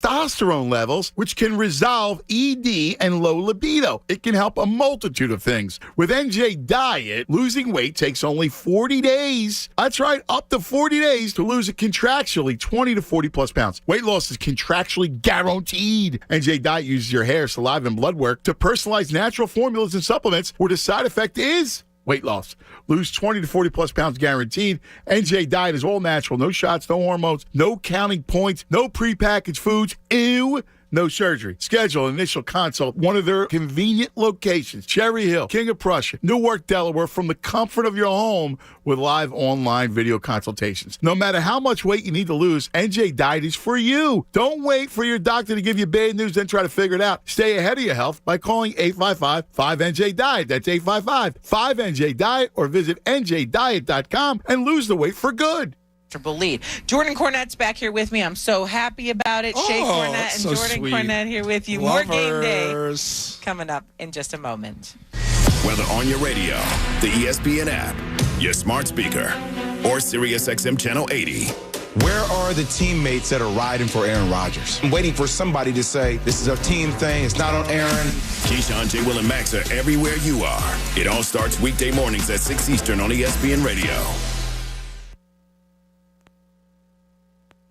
testosterone levels, which can resolve ED and low libido. It can help a multitude of things. With NJ Diet, losing weight takes only 40 days. That's right, up to 40 days to lose it contractually 20 to 40 plus pounds. Weight loss is contractually guaranteed. NJ Diet uses your hair, saliva, and blood work to personalize natural formulas and supplements where the side effect is weight loss. Lose 20 to 40 plus pounds guaranteed. NJ Diet is all natural. No shots, no hormones, no counting points, no prepackaged foods. Ew. No surgery. Schedule an initial consult at one of their convenient locations. Cherry Hill, King of Prussia, Newark, Delaware, from the comfort of your home with live online video consultations. No matter how much weight you need to lose, NJ Diet is for you. Don't wait for your doctor to give you bad news, then try to figure it out. Stay ahead of your health by calling 855-5NJ-DIET. That's 855-5NJ-DIET, or visit njdiet.com and lose the weight for good. Lead. Jordan Cornett's back here with me. I'm so happy about it. Shea Cornett and so Jordan sweet. Cornett here with you. Lovers. More game day coming up in just a moment. Whether on your radio, the ESPN app, your smart speaker, or SiriusXM Channel 80. Where are the teammates that are riding for Aaron Rodgers? I'm waiting for somebody to say, this is a team thing, it's not on Aaron. Keyshawn, J. Will, and Max are everywhere you are. It all starts weekday mornings at 6 Eastern on ESPN Radio.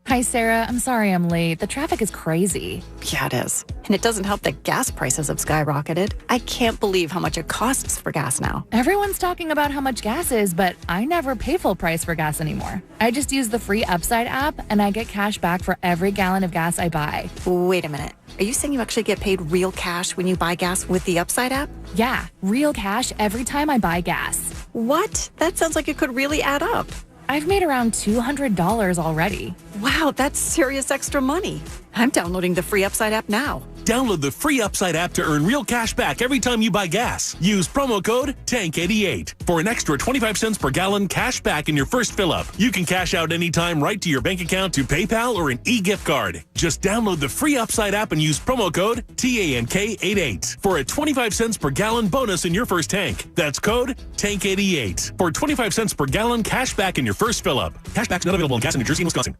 Hi, Sarah. I'm sorry I'm late. The traffic is crazy. Yeah, it is. And it doesn't help that gas prices have skyrocketed. I can't believe how much it costs for gas now. Everyone's talking about how much gas is, but I never pay full price for gas anymore. I just use the free Upside app, and I get cash back for every gallon of gas I buy. Wait a minute. Are you saying you actually get paid real cash when you buy gas with the Upside app? Yeah, real cash every time I buy gas. What? That sounds like it could really add up. I've made around $200 already. Wow, that's serious extra money. I'm downloading the free Upside app now. Download the free Upside app to earn real cash back every time you buy gas. Use promo code TANK88 for an extra 25 cents per gallon cash back in your first fill-up. You can cash out anytime right to your bank account, to PayPal, or an e-gift card. Just download the free Upside app and use promo code TANK88 for a 25 cents per gallon bonus in your first tank. That's code TANK88 for 25 cents per gallon cash back in your first fill-up. Cashback's not available in gas in New Jersey and Wisconsin.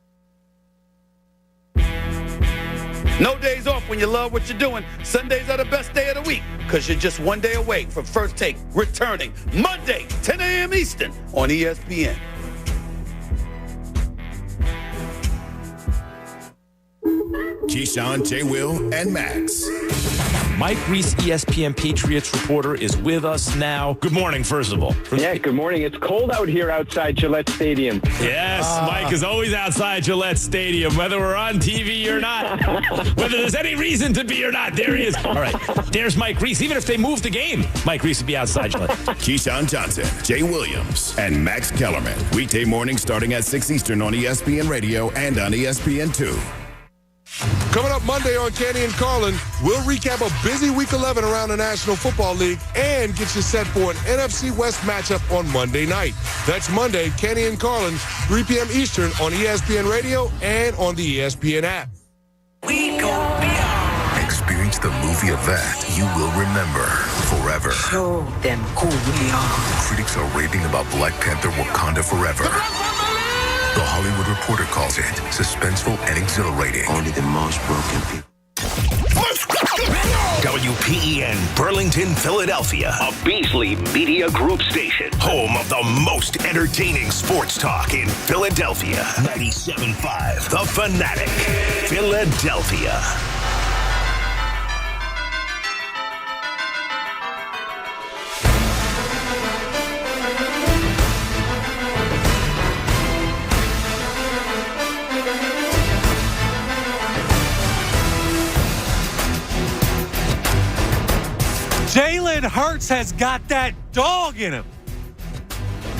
No days off when you love what you're doing. Sundays are the best day of the week because you're just one day away from First Take returning Monday, 10 a.m. Eastern on ESPN. Keyshawn, J. Will, and Max. Mike Reese, ESPN Patriots reporter, is with us now. Good morning, first of all. Yeah, good morning. It's cold out here outside Gillette Stadium. Yes, Mike is always outside Gillette Stadium, whether we're on TV or not. Whether there's any reason to be or not, there he is. All right, there's Mike Reese. Even if they move the game, Mike Reese would be outside Gillette. Keyshawn Johnson, Jay Williams, and Max Kellerman. Weekday mornings starting at 6 Eastern on ESPN Radio and on ESPN2. Coming up Monday on Kenny and Carlin, we'll recap a busy Week 11 around the National Football League and get you set for an NFC West matchup on Monday night. That's Monday, Kenny and Carlin, 3 p.m. Eastern on ESPN Radio and on the ESPN app. We go beyond. Experience the movie of that you will remember forever. Show them who we are. Critics are raving about Black Panther Wakanda Forever. The Hollywood Reporter calls it suspenseful and exhilarating. Only the most broken people. WPEN Burlington, Philadelphia. A Beasley Media Group station. Home of the most entertaining sports talk in Philadelphia. 97.5 The Fanatic. Philadelphia. Jalen Hurts has got that dog in him.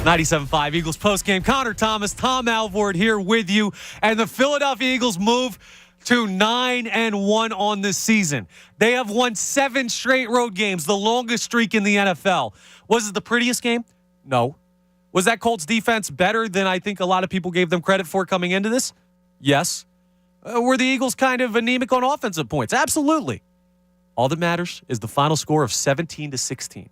97.5 Eagles postgame. Connor Thomas, Tom Alvord here with you. And the Philadelphia Eagles move to 9-1 on this season. They have won 7 straight road games, the longest streak in the NFL. Was it the prettiest game? No. Was that Colts defense better than I think a lot of people gave them credit for coming into this? Yes. Were the Eagles kind of anemic on offensive points? Absolutely. All that matters is the final score of 17-16.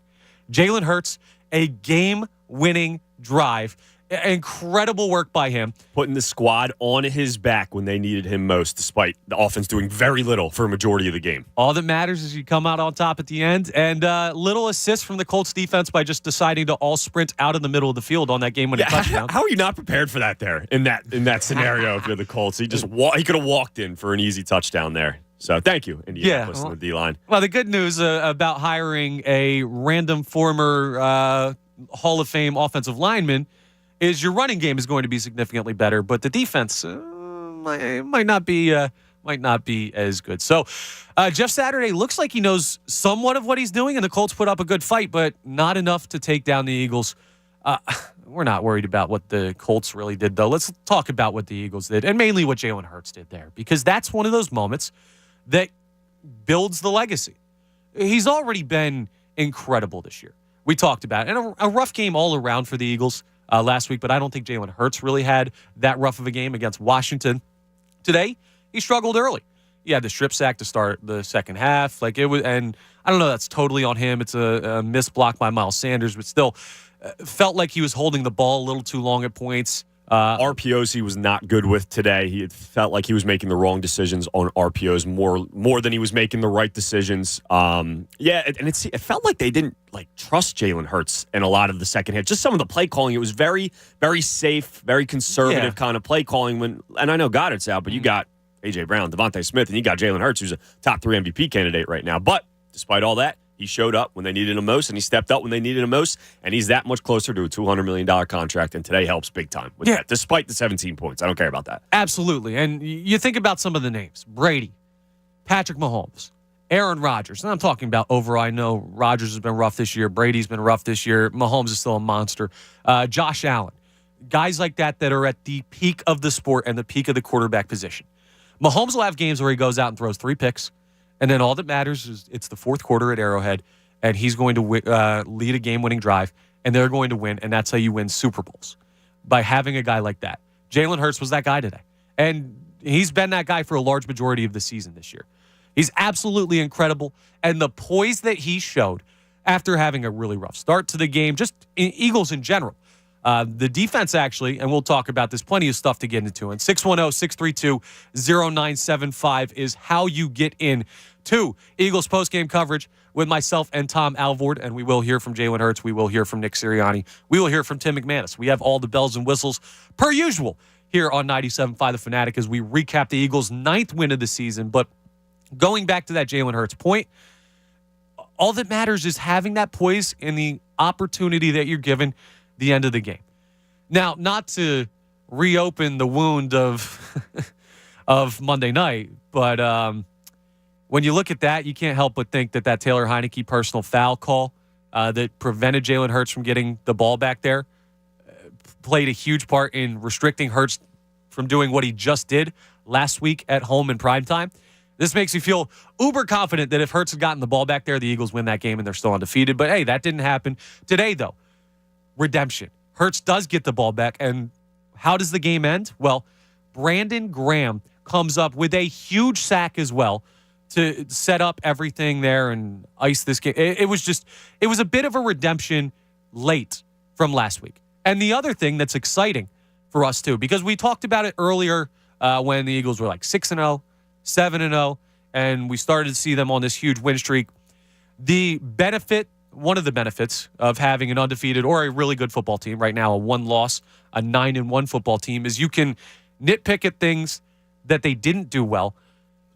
Jalen Hurts, a game-winning drive. Incredible work by him. Putting the squad on his back when they needed him most, despite the offense doing very little for a majority of the game. All that matters is you come out on top at the end. And little assist from the Colts defense by just deciding to all sprint out in the middle of the field on that game-winning touchdown. How are you not prepared for that there in that scenario if you're the Colts? He just he could have walked in for an easy touchdown there. So thank you, Indianapolis and the D-line. Well, the good news about hiring a random former Hall of Fame offensive lineman is your running game is going to be significantly better, but the defense might not be as good. So Jeff Saturday looks like he knows somewhat of what he's doing, and the Colts put up a good fight, but not enough to take down the Eagles. We're not worried about what the Colts really did, though. Let's talk about what the Eagles did, and mainly what Jalen Hurts did there, because that's one of those moments that builds the legacy. He's already been incredible this year. We talked about it. And a rough game all around for the Eagles last week, but I don't think Jalen Hurts really had that rough of a game against Washington. Today, he struggled early. He had the strip sack to start the second half. And I don't know, that's totally on him. It's a missed block by Miles Sanders, but still felt like he was holding the ball a little too long at points. RPOs he was not good with today. He felt like he was making the wrong decisions on RPOs more than he was making the right decisions. It felt like they didn't trust Jalen Hurts in a lot of the second half. Just some of the play calling, it was very, very safe, very conservative kind of play calling. And I know Goddard's out, but you got A.J. Brown, Devontae Smith, and you got Jalen Hurts, who's a top 3 MVP candidate right now. But despite all that, he showed up when they needed him most, and he stepped up when they needed him most, and he's that much closer to a $200 million contract, and today helps big time with that, despite the 17 points. I don't care about that. Absolutely. And you think about some of the names. Brady, Patrick Mahomes, Aaron Rodgers. And I'm talking about overall. I know Rodgers has been rough this year. Brady's been rough this year. Mahomes is still a monster. Josh Allen. Guys like that are at the peak of the sport and the peak of the quarterback position. Mahomes will have games where he goes out and throws 3 picks. And then all that matters is it's the fourth quarter at Arrowhead, and he's going to lead a game-winning drive, and they're going to win, and that's how you win Super Bowls, by having a guy like that. Jalen Hurts was that guy today, and he's been that guy for a large majority of the season this year. He's absolutely incredible, and the poise that he showed after having a really rough start to the game, just Eagles in general. The defense, actually, and we'll talk about this, plenty of stuff to get into. And 610-632-0975 is how you get in to Eagles postgame coverage with myself and Tom Alvord. And we will hear from Jalen Hurts. We will hear from Nick Sirianni. We will hear from Tim McManus. We have all the bells and whistles, per usual, here on 97.5 The Fanatic as we recap the Eagles' 9th win of the season. But going back to that Jalen Hurts point, all that matters is having that poise and the opportunity that you're given the end of the game. Now, not to reopen the wound of Monday night, but when you look at that, you can't help but think that Taylor Heineke personal foul call that prevented Jalen Hurts from getting the ball back there played a huge part in restricting Hurts from doing what he just did last week at home in primetime. This makes me feel uber confident that if Hurts had gotten the ball back there, the Eagles win that game and they're still undefeated. But hey, that didn't happen. Today, though, redemption. Hurts does get the ball back, and how does the game end? Well, Brandon Graham comes up with a huge sack as well to set up everything there and ice this game. It was a bit of a redemption late from last week. And the other thing that's exciting for us, too, because we talked about it earlier when the Eagles were like 6-0, 7-0, and we started to see them on this huge win streak. One of the benefits of having an undefeated or a really good football team, right now a 1-loss, a 9-1 football team, is you can nitpick at things that they didn't do well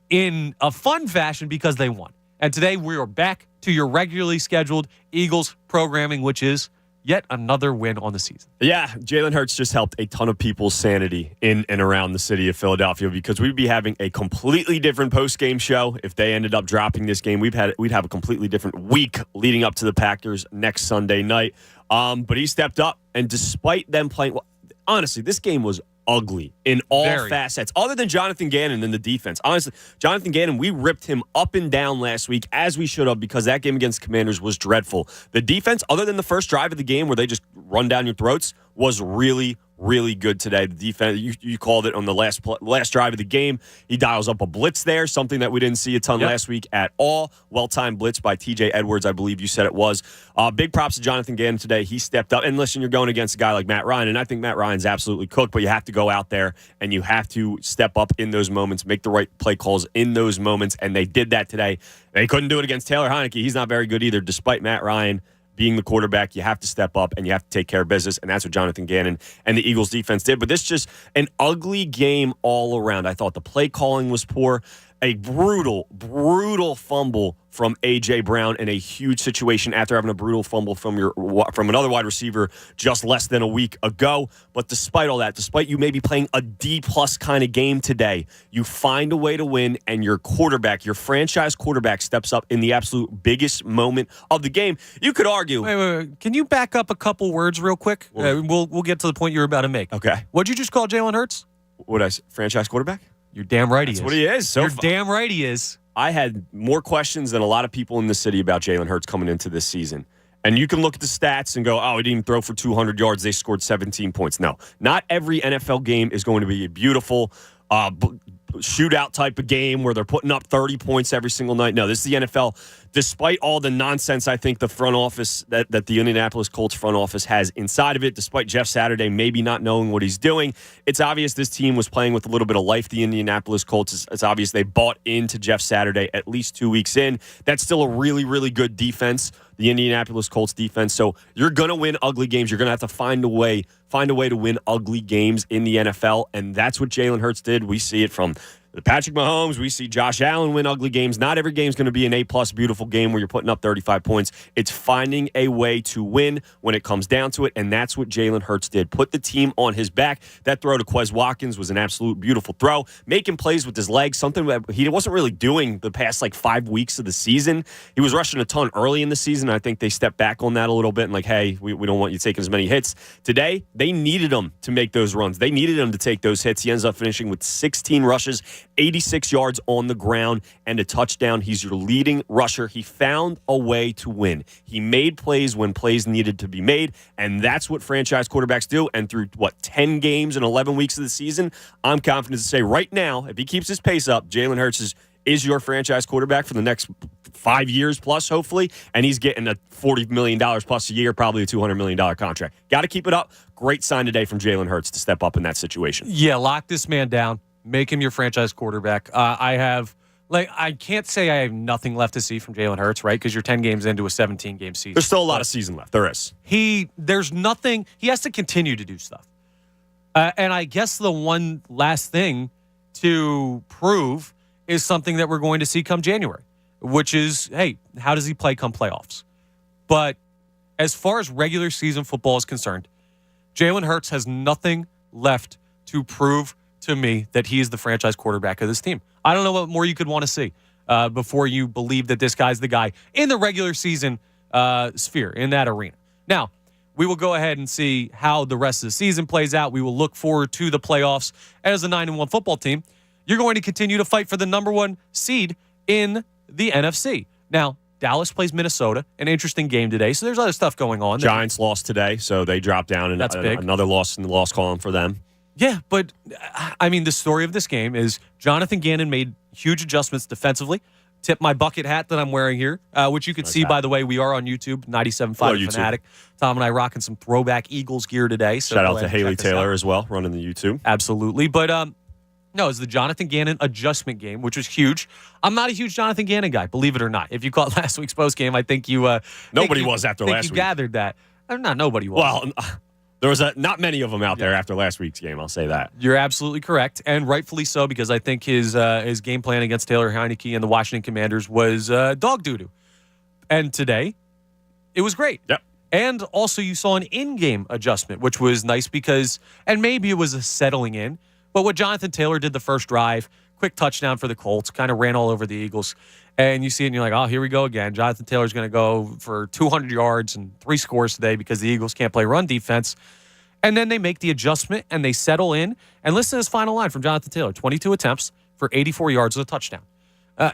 in a fun fashion because they won. And today we are back to your regularly scheduled Eagles programming, which is yet another win on the season. Yeah, Jalen Hurts just helped a ton of people's sanity in and around the city of Philadelphia, because we'd be having a completely different post-game show if they ended up dropping this game. We'd have a completely different week leading up to the Packers next Sunday night. But he stepped up, and despite them playing, honestly, this game was ugly in all facets, other than Jonathan Gannon and the defense. Honestly, Jonathan Gannon, we ripped him up and down last week, as we should have, because that game against Commanders was dreadful. The defense, other than the first drive of the game where they just run down your throats, was really, really good today. The defense, you called it on the last drive of the game. He dials up a blitz there, something that we didn't see a ton last week at all. Well-timed blitz by TJ Edwards, I believe you said it was. Big props to Jonathan Gannon today. He stepped up. And listen, you're going against a guy like Matt Ryan, and I think Matt Ryan's absolutely cooked, but you have to go out there and you have to step up in those moments, make the right play calls in those moments, and they did that today. They couldn't do it against Taylor Heineke. He's not very good either, despite Matt Ryan being the quarterback. You have to step up and you have to take care of business, and that's what Jonathan Gannon and the Eagles defense did. But this is just an ugly game all around. I thought the play calling was poor. A brutal fumble from A.J. Brown in a huge situation after having a brutal fumble from another wide receiver just less than a week ago. But despite all that, despite you maybe playing a D-plus kind of game today, you find a way to win, and your quarterback, your franchise quarterback, steps up in the absolute biggest moment of the game. You could argue. Wait. Can you back up a couple words real quick? We'll get to the point you're about to make. Okay. What'd you just call Jalen Hurts? What I say? Franchise quarterback? You're damn right he is. That's what he is. You're damn right he is. I had more questions than a lot of people in the city about Jalen Hurts coming into this season. And you can look at the stats and go, oh, he didn't even throw for 200 yards. They scored 17 points. No, not every NFL game is going to be a beautiful shootout type of game where they're putting up 30 points every single night. No, this is the NFL. Despite all the nonsense I think the front office, that the Indianapolis Colts front office has inside of it, despite Jeff Saturday maybe not knowing what he's doing, it's obvious this team was playing with a little bit of life. The Indianapolis Colts, it's obvious they bought into Jeff Saturday at least 2 weeks in. That's still a really, really good defense, the Indianapolis Colts defense. So you're going to win ugly games. You're going to have to find a way to win ugly games in the NFL, and that's what Jalen Hurts did. We see it from Patrick Mahomes. We see Josh Allen win ugly games. Not every game is going to be an A-plus beautiful game where you're putting up 35 points. It's finding a way to win when it comes down to it, and that's what Jalen Hurts did. Put the team on his back. That throw to Quez Watkins was an absolute beautiful throw. Making plays with his legs, something that he wasn't really doing the past 5 weeks of the season. He was rushing a ton early in the season. I think they stepped back on that a little bit and hey, we don't want you taking as many hits. Today, they needed him to make those runs. They needed him to take those hits. He ends up finishing with 16 rushes, 86 yards on the ground, and a touchdown. He's your leading rusher. He found a way to win. He made plays when plays needed to be made, and that's what franchise quarterbacks do. And through, 10 games and 11 weeks of the season, I'm confident to say right now, if he keeps his pace up, Jalen Hurts is your franchise quarterback for the next 5 years plus, hopefully, and he's getting a $40 million plus a year, probably a $200 million contract. Got to keep it up. Great sign today from Jalen Hurts to step up in that situation. Yeah, lock this man down. Make him your franchise quarterback. I can't say I have nothing left to see from Jalen Hurts, right? Because you're 10 games into a 17-game season. There's still a lot of season left. There is. There's nothing. He has to continue to do stuff. And I guess the one last thing to prove is something that we're going to see come January, which is, hey, how does he play come playoffs? But as far as regular season football is concerned, Jalen Hurts has nothing left to prove to me that he is the franchise quarterback of this team. I don't know what more you could want to see before you believe that this guy's the guy in the regular season sphere, in that arena. Now, we will go ahead and see how the rest of the season plays out. We will look forward to the playoffs. As a 9-1 football team, you're going to continue to fight for the number one seed in the NFC. Now, Dallas plays Minnesota, an interesting game today, so there's other stuff going on. Giants lost today, so they dropped down, and that's big. Another loss in the loss column for them. Yeah, but, the story of this game is Jonathan Gannon made huge adjustments defensively. Tip my bucket hat that I'm wearing here, which you can see, by the way, we are on YouTube, 97.5 The Fanatic. Tom and I rocking some throwback Eagles gear today. So shout out to Haley Taylor as well, running the YouTube. Absolutely. But, no, it's the Jonathan Gannon adjustment game, which was huge. I'm not a huge Jonathan Gannon guy, believe it or not. If you caught last week's post game, I think you nobody was after last week. You gathered that. Not nobody was. Well, there was not many of them out there after last week's game. I'll say that. You're absolutely correct, and rightfully so, because I think his game plan against Taylor Heineke and the Washington Commanders was dog doo-doo. And today, it was great. Yep. And also, you saw an in-game adjustment, which was nice because, and maybe it was a settling in, but what Jonathan Taylor did the first drive, quick touchdown for the Colts, kind of ran all over the Eagles. And you see it and you're like, oh, here we go again. Jonathan Taylor's going to go for 200 yards and 3 scores today because the Eagles can't play run defense. And then they make the adjustment and they settle in. And listen to his final line from Jonathan Taylor, 22 attempts for 84 yards with a touchdown.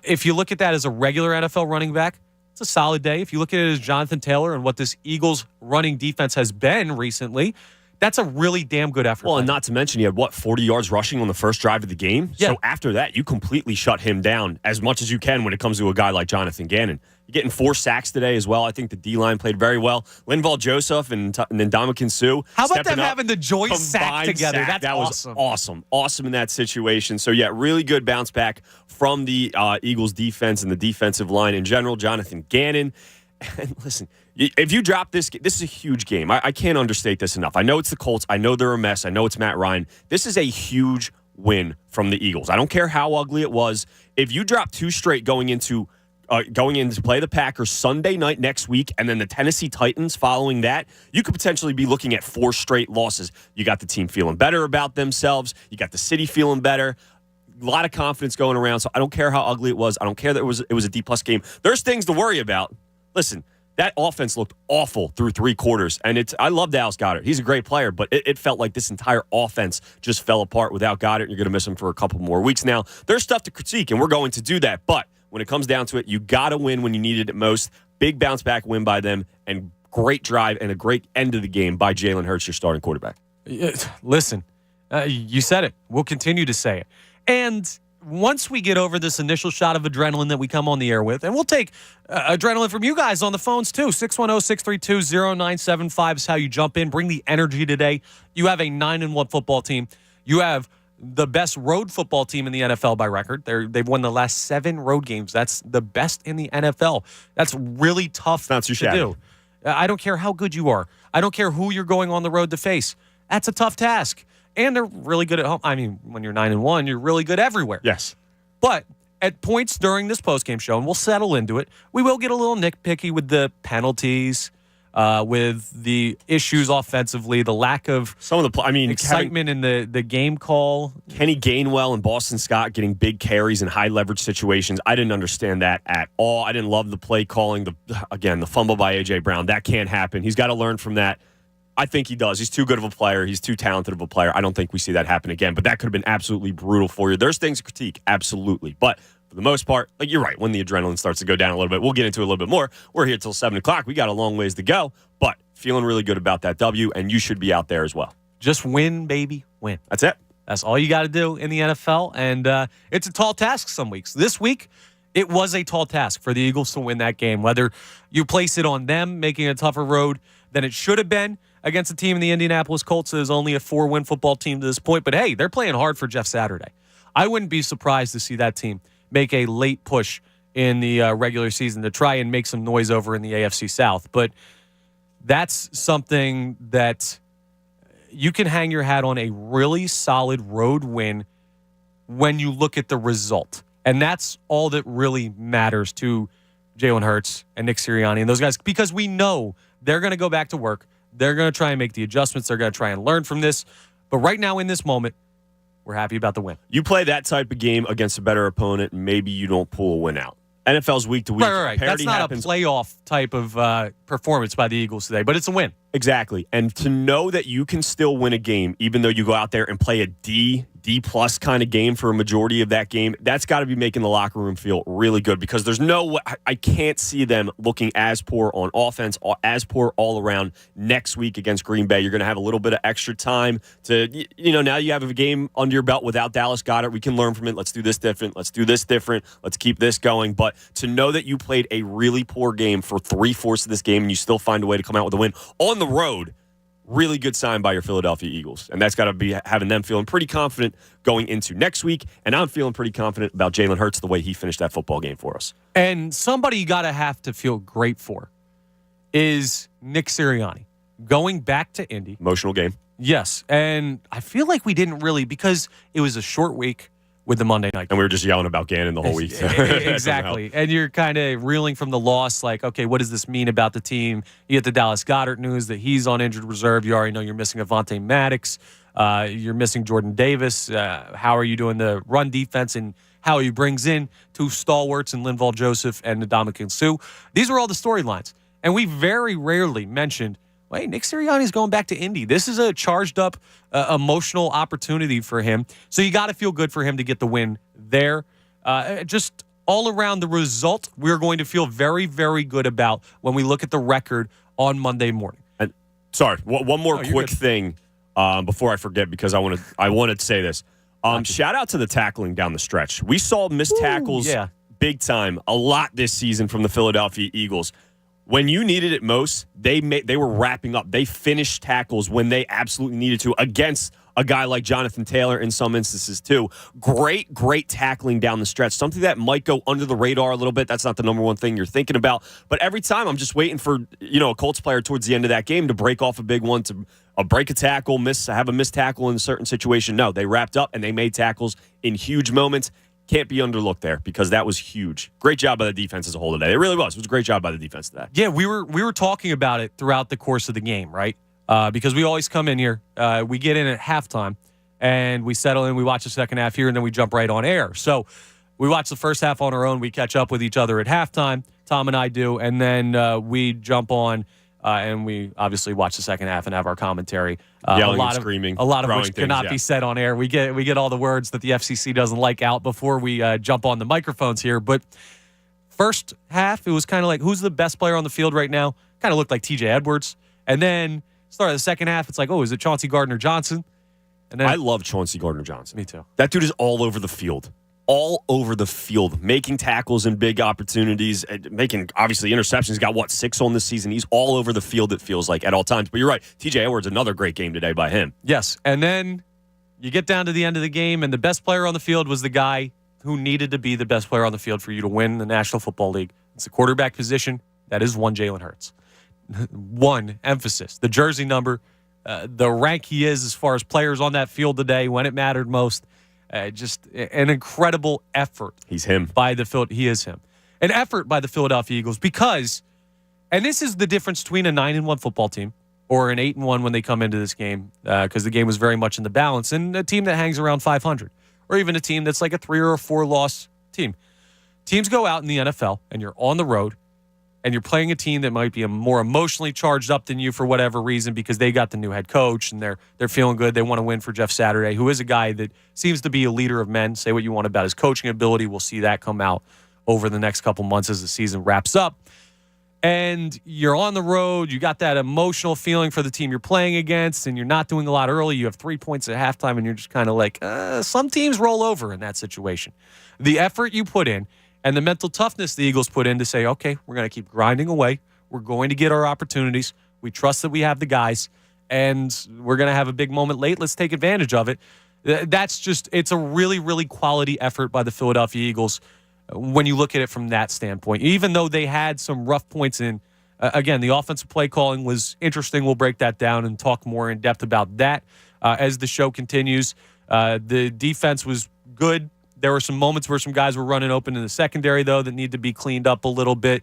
If you look at that as a regular NFL running back, it's a solid day. If you look at it as Jonathan Taylor and what this Eagles running defense has been recently, That's a really damn good effort. Well, and not to mention, he had, 40 yards rushing on the first drive of the game? Yeah. So after that, you completely shut him down as much as you can when it comes to a guy like Jonathan Gannon. You're getting 4 sacks today as well. I think the D-line played very well. Linval Joseph and Ndamukong Suh. How about them having the joint sack together? Sack. That's that awesome. was awesome. Awesome in that situation. So, yeah, really good bounce back from the Eagles defense and the defensive line in general. Jonathan Gannon. And listen, if you drop this is a huge game. I can't understate this enough. I know it's the Colts. I know they're a mess. I know it's Matt Ryan. This is a huge win from the Eagles. I don't care how ugly it was. If you drop 2 straight going in to play the Packers Sunday night next week and then the Tennessee Titans following that, you could potentially be looking at 4 straight losses. You got the team feeling better about themselves. You got the city feeling better. A lot of confidence going around. So I don't care how ugly it was. I don't care that it was a D-plus game. There's things to worry about. Listen, that offense looked awful through 3 quarters, and I love Dallas Goedert. He's a great player, but it felt like this entire offense just fell apart without Goedert. You're going to miss him for a couple more weeks now. There's stuff to critique, and we're going to do that, but when it comes down to it, you got to win when you needed it most. Big bounce-back win by them, and great drive and a great end of the game by Jalen Hurts, your starting quarterback. Listen, you said it. We'll continue to say it. And once we get over this initial shot of adrenaline that we come on the air with, and we'll take adrenaline from you guys on the phones too. 610-632-0975 is how you jump in. Bring the energy today. You have a 9-1 football team. You have the best road football team in the NFL by record. They've won the last 7 road games. That's the best in the NFL. That's really tough to do. I don't care how good you are. I don't care who you're going on the road to face. That's a tough task. And they're really good at home. I mean, when you're 9-1, you're really good everywhere. Yes. But at points during this postgame show, and we'll settle into it, we will get a little nitpicky with the penalties, with the issues offensively, the lack of excitement in the game call. Kenny Gainwell and Boston Scott getting big carries in high leverage situations. I didn't understand that at all. I didn't love the play calling. The fumble by A.J. Brown. That can't happen. He's got to learn from that. I think he does. He's too good of a player. He's too talented of a player. I don't think we see that happen again, but that could have been absolutely brutal for you. There's things to critique, absolutely. But for the most part, you're right, when the adrenaline starts to go down a little bit, we'll get into it a little bit more. We're here till 7 o'clock. We got a long ways to go, but feeling really good about that W, and you should be out there as well. Just win, baby, win. That's it. That's all you got to do in the NFL, and it's a tall task some weeks. This week, it was a tall task for the Eagles to win that game, whether you place it on them making a tougher road than it should have been against a team in the Indianapolis Colts that is only a 4-win football team to this point. But, hey, they're playing hard for Jeff Saturday. I wouldn't be surprised to see that team make a late push in the regular season to try and make some noise over in the AFC South. But that's something that you can hang your hat on, a really solid road win when you look at the result. And that's all that really matters to Jalen Hurts and Nick Sirianni and those guys, because we know they're going to go back to work. They're going to try and make the adjustments. They're going to try and learn from this. But right now, in this moment, we're happy about the win. You play that type of game against a better opponent, and maybe you don't pull a win out. NFL's week to week. Right. That's not a playoff type of performance by the Eagles today, but it's a win. Exactly. And to know that you can still win a game, even though you go out there and play a D-plus kind of game for a majority of that game, that's got to be making the locker room feel really good, because there's I can't see them looking as poor on offense, as poor all around next week against Green Bay. You're going to have a little bit of extra time to, now you have a game under your belt without Dallas Goedert. We can learn from it. Let's do this different. Let's do this different. Let's keep this going. But to know that you played a really poor game for 3/4 of this game and you still find a way to come out with a win on the road, really good sign by your Philadelphia Eagles. And that's got to be having them feeling pretty confident going into next week. And I'm feeling pretty confident about Jalen Hurts, the way he finished that football game for us. And somebody you got to have to feel great for is Nick Sirianni. Going back to Indy. Emotional game. Yes. And I feel like we didn't really, because it was a short week with the Monday night game. And we were just yelling about Gannon the whole week. Exactly. And you're kind of reeling from the loss, like, okay, what does this mean about the team? You get the Dallas Goedert news that he's on injured reserve. You already know you're missing Avonte Maddox. You're missing Jordan Davis. How are you doing the run defense, and how he brings in 2 stalwarts in Linval Joseph and Ndamukong Suh? These are all the storylines. And we very rarely mentioned, hey, Nick Sirianni's going back to Indy. This is a charged up, emotional opportunity for him. So you got to feel good for him to get the win there. Just all around the result, we're going to feel very, very good about when we look at the record on Monday morning. And sorry, one more quick thing before I forget, because I wanted to say this. Shout out to the tackling down the stretch. We saw missed tackles big time a lot this season from the Philadelphia Eagles. When you needed it most, they were wrapping up. They finished tackles when they absolutely needed to against a guy like Jonathan Taylor in some instances too. Great tackling down the stretch. Something that might go under the radar a little bit. That's not the number one thing you're thinking about. But every time I'm just waiting for, a Colts player towards the end of that game to break off a big one, to break a tackle, have a missed tackle in a certain situation. No, they wrapped up and they made tackles in huge moments. Can't be underlooked there, because that was huge. Great job by the defense as a whole today. It really was. It was a great job by the defense today. Yeah, we were talking about it throughout the course of the game, right? Because we always come in here, we get in at halftime, and we settle in, we watch the second half here, and then we jump right on air. So we watch the first half on our own. We catch up with each other at halftime. Tom and I do, and then we jump on, and we obviously watch the second half and have our commentary. Yelling and screaming. A lot of which cannot be said on air. We get all the words that the FCC doesn't like out before we jump on the microphones here. But first half, it was kind of like, who's the best player on the field right now? Kind of looked like TJ Edwards. And then start of the second half, it's like, is it Chauncey Gardner-Johnson? And then I love Chauncey Gardner-Johnson. Me too. That dude is all over the field. All over the field, making tackles and big opportunities, and making, obviously, interceptions. He's got, 6 on this season? He's all over the field, it feels like, at all times. But you're right. TJ Edwards, another great game today by him. Yes. And then you get down to the end of the game, and the best player on the field was the guy who needed to be the best player on the field for you to win the National Football League. It's the quarterback position. That is one Jalen Hurts. One emphasis. The jersey number, the rank he is as far as players on that field today when it mattered most. Just an incredible effort. He's him. He is him. An effort by the Philadelphia Eagles because, and this is the difference between a 9-1 football team or an 8-1 when they come into this game, because the game was very much in the balance, and a team that hangs around 500, or even a team that's like a 3 or a 4 loss team. Teams go out in the NFL, and you're on the road, and you're playing a team that might be more emotionally charged up than you for whatever reason, because they got the new head coach and they're feeling good. They want to win for Jeff Saturday, who is a guy that seems to be a leader of men. Say what you want about his coaching ability. We'll see that come out over the next couple months as the season wraps up. And you're on the road. You got that emotional feeling for the team you're playing against, and you're not doing a lot early. You have 3 points at halftime, and you're just kind of like, some teams roll over in that situation. The effort you put in, and the mental toughness the Eagles put in to say, okay, we're going to keep grinding away. We're going to get our opportunities. We trust that we have the guys, and we're going to have a big moment late. Let's take advantage of it. It's a really, really quality effort by the Philadelphia Eagles when you look at it from that standpoint. Even though they had some rough points in, again, the offensive play calling was interesting. We'll break that down and talk more in depth about that as the show continues. The defense was good. There were some moments where some guys were running open in the secondary, though, that need to be cleaned up a little bit.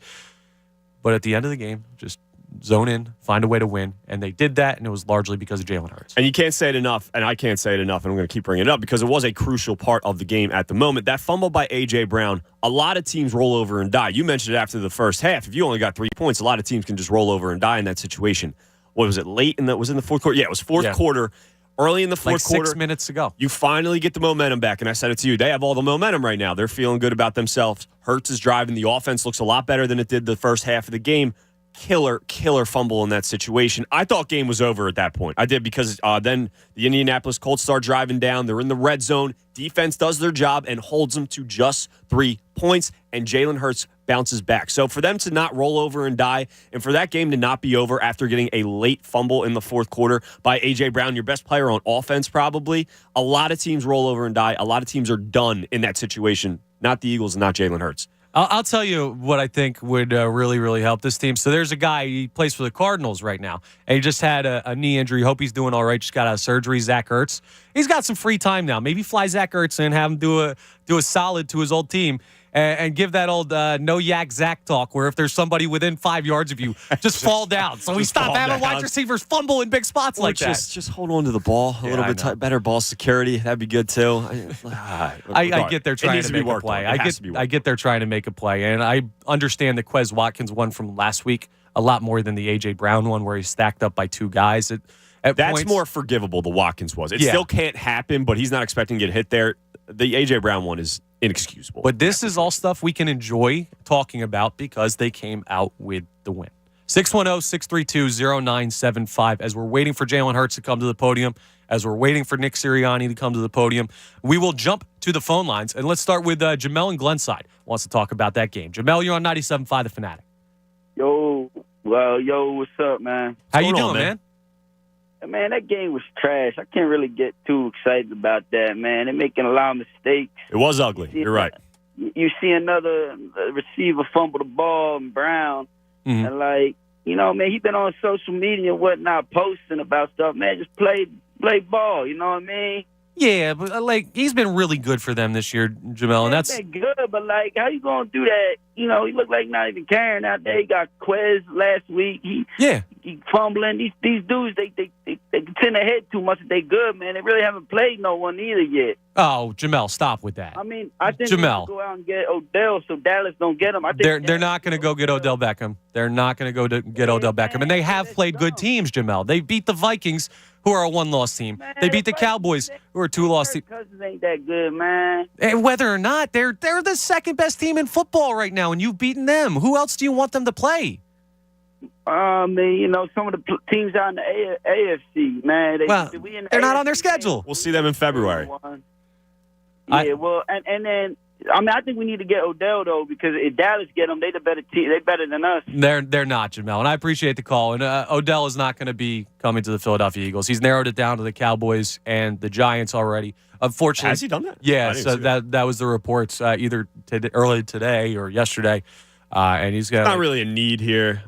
But at the end of the game, just zone in, find a way to win. And they did that, and it was largely because of Jalen Hurts. And you can't say it enough, and I can't say it enough, and I'm going to keep bringing it up because it was a crucial part of the game at the moment. That fumble by A.J. Brown, a lot of teams roll over and die. You mentioned it after the first half. If you only got 3 points, a lot of teams can just roll over and die in that situation. What was it, late? Was in the fourth quarter? Yeah, it was fourth quarter. Early in the fourth quarter, 6 minutes ago, you finally get the momentum back. And I said it to you. They have all the momentum right now. They're feeling good about themselves. Hurts is driving. The offense looks a lot better than it did the first half of the game. Killer fumble in that situation. I thought game was over at that point. I did, because then the Indianapolis Colts start driving down. They're in the red zone. Defense does their job and holds them to just 3 points. And Jalen Hurts bounces back. So for them to not roll over and die, and for that game to not be over after getting a late fumble in the fourth quarter by A.J. Brown, your best player on offense probably, a lot of teams roll over and die. A lot of teams are done in that situation. Not the Eagles and not Jalen Hurts. I'll tell you what I think would really, really help this team. So there's a guy, he plays for the Cardinals right now, and he just had a knee injury. Hope he's doing all right. Just got out of surgery, Zach Ertz. He's got some free time now. Maybe fly Zach Ertz in, have him do a solid to his old team, and give that old no yak Zach talk, where if there's somebody within 5 yards of you, just fall down. So we stop having wide receivers fumble in big spots like that. Just hold on to the ball a little bit better ball security. That'd be good too. I get they're trying to make a play. I get they're trying to make a play, and I understand the Quez Watkins one from last week a lot more than the A.J. Brown one, where he's stacked up by 2 guys. That's points. More forgivable. The Watkins was. It still can't happen, but he's not expecting to get hit there. The A.J. Brown one is inexcusable. But this is all stuff we can enjoy talking about because they came out with the win. 610-632-0975. As we're waiting for Jalen Hurts to come to the podium, as we're waiting for Nick Sirianni to come to the podium, we will jump to the phone lines. And let's start with Jamel and Glenside wants to talk about that game. Jamel, you're on 97.5 The Fanatic. Yo, what's up, man? How you doing, man? Man, that game was trash. I can't really get too excited about that, man. They're making a lot of mistakes. It was ugly. You're right. You see another receiver fumble the ball and Brown, and man, he's been on social media and whatnot posting about stuff. Man, just play ball. You know what I mean? Yeah, but he's been really good for them this year, Jamel, and that's been good. But how you gonna do that? He looked like not even caring out there. He got Quez last week. He fumbling. These dudes, they tend to hit too much. They good, man. They really haven't played no one either yet. Oh, Jamel, stop with that. I mean, I think Jamel go out and get Odell so Dallas don't get him. I think they're not going to go get Odell Beckham. They're not going to go get Odell Beckham, and they have played good teams, Jamel. They beat the Vikings, who are a one-loss team. They beat the Cowboys, who are a two-loss team. Cousins ain't that good, man. And whether or not, they're the second-best team in football right now, and you've beaten them. Who else do you want them to play? Some of the teams out in the AFC, man. They're not on their schedule. We'll see them in February. And then I think we need to get Odell though, because if Dallas get them, they the better team. They better than us. They're not, Jamel, and I appreciate the call. And Odell is not going to be coming to the Philadelphia Eagles. He's narrowed it down to the Cowboys and the Giants already. Unfortunately, has he done that? Yeah, so that was the reports either early today or yesterday. And he's got not really a need here.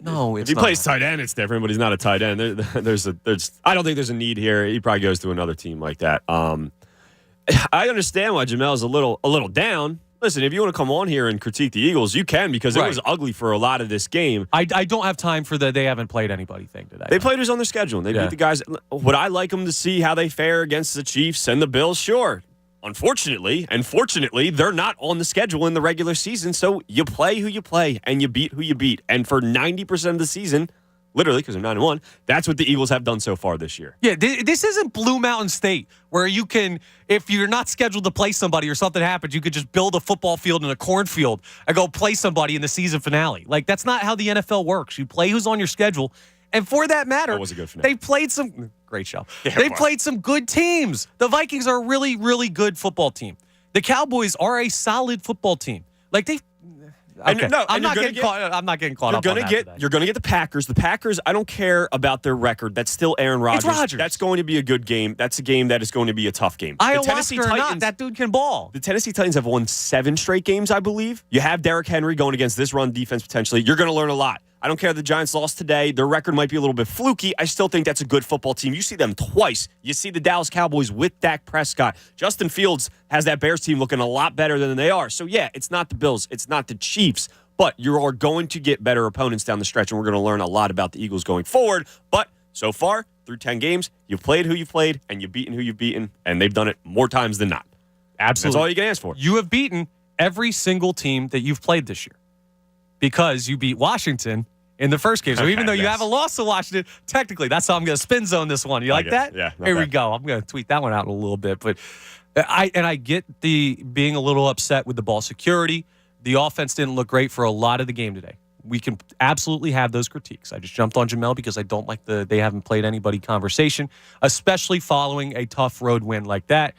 No, if he plays tight end, it's different. But he's not a tight end. I don't think there's a need here. He probably goes to another team like that. I understand why Jamel's a little down. Listen, if you want to come on here and critique the Eagles, you can, because it was ugly for a lot of this game. I don't have time for the they haven't played anybody thing today. They played who's on their schedule, and they beat the guys. Would I like them to see how they fare against the Chiefs and the Bills? Sure. Unfortunately, and fortunately, they're not on the schedule in the regular season, so you play who you play, and you beat who you beat. And for 90% of the season, literally, because they're 9-1, that's what the Eagles have done so far this year. Yeah, this isn't Blue Mountain State, where you can, if you're not scheduled to play somebody or something happens, you could just build a football field in a cornfield and go play somebody in the season finale. That's not how the NFL works. You play who's on your schedule. And for that matter, they played some great show. Yeah, they played some good teams. The Vikings are a really, really good football team. The Cowboys are a solid football team. I'm not getting caught up on that. You're going to get the Packers. The Packers, I don't care about their record. That's still Aaron Rodgers. It's Rodgers. That's going to be a good game. That's a game that is going to be a tough game. Ayahuasca or not, that dude can ball. The Tennessee Titans have won 7 straight games, I believe. You have Derrick Henry going against this run defense potentially. You're going to learn a lot. I don't care if the Giants lost today. Their record might be a little bit fluky. I still think that's a good football team. You see them twice. You see the Dallas Cowboys with Dak Prescott. Justin Fields has that Bears team looking a lot better than they are. So, yeah, it's not the Bills. It's not the Chiefs. But you are going to get better opponents down the stretch, and we're going to learn a lot about the Eagles going forward. But so far, through 10 games, you've played who you've played, and you've beaten who you've beaten, and they've done it more times than not. Absolutely. That's all you can ask for. You have beaten every single team that you've played this year because you beat Washington in the first game. So even though you haven't lost to Washington, technically, that's how I'm going to spin zone this one. You like that? Yeah. Here we go. I'm going to tweet that one out in a little bit. But I get the being a little upset with the ball security. The offense didn't look great for a lot of the game today. We can absolutely have those critiques. I just jumped on Jamel because I don't like they haven't played anybody conversation, especially following a tough road win like that.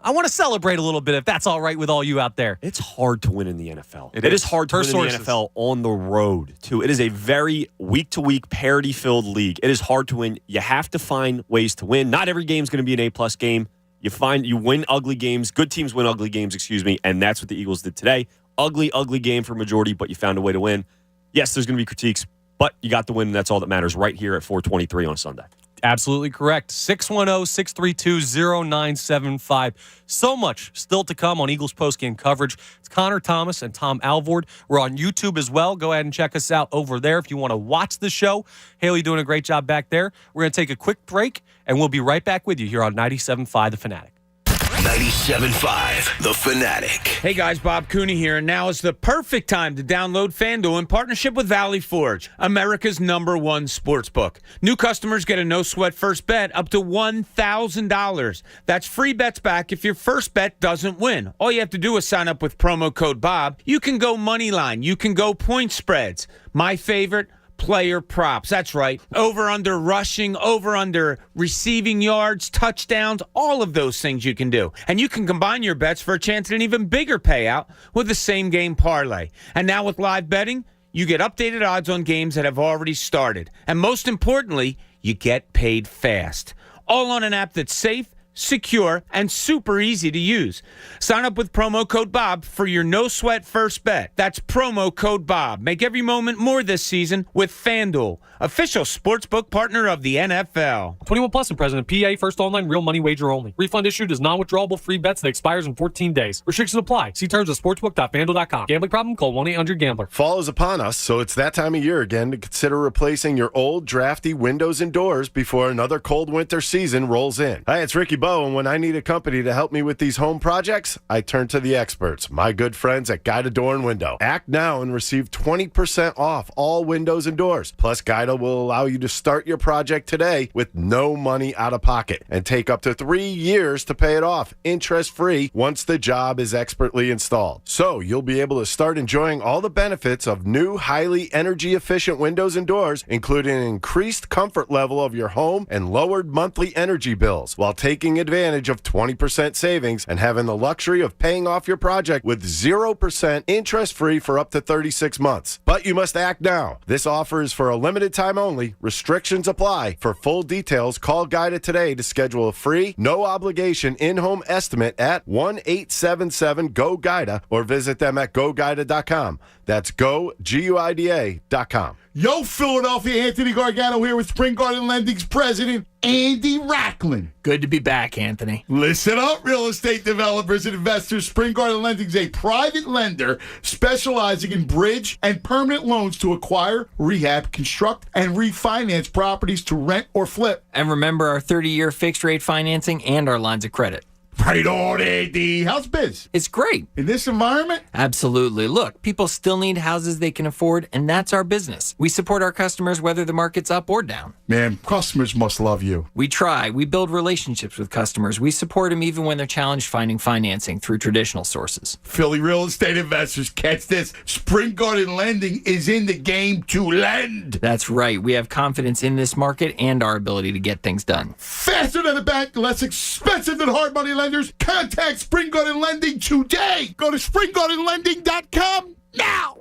I want to celebrate a little bit if that's all right with all you out there. It's hard to win in the NFL. It is hard to win in the NFL on the road, too. It is a very week-to-week, parity-filled league. It is hard to win. You have to find ways to win. Not every game is going to be an A-plus game. You win ugly games. Good teams win ugly games, and that's what the Eagles did today. Ugly game for majority, but you found a way to win. Yes, there's going to be critiques, but you got the win, and that's all that matters right here at 423 on a Sunday. Absolutely correct. 610-632-0975. So much still to come on Eagles postgame coverage. It's Connor Thomas and Tom Alvord. We're on YouTube as well. Go ahead and check us out over there if you want to watch the show. Haley doing a great job back there. We're going to take a quick break, and we'll be right back with you here on 97.5 The Fanatic. 97.5 The Fanatic. Hey guys, Bob Cooney here, and now is the perfect time to download FanDuel in partnership with Valley Forge, America's #1 sportsbook. New customers get a no-sweat first bet up to $1,000. That's free bets back if your first bet doesn't win. All you have to do is sign up with promo code Bob. You can go money line. You can go point spreads. My favorite, player props. That's right. Over under rushing, over under receiving yards, touchdowns, all of those things you can do. And you can combine your bets for a chance at an even bigger payout with the same game parlay. And now with live betting, you get updated odds on games that have already started. And most importantly, you get paid fast. All on an app that's safe, secure, and super easy to use. Sign up with promo code Bob for your no-sweat first bet. That's promo code Bob. Make every moment more this season with FanDuel, official sportsbook partner of the NFL. 21 plus and present in PA. First online real money wager only. Refund issued is non-withdrawable free bets that expires in 14 days. Restrictions apply. See terms at sportsbook.fanduel.com. Gambling problem? Call 1-800-GAMBLER. Fall is upon us, so it's that time of year again to consider replacing your old, drafty windows and doors before another cold winter season rolls in. Hi, it's Ricky Bo, and when I need a company to help me with these home projects, I turn to the experts, my good friends at Guida Door and Window. Act now and receive 20% off all windows and doors. Plus, Guida will allow you to start your project today with no money out of pocket and take up to 3 years to pay it off, interest-free, once the job is expertly installed. So you'll be able to start enjoying all the benefits of new, highly energy-efficient windows and doors, including an increased comfort level of your home and lowered monthly energy bills, while taking advantage of 20% savings and having the luxury of paying off your project with 0% interest-free for up to 36 months. But you must act now. This offer is for a limited time only. Restrictions apply. For full details, call Guida today to schedule a free, no-obligation in-home estimate at 1-877-GO-GUIDA or visit them at GoGuida.com. That's GoGuida.com. Yo, Philadelphia, Anthony Gargano here with Spring Garden Lending's president, Andy Racklin. Good to be back, Anthony. Listen up, real estate developers and investors. Spring Garden Lending is a private lender specializing in bridge and permanent loans to acquire, rehab, construct, and refinance properties to rent or flip. And remember our 30-year fixed-rate financing and our lines of credit. Right on, Andy. How's biz? It's great. In this environment? Absolutely. Look, people still need houses they can afford, and that's our business. We support our customers whether the market's up or down. Man, customers must love you. We try. We build relationships with customers. We support them even when they're challenged finding financing through traditional sources. Philly real estate investors, catch this. Spring Garden Lending is in the game to lend. That's right. We have confidence in this market and our ability to get things done. Faster than a bank, less expensive than hard money lenders. Contact Spring Garden Lending today. Go to springgardenlending.com now.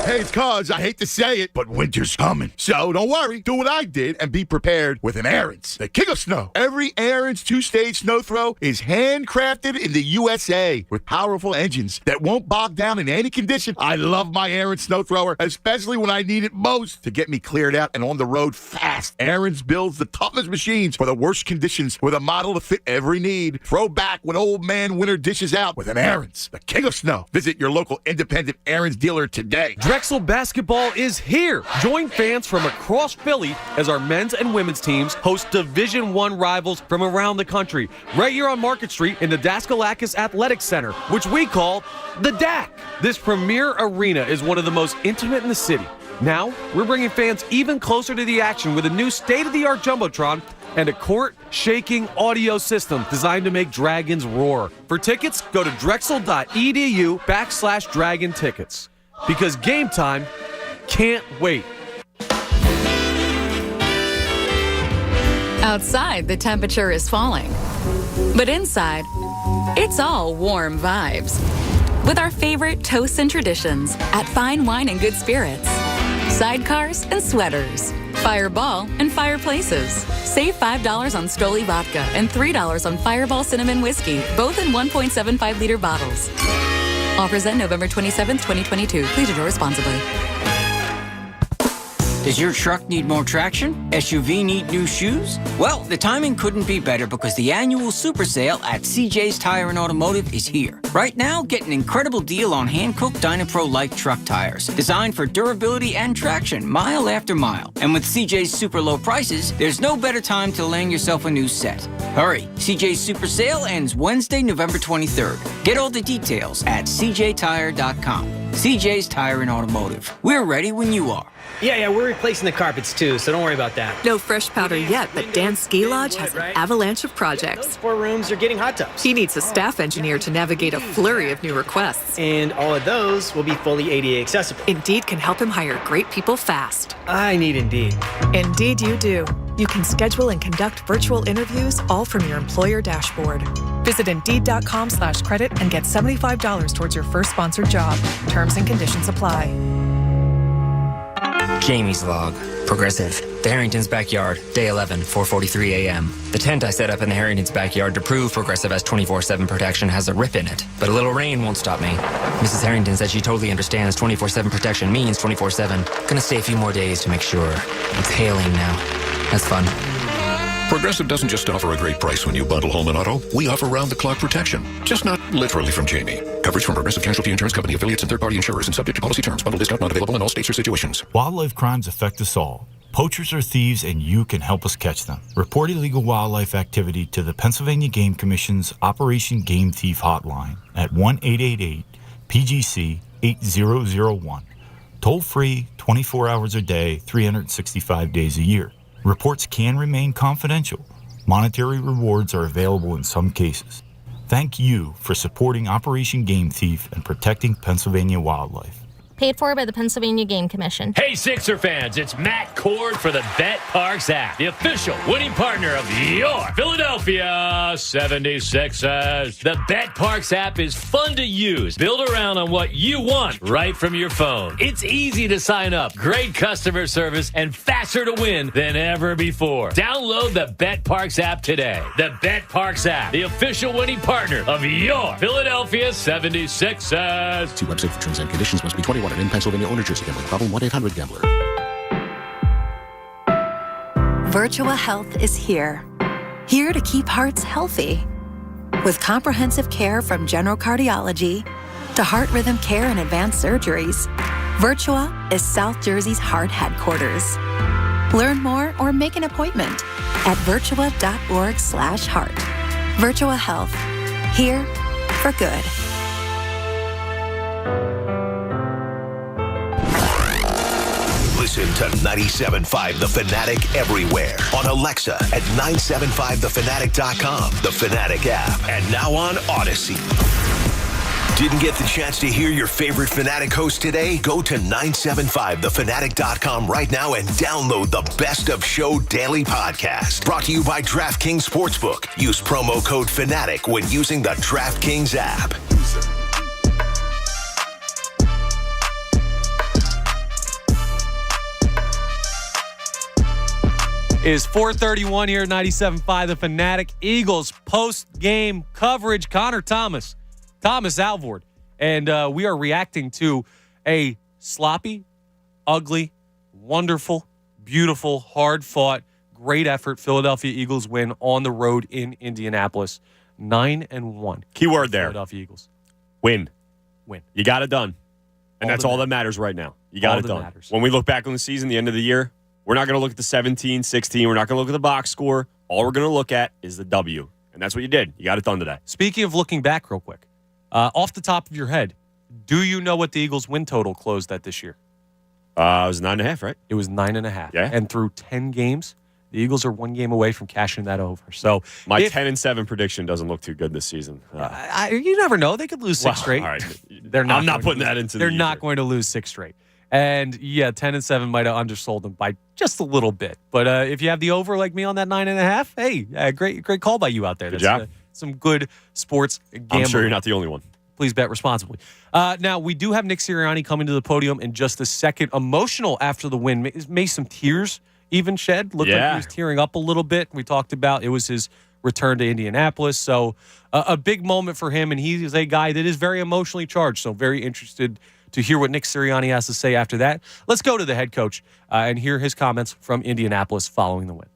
Hey, it's cause I hate to say it, but winter's coming. So don't worry. Do what I did and be prepared with an Aaron's, the king of snow. Every Aaron's two-stage snow throw is handcrafted in the USA with powerful engines that won't bog down in any condition. I love my Aaron's snow thrower, especially when I need it most to get me cleared out and on the road fast. Aaron's builds the toughest machines for the worst conditions with a model to fit every need. Throw back when old man winter dishes out with an Aaron's, the king of snow. Visit your local independent Aaron's dealer today. Drexel basketball is here. Join fans from across Philly as our men's and women's teams host Division I rivals from around the country, right here on Market Street in the Daskalakis Athletic Center, which we call the DAC. This premier arena is one of the most intimate in the city. Now, we're bringing fans even closer to the action with a new state-of-the-art Jumbotron and a court-shaking audio system designed to make Dragons roar. For tickets, go to drexel.edu/Dragon Tickets. Because game time can't wait. Outside, the temperature is falling. But inside, it's all warm vibes. With our favorite toasts and traditions at Fine Wine and Good Spirits. Sidecars and sweaters. Fireball and fireplaces. Save $5 on Stoli Vodka and $3 on Fireball Cinnamon Whiskey, both in 1.75-liter bottles. Offers end November 27th, 2022. Please enjoy responsibly. Does your truck need more traction? SUV need new shoes? Well, the timing couldn't be better because the annual super sale at CJ's Tire and Automotive is here. Right now, get an incredible deal on hand-cooked Dynapro Light truck tires, designed for durability and traction mile after mile. And with CJ's super low prices, there's no better time to land yourself a new set. Hurry, CJ's super sale ends Wednesday, November 23rd. Get all the details at cjtire.com. CJ's Tire and Automotive. We're ready when you are. Yeah, we're replacing the carpets too, so don't worry about that. No fresh powder yet, but Dan's ski lodge has an avalanche of projects. Those 4 rooms are getting hot tubs. He needs a staff engineer to navigate a flurry of new requests. And all of those will be fully ADA accessible. Indeed can help him hire great people fast. I need Indeed. Indeed you do. You can schedule and conduct virtual interviews all from your employer dashboard. Visit Indeed.com/credit and get $75 towards your first sponsored job. Terms and conditions apply. Jamie's log. Progressive. The Harrington's backyard. Day 11, 4:43 a.m. The tent I set up in the Harrington's backyard to prove Progressive has 24/7 protection has a rip in it. But a little rain won't stop me. Mrs. Harrington said she totally understands 24/7 protection means 24/7. Gonna stay a few more days to make sure. It's hailing now. That's fun. Progressive doesn't just offer a great price when you bundle home and auto. We offer round-the-clock protection. Just not literally from Jamie. Coverage from Progressive Casualty Insurance Company, affiliates, and third-party insurers and subject to policy terms. Bundle discount not available in all states or situations. Wildlife crimes affect us all. Poachers are thieves, and you can help us catch them. Report illegal wildlife activity to the Pennsylvania Game Commission's Operation Game Thief Hotline at 1-888-PGC-8001. Toll free, 24 hours a day, 365 days a year. Reports can remain confidential. Monetary rewards are available in some cases. Thank you for supporting Operation Game Thief and protecting Pennsylvania wildlife. Paid for by the Pennsylvania Game Commission. Hey, Sixer fans, it's Matt Cord for the Bet Parks app, the official winning partner of your Philadelphia 76ers. The Bet Parks app is fun to use, built around on what you want right from your phone. It's easy to sign up, great customer service, and faster to win than ever before. Download the Bet Parks app today. The Bet Parks app, the official winning partner of your Philadelphia 76ers. See website for terms and conditions. Must be 21 and in Pennsylvania or New Jersey. Gambling problem? 1-800-GAMBLER. Virtua Health is here to keep hearts healthy. With comprehensive care from general cardiology to heart rhythm care and advanced surgeries, Virtua is South Jersey's heart headquarters. Learn more or make an appointment at virtua.org/heart. Virtua Health, here for good. Listen to 97.5 The Fanatic everywhere. On Alexa at 975thefanatic.com, the Fanatic app, and now on Odyssey. Didn't get the chance to hear your favorite Fanatic host today? Go to 975thefanatic.com right now and download the Best of Show Daily Podcast. Brought to you by DraftKings Sportsbook. Use promo code FANATIC when using the DraftKings app. Is 4:31 here at 97.5 The Fanatic. Eagles post-game coverage. Connor Thomas Alvord. And we are reacting to a sloppy, ugly, wonderful, beautiful, hard-fought, great effort Philadelphia Eagles win on the road in Indianapolis. 9-1. Key word there. Philadelphia Eagles. Win. Win. You got it done. And that's all that matters right now. You got it done. When we look back on the season, the end of the year, we're not going to look at the 17-16. We're not going to look at the box score. All we're going to look at is the W. And that's what you did. You got it done today. Speaking of looking back real quick, off the top of your head, do you know what the Eagles' win total closed at this year? It was 9.5, right? It was 9.5. Yeah. And through 10 games, the Eagles are 1 game away from cashing that over. So my 10-7 prediction doesn't look too good this season. You never know. They could lose 6 straight. All right. I'm not putting that into the They're not going to lose 6 straight. And, 10-7 might have undersold them by just a little bit. But if you have the over like me on that 9.5, hey, great call by you out there. Good That's job. Some good sports gambling. I'm sure you're not the only one. Please bet responsibly. Now, we do have Nick Sirianni coming to the podium in just a second. Emotional after the win. May some tears even shed. Looked like he was tearing up a little bit. We talked about it was his return to Indianapolis. So a big moment for him, and he is a guy that is very emotionally charged. So very interested to hear what Nick Sirianni has to say after that. Let's go to the head coach and hear his comments from Indianapolis following the win.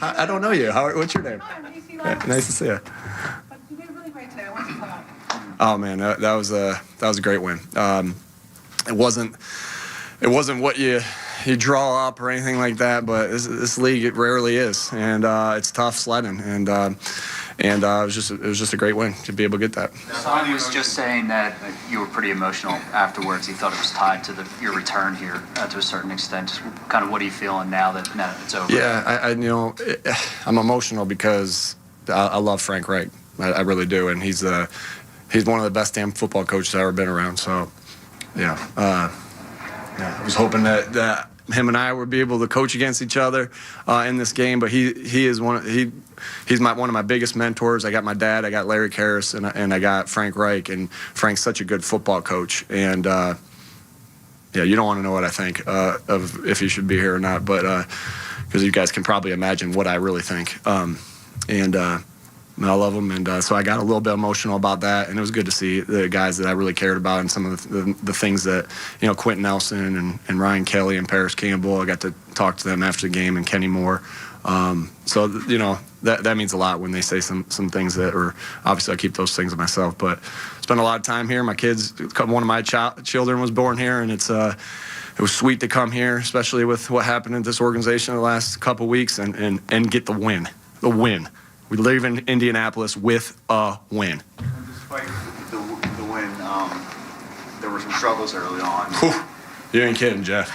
I don't know you. What's your name? Nice to see you. You did really great today. I want you to come out. Oh man, that was a great win. It wasn't what you draw up or anything like that, but this league it rarely is, and it's tough sledding. And And it was just a great win to be able to get that. Son was just saying that you were pretty emotional afterwards. He thought it was tied to your return here to a certain extent. Just kind of what are you feeling now that it's over? Yeah, I'm emotional because I love Frank Reich. I really do, and he's one of the best damn football coaches I've ever been around. So, I was hoping that him and I would be able to coach against each other in this game. But he's one of my biggest mentors. I got my dad, I got Larry Karras, and I got Frank Reich. And Frank's such a good football coach. And you don't want to know what I think of if he should be here or not, but because you guys can probably imagine what I really think. I love him, and so I got a little bit emotional about that, and it was good to see the guys that I really cared about and some of the things that, Quentin Nelson and Ryan Kelly and Paris Campbell, I got to talk to them after the game, and Kenny Moore. That means a lot when they say some things that are, obviously I keep those things to myself, but spent a lot of time here. My kids, one of my children was born here, and it was sweet to come here, especially with what happened in this organization the last couple weeks, and get the win. The win. We live in Indianapolis with a win. Despite the win, there were some struggles early on. You ain't kidding, Jeff.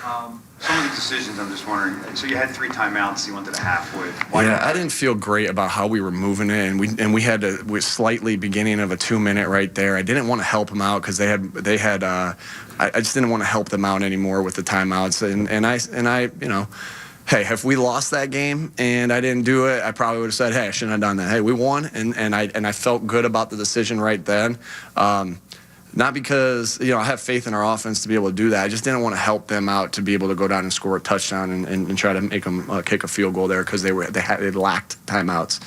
Some of the decisions, I'm just wondering. So you had 3 timeouts. You went to the half with. I didn't feel great about how we were moving it, and we had we slightly beginning of a 2-minute right there. I didn't want to help them out because they had. I just didn't want to help them out anymore with the timeouts, and I hey, if we lost that game and I didn't do it, I probably would have said, hey, I shouldn't have done that. Hey, we won, and I felt good about the decision right then. Not because, I have faith in our offense to be able to do that. I just didn't want to help them out to be able to go down and score a touchdown and try to make them kick a field goal there because they lacked timeouts.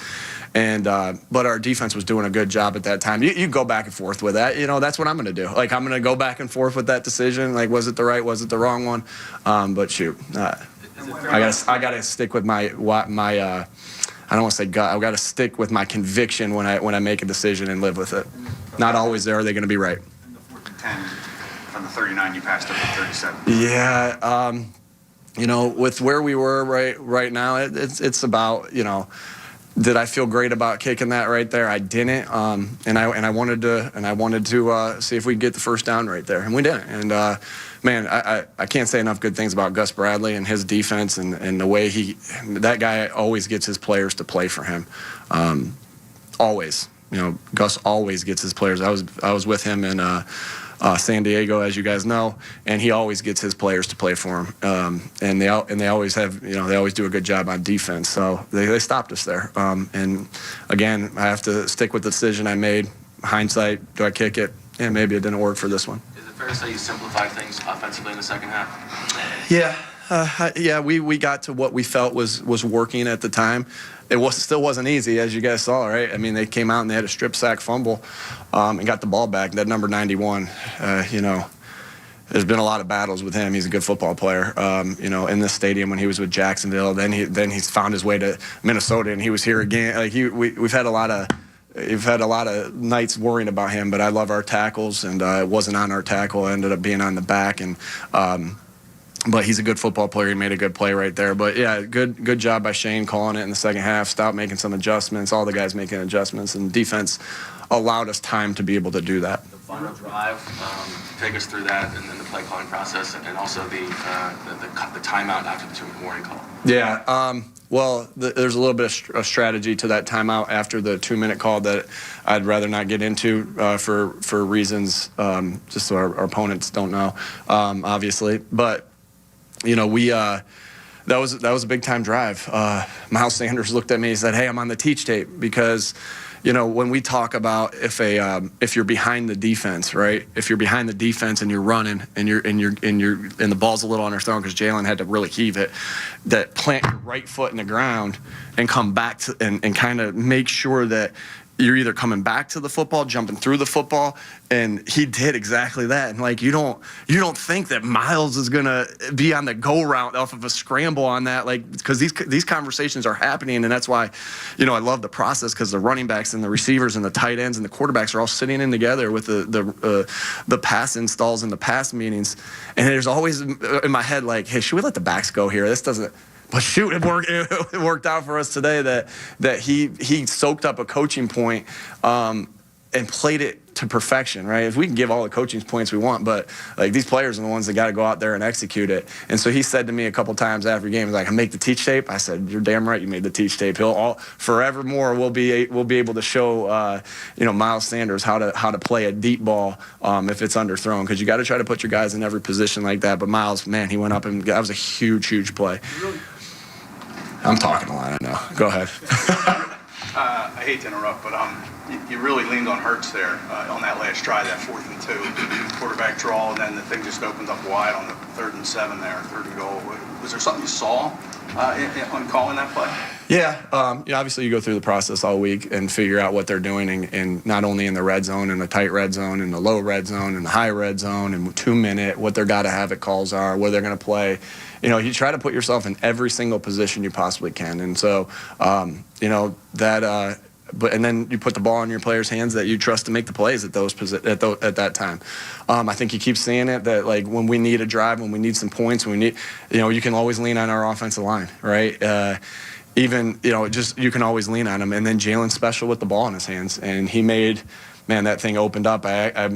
And but our defense was doing a good job at that time. You go back and forth with that. That's what I'm going to do. Like, I'm going to go back and forth with that decision. Like, was it the right, was it the wrong one? But shoot. I gotta stick with my I don't want to say gut. I gotta stick with my conviction when I make a decision and live with it. Not always there are they going to be right. In the 4th and 10 from the 39, you passed up to 37. Yeah, with where we were right now, it's about Did I feel great about kicking that right there? I didn't, and I wanted to see if we could get the first down right there, and we didn't. And man, I can't say enough good things about Gus Bradley and his defense and the way that guy always gets his players to play for him. Always, Gus always gets his players. I was with him in San Diego, as you guys know, and he always gets his players to play for him. And they always have, they always do a good job on defense. So they stopped us there. And again, I have to stick with the decision I made. Hindsight, do I kick it? Yeah, maybe it didn't work for this one. Is it fair to say you simplified things offensively in the second half? Yeah. We got to what we felt was working at the time. It still wasn't easy, as you guys saw, right? I mean, they came out and they had a strip sack fumble and got the ball back. That number 91, there's been a lot of battles with him. He's a good football player, in this stadium when he was with Jacksonville. Then he's found his way to Minnesota, and he was here again. Like we've had a lot of nights worrying about him, but I love our tackles, and it wasn't on our tackle. It ended up being on the back, and but he's a good football player. He made a good play right there. But, yeah, good job by Shane calling it in the second half, stopped making some adjustments, all the guys making adjustments, and defense allowed us time to be able to do that. The final drive, take us through that and then the play calling process and also the timeout after the 2-minute warning call. Yeah, there's a little bit of strategy to that timeout after the 2-minute call that I'd rather not get into for reasons just so our opponents don't know, obviously. But, that was a big time drive. Miles Sanders looked at me and said, hey, I'm on the teach tape because, when we talk about if you're behind the defense, right? If you're behind the defense and you're running and the ball's a little underthrown because Jalen had to really heave it, that plant your right foot in the ground and come back to and kind of make sure that you're either coming back to the football, jumping through the football, and he did exactly that. And like you don't think that Miles is gonna be on the go route off of a scramble on that, like because these conversations are happening, and that's why, I love the process because the running backs and the receivers and the tight ends and the quarterbacks are all sitting in together with the pass installs and the pass meetings, and there's always in my head like, hey, should we let the backs go here? This doesn't. But shoot, it worked out for us today that he soaked up a coaching point and played it to perfection, right? If we can give all the coaching points we want, but like these players are the ones that got to go out there and execute it. And so he said to me a couple times after the game, he's like, "I make the teach tape." I said, "You're damn right, you made the teach tape." Forevermore we'll be able to show Miles Sanders how to play a deep ball if it's underthrown, because you got to try to put your guys in every position like that. But Miles, man, he went up and that was a huge play. I'm talking a lot, I know. Go ahead. I hate to interrupt, but you really leaned on Hurts there on that last try, that 4th and 2 quarterback draw, and then the thing just opened up wide on the 3rd and 7 there, 3rd and goal. Was there something you saw on calling that play? Yeah, obviously you go through the process all week and figure out what they're doing, and not only in the red zone, in the tight red zone, in the low red zone, in the high red zone, and 2-minute, what their gotta-have-it calls are, where they're going to play. You try to put yourself in every single position you possibly can, and so and then you put the ball in your players' hands that you trust to make the plays at that time. I think you keep seeing it that like when we need a drive, when we need some points, when we need, you can always lean on our offensive line, right? You can always lean on him. And then Jalen's special with the ball in his hands, and he made, man, that thing opened up. I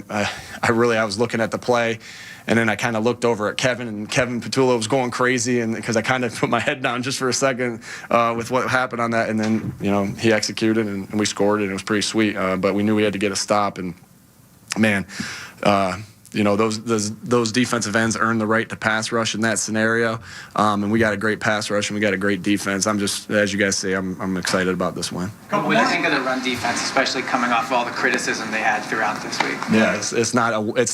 was looking at the play. And then I kind of looked over at Kevin, and Kevin Petula was going crazy, and because I kind of put my head down just for a second with what happened on that. And then, he executed, and we scored, and it was pretty sweet. But we knew we had to get a stop, and man, those defensive ends earn the right to pass rush in that scenario. And we got a great pass rush, and we got a great defense. I'm just, as you guys see, I'm excited about this win. What do you think of the run defense, especially coming off of all the criticism they had throughout this week? Yeah, it's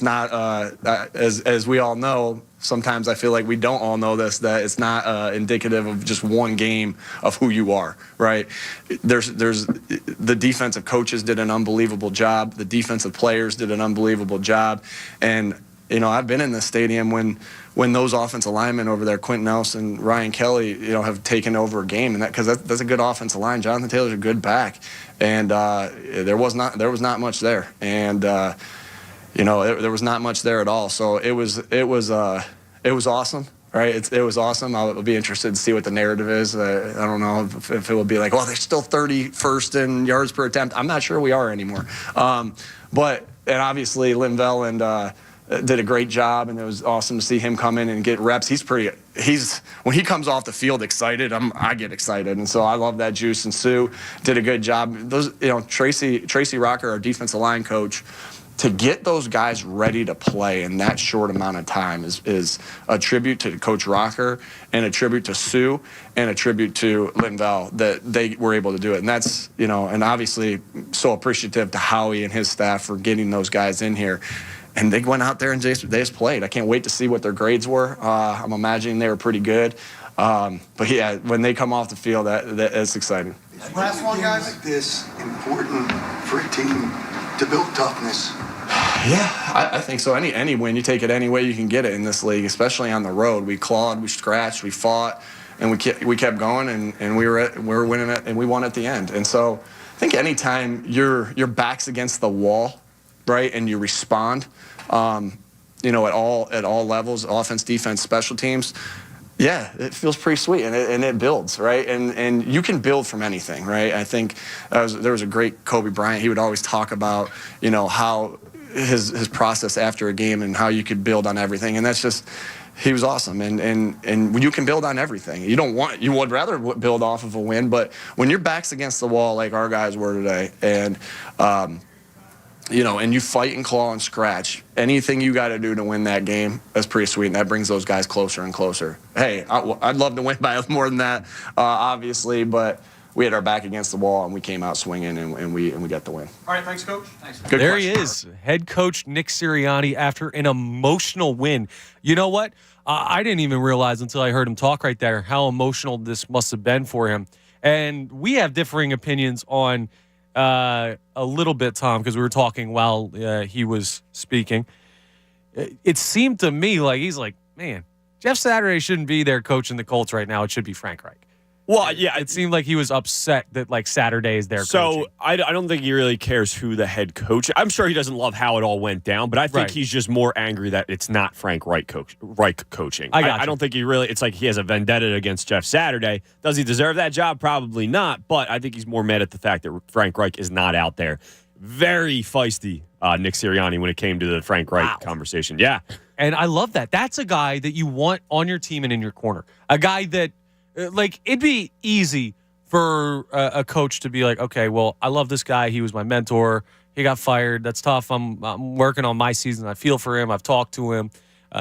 not as we all know. Sometimes I feel like we don't all know this, that it's not indicative of just one game of who you are, right? There's the defensive coaches did an unbelievable job. The defensive players did an unbelievable job. And, I've been in this stadium when those offensive linemen over there, Quentin Nelson, Ryan Kelly, have taken over a game, and because that's a good offensive line. Jonathan Taylor's a good back, and there was not much there, and there was not much there at all. So it was awesome, right? It was awesome. I'll be interested to see what the narrative is. I don't know if it will be like, well, they're still 31st in yards per attempt. I'm not sure we are anymore. And obviously Linval did a great job, and it was awesome to see him come in and get reps. When he comes off the field excited, I get excited, and so I love that juice. And Sue did a good job. Tracy Rocker, our defensive line coach, to get those guys ready to play in that short amount of time is a tribute to Coach Rocker, and a tribute to Sue, and a tribute to Linval that they were able to do it. And that's, and obviously so appreciative to Howie and his staff for getting those guys in here. And they went out there and they just played. I can't wait to see what their grades were. I'm imagining they were pretty good. But yeah, when they come off the field, that's exciting. Last one, guys. Like this important for a team to build toughness. Yeah, I think so. Any win, you take it any way you can get it in this league, especially on the road. We clawed, we scratched, we fought, and we kept going, and we were winning it, and we won at the end. And so I think anytime your back's against the wall, right, and you respond, at all levels, offense, defense, special teams. Yeah, it feels pretty sweet, and it builds, right? And you can build from anything, right? I think there was a great Kobe Bryant. He would always talk about, how his process after a game and how you could build on everything, and that's just, he was awesome. And you can build on everything. You would rather build off of a win, but when your back's against the wall like our guys were today, and and you fight and claw and scratch, anything you got to do to win that game, that's pretty sweet, and that brings those guys closer and closer. Hey, I'd love to win by more than that, obviously, but we had our back against the wall, and we came out swinging, and we got the win. All right, thanks, Coach. Thanks. There he is, head coach Nick Sirianni, after an emotional win. You know what? I didn't even realize until I heard him talk right there how emotional this must have been for him. And we have differing opinions on a little bit, Tom, because we were talking while he was speaking. It seemed to me like he's like, man, Jeff Saturday shouldn't be there coaching the Colts right now. It should be Frank Reich. Well, yeah, It seemed like he was upset that like Saturday is their coaching. So I don't think he really cares who the head coach. I'm sure he doesn't love how it all went down, but I think he's just more angry that it's not Frank Reich coaching. I don't think he really. It's like he has a vendetta against Jeff Saturday. Does he deserve that job? Probably not. But I think he's more mad at the fact that Frank Reich is not out there. Very feisty, Nick Sirianni, when it came to the Frank Reich conversation. Yeah, and I love that. That's a guy that you want on your team and in your corner. A guy that. Like, it'd be easy for a coach to be like, okay, well, I love this guy. He was my mentor. He got fired. That's tough. I'm working on my season. I feel for him. I've talked to him.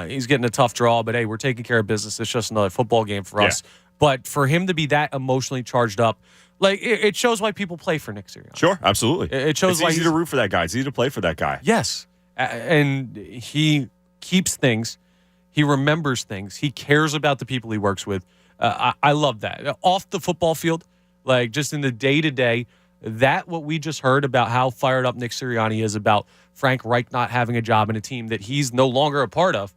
He's getting a tough draw, but hey, we're taking care of business. It's just another football game for us. But for him to be that emotionally charged up, like, it shows why people play for Nick Sirianni. Sure, absolutely. It shows why it's easy to root for that guy. It's easy to play for that guy. Yes. And he keeps things. He remembers things. He cares about the people he works with. I love that. Off the football field, like just in the day-to-day, what we just heard about how fired up Nick Sirianni is about Frank Reich not having a job in a team that he's no longer a part of,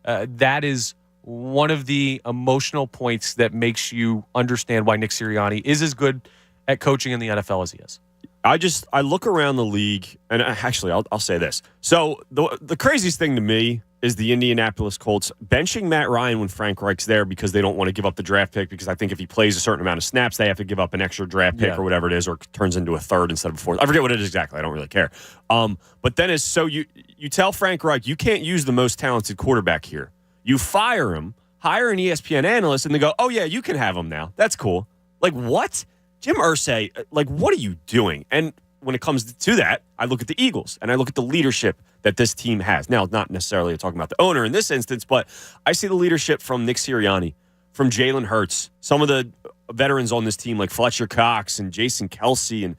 that is one of the emotional points that makes you understand why Nick Sirianni is as good at coaching in the NFL as he is. I look around the league, and actually, I'll say this. So the craziest thing to me is the Indianapolis Colts benching Matt Ryan when Frank Reich's there because they don't want to give up the draft pick, because I think if he plays a certain amount of snaps, they have to give up an extra draft pick or whatever it is, or it turns into a third instead of a fourth. I forget what it is exactly. I don't really care. But then you tell Frank Reich, you can't use the most talented quarterback here. You fire him, hire an ESPN analyst, and they go, oh, yeah, you can have him now. That's cool. Like, what? Jim Irsay, like, what are you doing? And when it comes to that, I look at the Eagles, and I look at the leadership that this team has. Now, not necessarily talking about the owner in this instance, but I see the leadership from Nick Sirianni, from Jalen Hurts, some of the veterans on this team like Fletcher Cox and Jason Kelsey. And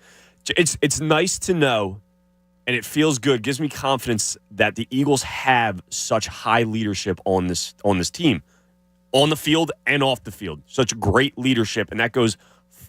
it's nice to know, and it feels good, gives me confidence that the Eagles have such high leadership on this team, on the field and off the field. Such great leadership, and that goes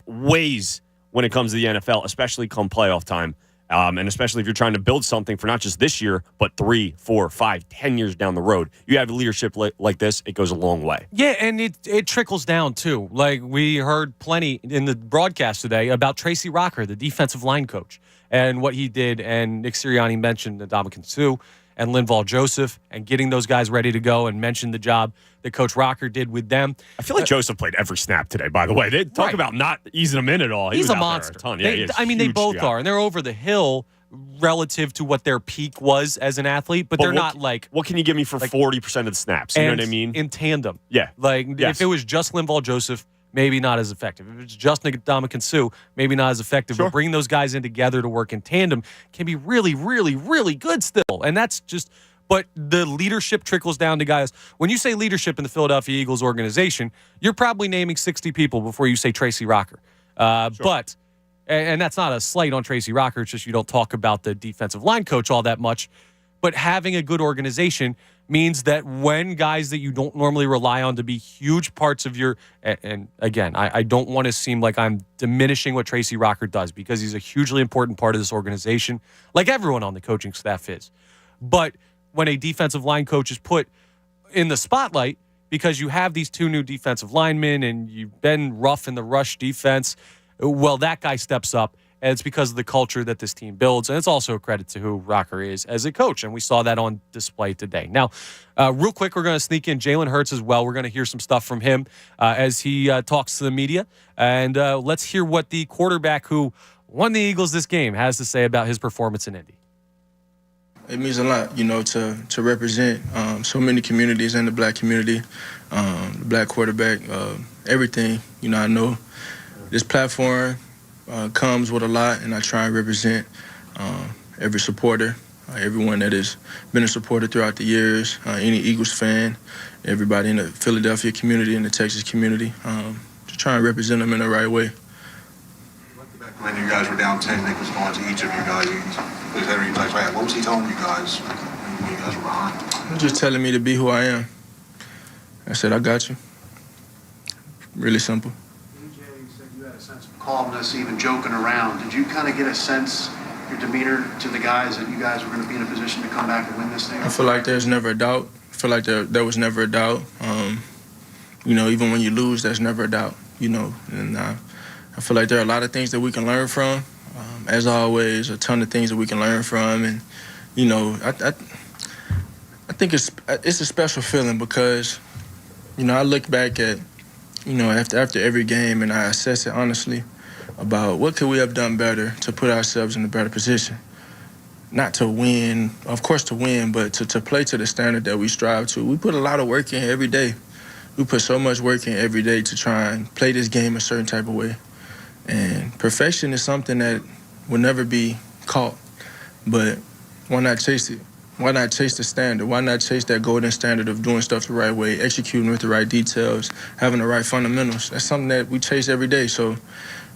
ways when it comes to the NFL, especially come playoff time. And especially if you're trying to build something for not just this year, but 3, 4, 5, 10 years down the road. You have leadership like this, it goes a long way. Yeah, and it trickles down, too. Like, we heard plenty in the broadcast today about Tracy Rocker, the defensive line coach, and what he did. And Nick Sirianni mentioned Ndamukong Suh and Linval Joseph and getting those guys ready to go, and mentioned the job that Coach Rocker did with them. I feel like Joseph played every snap today, by the way. They talk about not easing him in at all. He's a monster. They both are, and they're over the hill relative to what their peak was as an athlete, but they're not like... What can you give me for 40% of the snaps? You know what I mean? In tandem. Yeah. Like, if it was just Linval Joseph, maybe not as effective. If it's just Ndamukong Suh, maybe not as effective. But bringing those guys in together to work in tandem can be really, really, really good still. And that's just... But the leadership trickles down to guys. When you say leadership in the Philadelphia Eagles organization, you're probably naming 60 people before you say Tracy Rocker. But, and that's not a slight on Tracy Rocker, it's just you don't talk about the defensive line coach all that much. But having a good organization means that when guys that you don't normally rely on to be huge parts of your, and again, I don't want to seem like I'm diminishing what Tracy Rocker does, because he's a hugely important part of this organization, like everyone on the coaching staff is. But when a defensive line coach is put in the spotlight because you have these 2 new defensive linemen and you've been rough in the rush defense, well, that guy steps up, and it's because of the culture that this team builds, and it's also a credit to who Rocker is as a coach, and we saw that on display today. Now, real quick, we're going to sneak in Jalen Hurts as well. We're going to hear some stuff from him as he talks to the media, and let's hear what the quarterback who won the Eagles this game has to say about his performance in Indy. It means a lot, to represent so many communities and the black community, the black quarterback, everything. I know this platform comes with a lot, and I try and represent every supporter, everyone that has been a supporter throughout the years, any Eagles fan, everybody in the Philadelphia community and the Texas community, to try and represent them in the right way. When you guys were down 10, Nick was going to each of you guys. What was he telling you guys when you guys were behind? Just telling me to be who I am. I said, I got you. Really simple. DJ, you said you had a sense of calmness, even joking around. Did you kind of get a sense, your demeanor to the guys, that you guys were going to be in a position to come back and win this thing? I feel like there's never a doubt. I feel like there was never a doubt. Even when you lose, there's never a doubt. you know, and I feel like there are a lot of things that we can learn from. As always, a ton of things that we can learn from, and you know, I think it's a special feeling because, you know, I look back at, you know, after every game and I assess it honestly about what could we have done better to put ourselves in a better position. Not to win, of course to win, but to play to the standard that we strive to. We put a lot of work in every day. We put so much work in every day to try and play this game a certain type of way. And perfection is something that will never be caught. But why not chase it? Why not chase the standard? Why not chase that golden standard of doing stuff the right way, executing with the right details, having the right fundamentals? That's something that we chase every day. So,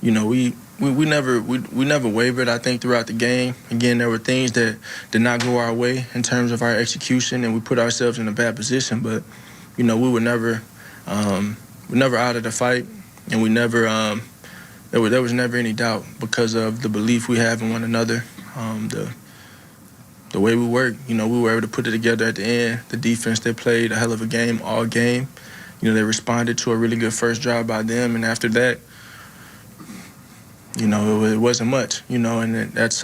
you know, we never wavered, I think, throughout the game. Again, there were things that did not go our way in terms of our execution, and we put ourselves in a bad position. But, you know, we were never out of the fight, and we never there was never any doubt because of the belief we have in one another, the way we work. You know, we were able to put it together at the end. The defense, they played a hell of a game all game. You know, they responded to a really good first drive by them, and after that, you know, it wasn't much, you know, and that's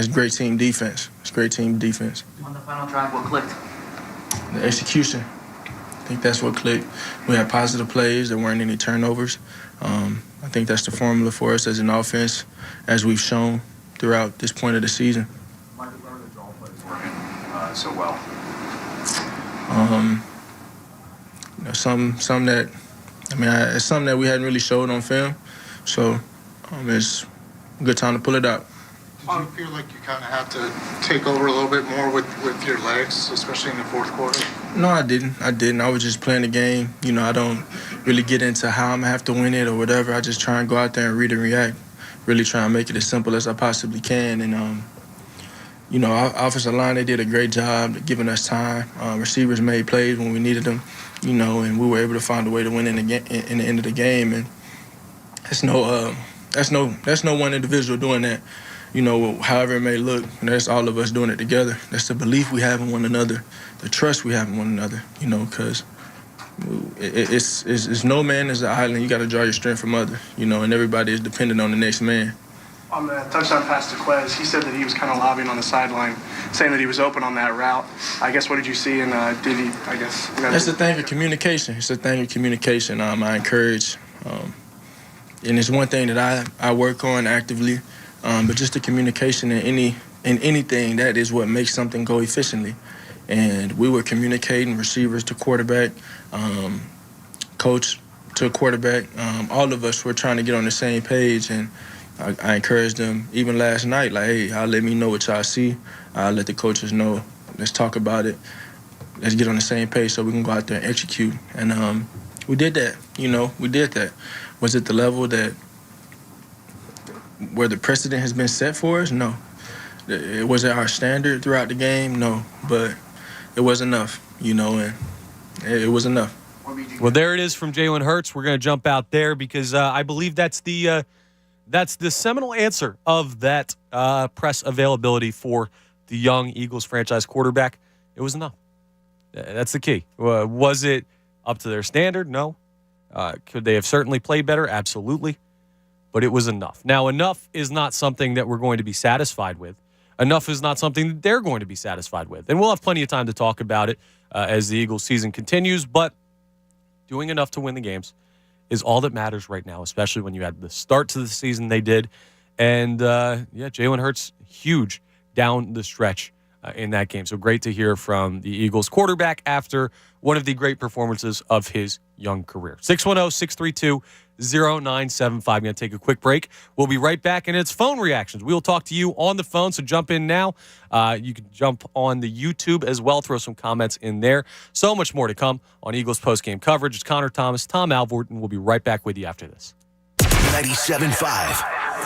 great team defense. It's great team defense. On the final drive, what clicked? The execution. I think that's what clicked. We had positive plays. There weren't any turnovers. I think that's the formula for us as an offense, as we've shown throughout this point of the season. Michael, where are the draw plays working so well? You know, some that, I mean, it's something that we hadn't really showed on film, so it's a good time to pull it out. Did you feel like you kind of had to take over a little bit more with your legs, especially in the fourth quarter? No, I didn't. I was just playing the game. You know, I don't really get into how I'm going to have to win it or whatever. I just try and go out there and read and react, really try and make it as simple as I possibly can. And, you know, our offensive line, they did a great job giving us time. Receivers made plays when we needed them, you know, and we were able to find a way to win in the end of the game. And that's no one individual doing that. You know, however it may look, and that's all of us doing it together. That's the belief we have in one another, the trust we have in one another, you know, because it's no man is an island. You got to draw your strength from others, you know, and everybody is dependent on the next man. On the touchdown pass to Quez, he said that he was kind of lobbying on the sideline, saying that he was open on that route. I guess, what did you see, and did he, I guess? That's the thing of communication. It's a thing of communication. I encourage, and it's one thing that I work on actively. But just the communication in anything, that is what makes something go efficiently. And we were communicating, receivers to quarterback, coach to quarterback. All of us were trying to get on the same page, and I encouraged them even last night, like, hey, I'll let me know what y'all see. I'll let the coaches know. Let's talk about it. Let's get on the same page so we can go out there and execute. And we did that, you know, we did that. Was it the level that where the precedent has been set for us? No. It wasn't our standard throughout the game? No. But it was enough, you know, and it was enough. Well, there it is from Jalen Hurts. We're going to jump out there because I believe that's the seminal answer of that press availability for the young Eagles franchise quarterback. It was enough. That's the key. Was it up to their standard? No. Could they have certainly played better? Absolutely. But it was enough. Now, enough is not something that we're going to be satisfied with. Enough is not something that they're going to be satisfied with. And we'll have plenty of time to talk about it as the Eagles season continues. But doing enough to win the games is all that matters right now, especially when you had the start to the season they did. And, Jalen Hurts, huge down the stretch in that game. So great to hear from the Eagles quarterback after one of the great performances of his young career. 610-632-0975. I'm going to take a quick break. We'll be right back, and it's phone reactions. We will talk to you on the phone, so jump in now. You can jump on the YouTube as well, throw some comments in there. So much more to come on Eagles postgame coverage. It's Connor Thomas, Tom Alvord, and we'll be right back with you after this. 97.5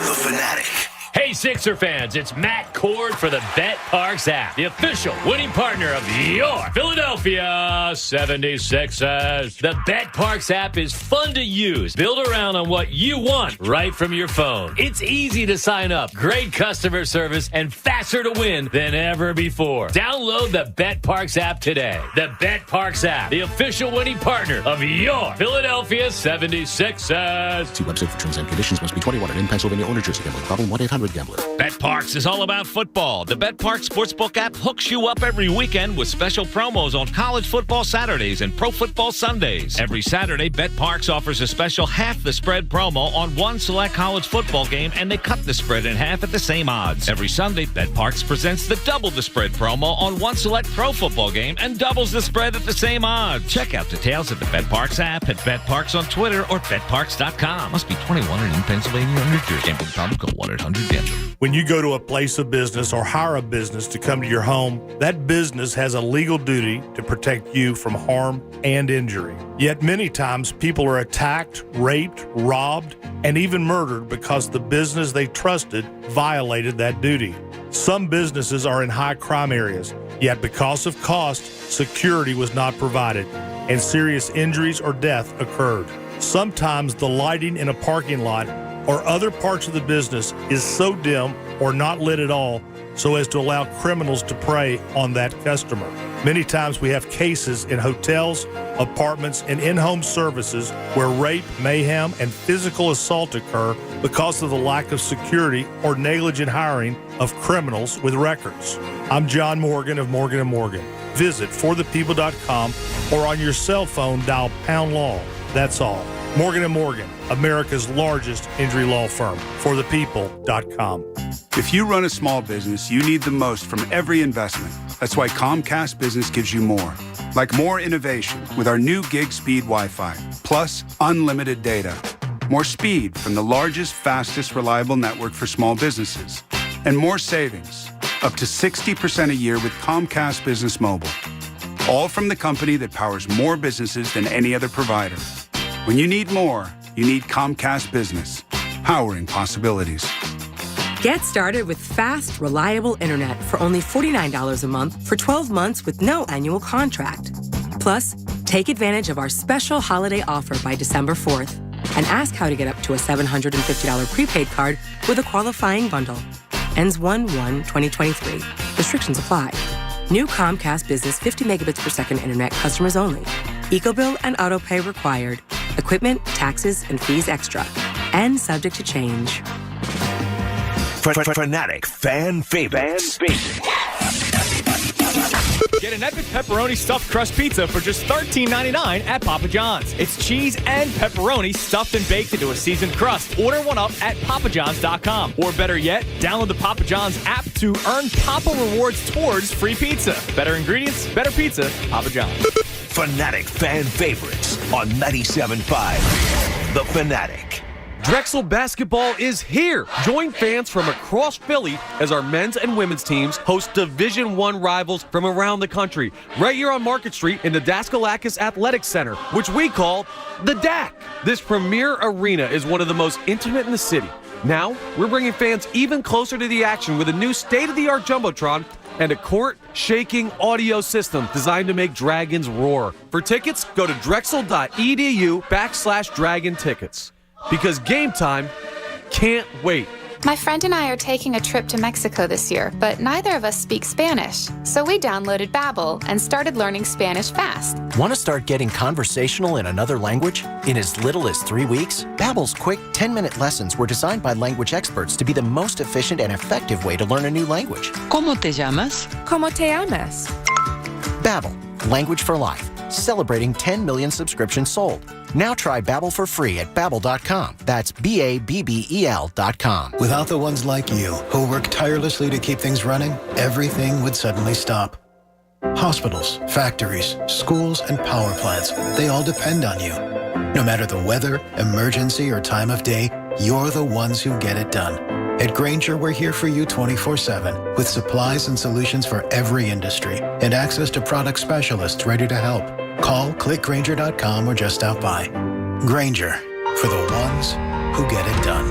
The Fanatic. Hey, Sixer fans, it's Matt Cord for the Bet Parks app, the official winning partner of your Philadelphia 76ers. The Bet Parks app is fun to use, built around on what you want right from your phone. It's easy to sign up, great customer service, and faster to win than ever before. Download the Bet Parks app today. The Bet Parks app, the official winning partner of your Philadelphia 76ers. See website for terms and conditions. Must be 21 and in Pennsylvania or New Jersey. Gambling problem? 1-800-GAMBLER. BetParks is all about football. The BetParks Sportsbook app hooks you up every weekend with special promos on college football Saturdays and pro football Sundays. Every Saturday, BetParks offers a special half the spread promo on one select college football game, and they cut the spread in half at the same odds. Every Sunday, BetParks presents the double the spread promo on one select pro football game and doubles the spread at the same odds. Check out details at the BetParks app, at BetParks on Twitter, or BetParks.com. Must be 21 and in Pennsylvania or New Jersey. Gambling problem? Call 1-800-GAMBLER. When you go to a place of business or hire a business to come to your home, that business has a legal duty to protect you from harm and injury. Yet many times people are attacked, raped, robbed, and even murdered because the business they trusted violated that duty. Some businesses are in high crime areas, yet because of cost, security was not provided, and serious injuries or death occurred. Sometimes the lighting in a parking lot or other parts of the business is so dim or not lit at all so as to allow criminals to prey on that customer. Many times we have cases in hotels, apartments, and in-home services where rape, mayhem, and physical assault occur because of the lack of security or negligent hiring of criminals with records. I'm John Morgan of Morgan & Morgan. Visit forthepeople.com or on your cell phone dial #law. That's all. Morgan & Morgan, America's largest injury law firm. forthepeople.com. If you run a small business, you need the most from every investment. That's why Comcast Business gives you more. Like more innovation with our new gig speed Wi-Fi, plus unlimited data. More speed from the largest, fastest, reliable network for small businesses. And more savings, up to 60% a year with Comcast Business Mobile. All from the company that powers more businesses than any other provider. When you need more, you need Comcast Business, powering possibilities. Get started with fast, reliable internet for only $49 a month for 12 months with no annual contract. Plus, take advantage of our special holiday offer by December 4th and ask how to get up to a $750 prepaid card with a qualifying bundle. Ends 1/1/2023. Restrictions apply. New Comcast Business 50 megabits per second internet customers only. EcoBill and autopay required. Equipment, taxes, and fees extra. And subject to change. Fanatic fan favorites. Get an epic pepperoni stuffed crust pizza for just $13.99 at Papa John's. It's cheese and pepperoni stuffed and baked into a seasoned crust. Order one up at papajohns.com. Or better yet, download the Papa John's app to earn Papa Rewards towards free pizza. Better ingredients, better pizza, Papa John's. Fanatic fan favorites on 97.5 The Fanatic. Drexel basketball is here. Join fans from across Philly as our men's and women's teams host Division I rivals from around the country, right here on Market Street in the Daskalakis Athletic Center, which we call the DAC. This premier arena is one of the most intimate in the city. Now, we're bringing fans even closer to the action with a new state-of-the-art Jumbotron and a court-shaking audio system designed to make Dragons roar. For tickets, go to drexel.edu/Dragon Tickets. Because game time can't wait. My friend and I are taking a trip to Mexico this year, but neither of us speak Spanish. So we downloaded Babbel and started learning Spanish fast. Want to start getting conversational in another language? In as little as 3 weeks, Babbel's quick 10-minute lessons were designed by language experts to be the most efficient and effective way to learn a new language. ¿Cómo te llamas? ¿Cómo te llamas? Babbel, language for life. Celebrating 10 million subscriptions sold. Now try Babbel for free at Babbel.com. That's BABBEL.com. Without the ones like you, who work tirelessly to keep things running, everything would suddenly stop. Hospitals, factories, schools, and power plants, they all depend on you. No matter the weather, emergency, or time of day, you're the ones who get it done. At Grainger, we're here for you 24/7 with supplies and solutions for every industry and access to product specialists ready to help. Call, click Grainger.com, or just stop by. Grainger, for the ones who get it done.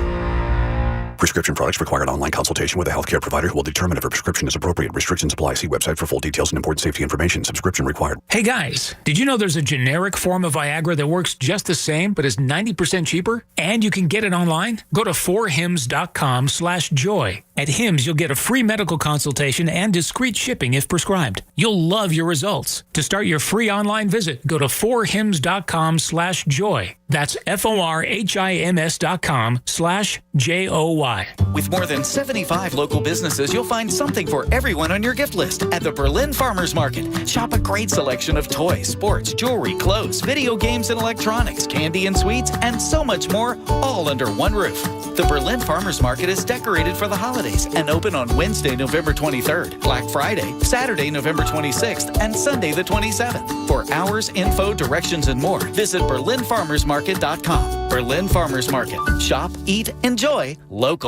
Prescription products require an online consultation with a healthcare provider who will determine if a prescription is appropriate. Restrictions apply. See website for full details and important safety information. Subscription required. Hey guys, did you know there's a generic form of Viagra that works just the same but is 90% cheaper? And you can get it online? Go to 4hims.com/joy. At Hims, you'll get a free medical consultation and discreet shipping if prescribed. You'll love your results. To start your free online visit, go to 4hims.com/joy. That's FORHIMS.com/JOY. With more than 75 local businesses, you'll find something for everyone on your gift list at the Berlin Farmers Market. Shop a great selection of toys, sports, jewelry, clothes, video games and electronics, candy and sweets, and so much more, all under one roof. The Berlin Farmers Market is decorated for the holidays and open on Wednesday, November 23rd, Black Friday, Saturday, November 26th, and Sunday the 27th. For hours, info, directions, and more, visit BerlinFarmersMarket.com. Berlin Farmers Market. Shop, eat, enjoy local.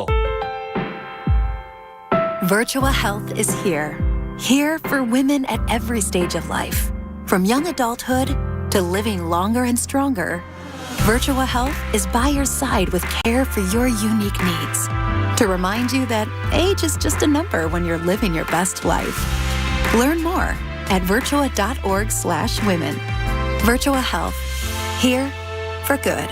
Virtua Health is here. Here for women at every stage of life. From young adulthood to living longer and stronger, Virtua Health is by your side with care for your unique needs. To remind you that age is just a number when you're living your best life. Learn more at virtua.org/women. Virtua Health. Here for good.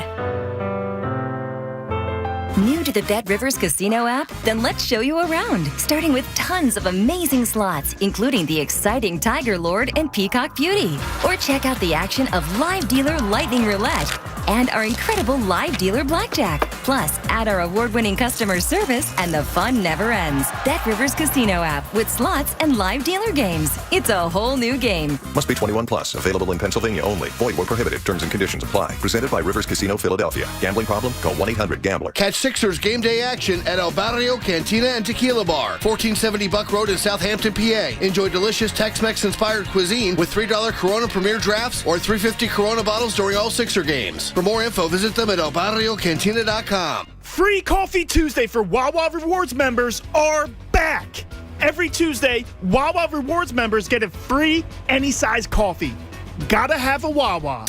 New to the Bet Rivers Casino app? Then let's show you around, starting with tons of amazing slots, including the exciting Tiger Lord and Peacock Beauty. Or check out the action of Live Dealer Lightning Roulette and our incredible Live Dealer Blackjack. Plus, add our award-winning customer service and the fun never ends. Bet Rivers Casino app with slots and live dealer games. It's a whole new game. Must be 21 plus. Available in Pennsylvania only. Void where prohibited. Terms and conditions apply. Presented by Rivers Casino Philadelphia. Gambling problem? Call 1-800-GAMBLER. Catch Sixers game day action at El Barrio Cantina and Tequila Bar, 1470 Buck Road in Southampton, PA. Enjoy delicious Tex-Mex inspired cuisine with $3 Corona Premier drafts or $3.50 Corona bottles during all Sixer games. For more info, visit them at elbarriocantina.com. Free Coffee Tuesday for Wawa Rewards members are back. Every Tuesday, Wawa Rewards members get a free any size coffee. Gotta have a Wawa.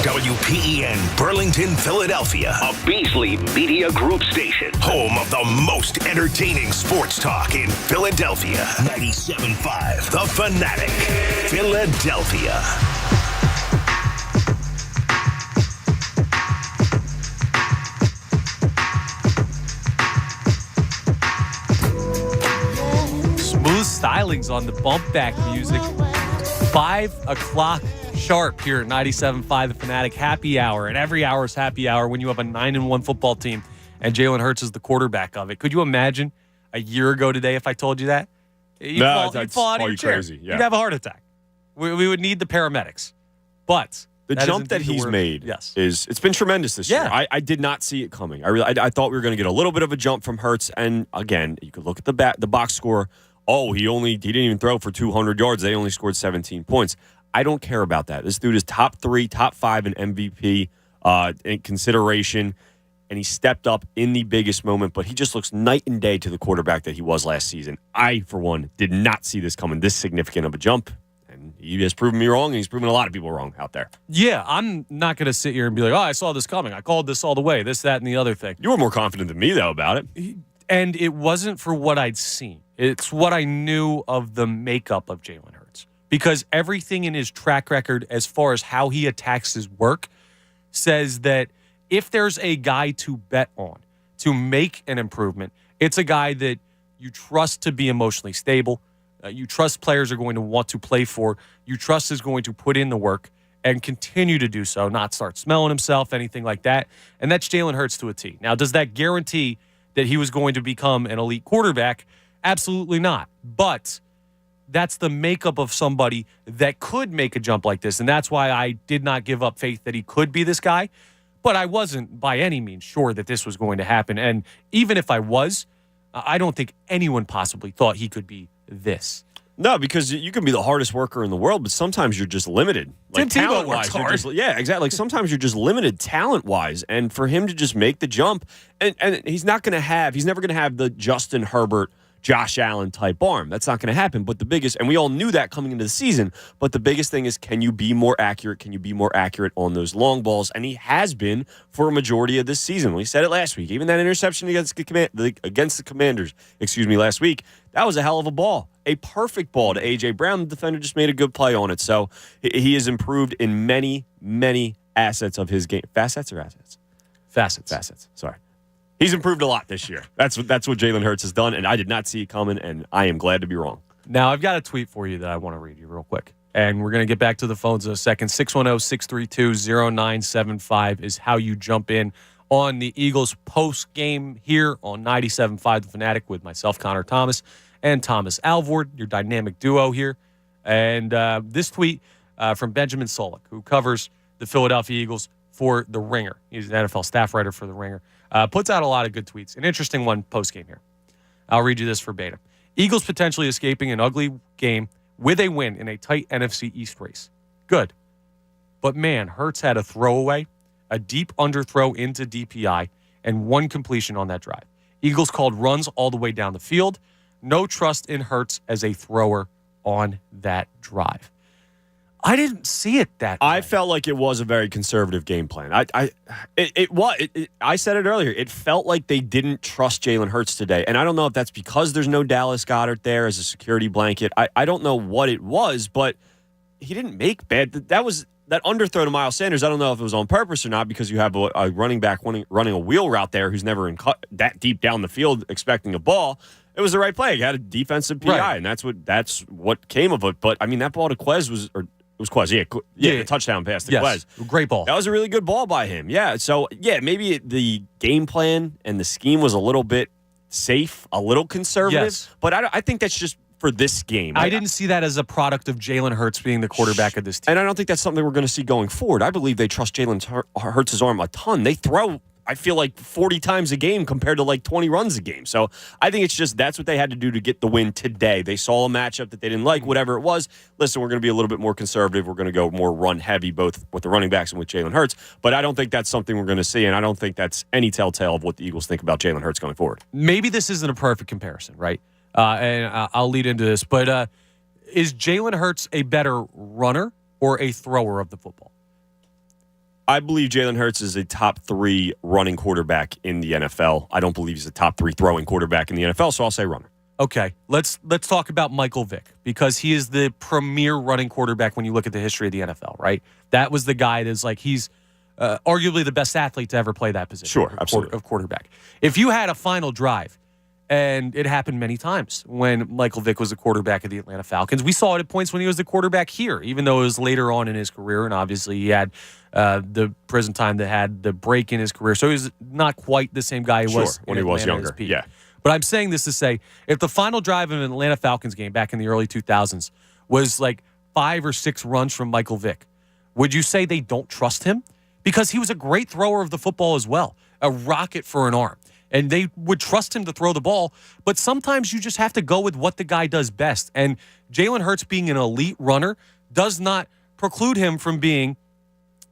WPEN Burlington, Philadelphia, a Beasley Media Group station, home of the most entertaining sports talk in Philadelphia. 97.5 The Fanatic, Philadelphia. Smooth stylings on the bump back music. 5 o'clock sharp here at 97.5 The Fanatic happy hour. And every hour is happy hour when you have a 9-1 football team and Jalen Hurts is the quarterback of it. Could you imagine a year ago today if I told you that? You'd fall out of your chair. Crazy. Yeah. You'd have a heart attack. We would need the paramedics. But the jump that he's made it's been tremendous this year. I did not see it coming. I thought we were going to get a little bit of a jump from Hurts. And again, you could look at the box score. Oh, he didn't even throw for 200 yards. They only scored 17 points. I don't care about that. This dude is top 3, top 5 in MVP in consideration, and he stepped up in the biggest moment, but he just looks night and day to the quarterback that he was last season. I, for one, did not see this coming, this significant of a jump, and he has proven me wrong, and he's proven a lot of people wrong out there. Yeah, I'm not going to sit here and be like, I saw this coming. I called this all the way, this, that, and the other thing. You were more confident than me, though, about it. And it wasn't for what I'd seen. It's what I knew of the makeup of Jalen Hurts. Because everything in his track record as far as how he attacks his work says that if there's a guy to bet on to make an improvement, it's a guy that you trust to be emotionally stable, you trust players are going to want to play for, you trust is going to put in the work and continue to do so, not start smelling himself, anything like that. And that's Jalen Hurts to a T. Now, does that guarantee that he was going to become an elite quarterback? Absolutely not. But that's the makeup of somebody that could make a jump like this. And that's why I did not give up faith that he could be this guy. But I wasn't by any means sure that this was going to happen. And even if I was, I don't think anyone possibly thought he could be this. No, because you can be the hardest worker in the world, but sometimes you're just limited. Tim Tebow works hard. Yeah, exactly. Like sometimes you're just limited talent-wise. And for him to just make the jump, and he's never going to have the Justin Herbert Josh Allen type arm. That's not going to happen. But the biggest, and we all knew that coming into the season, but the biggest thing is, can you be more accurate? Can you be more accurate on those long balls? And he has been for a majority of this season. We said it last week. Even that interception against the Commanders, last week, that was a hell of a ball. A perfect ball to A.J. Brown. The defender just made a good play on it. So he has improved in many, many assets of his game. Facets or assets? Facets. Sorry. He's improved a lot this year. That's what Jalen Hurts has done, and I did not see it coming, and I am glad to be wrong. Now, I've got a tweet for you that I want to read you real quick. And we're going to get back to the phones in a second. 610-632-0975 is how you jump in on the Eagles post-game here on 97.5 The Fanatic with myself, Connor Thomas, and Thomas Alvord, your dynamic duo here. And this tweet from Benjamin Solik, who covers the Philadelphia Eagles for The Ringer. He's an NFL staff writer for The Ringer. Puts out a lot of good tweets. An interesting one post-game here. I'll read you this verbatim. Eagles potentially escaping an ugly game with a win in a tight NFC East race. Good. But man, Hurts had a throwaway, a deep underthrow into DPI, and one completion on that drive. Eagles called runs all the way down the field. No trust in Hurts as a thrower on that drive. I didn't see it that way. I felt like it was a very conservative game plan. I said it earlier. It felt like they didn't trust Jalen Hurts today. And I don't know if that's because there's no Dallas Goedert there as a security blanket. I don't know what it was, but he didn't make bad. That underthrow to Miles Sanders, I don't know if it was on purpose or not, because you have a running back running a wheel route there who's never that deep down the field expecting a ball. It was the right play. He had a defensive PI, right, and that's what came of it. But, I mean, that ball to Quez was – it was Quez, the touchdown pass to Quez. Great ball. That was a really good ball by him. Yeah, so, maybe the game plan and the scheme was a little bit safe, a little conservative, but I think that's just for this game. I didn't see that as a product of Jalen Hurts being the quarterback of this team. And I don't think that's something we're going to see going forward. I believe they trust Jalen Hurts' arm a ton. They throw, I feel like, 40 times a game compared to like 20 runs a game. So I think it's just that's what they had to do to get the win today. They saw a matchup that they didn't like, whatever it was. Listen, we're going to be a little bit more conservative. We're going to go more run heavy, both with the running backs and with Jalen Hurts. But I don't think that's something we're going to see, and I don't think that's any telltale of what the Eagles think about Jalen Hurts going forward. Maybe this isn't a perfect comparison, right? And I'll lead into this. But is Jalen Hurts a better runner or a thrower of the football? I believe Jalen Hurts is a top 3 running quarterback in the NFL. I don't believe he's a top 3 throwing quarterback in the NFL, so I'll say runner. Okay, let's talk about Michael Vick, because he is the premier running quarterback when you look at the history of the NFL, right? That was the guy that's like, he's arguably the best athlete to ever play that position. Sure, absolutely. Of quarterback. If you had a final drive, and it happened many times when Michael Vick was the quarterback of the Atlanta Falcons. We saw it at points when he was the quarterback here, even though it was later on in his career, and obviously he had the prison time that had the break in his career. So he was not quite the same guy he was when he was younger. Yeah. But I'm saying this to say, if the final drive of an Atlanta Falcons game back in the early 2000s was like 5 or 6 runs from Michael Vick, would you say they don't trust him? Because he was a great thrower of the football as well, a rocket for an arm. And they would trust him to throw the ball, but sometimes you just have to go with what the guy does best. And Jalen Hurts being an elite runner does not preclude him from being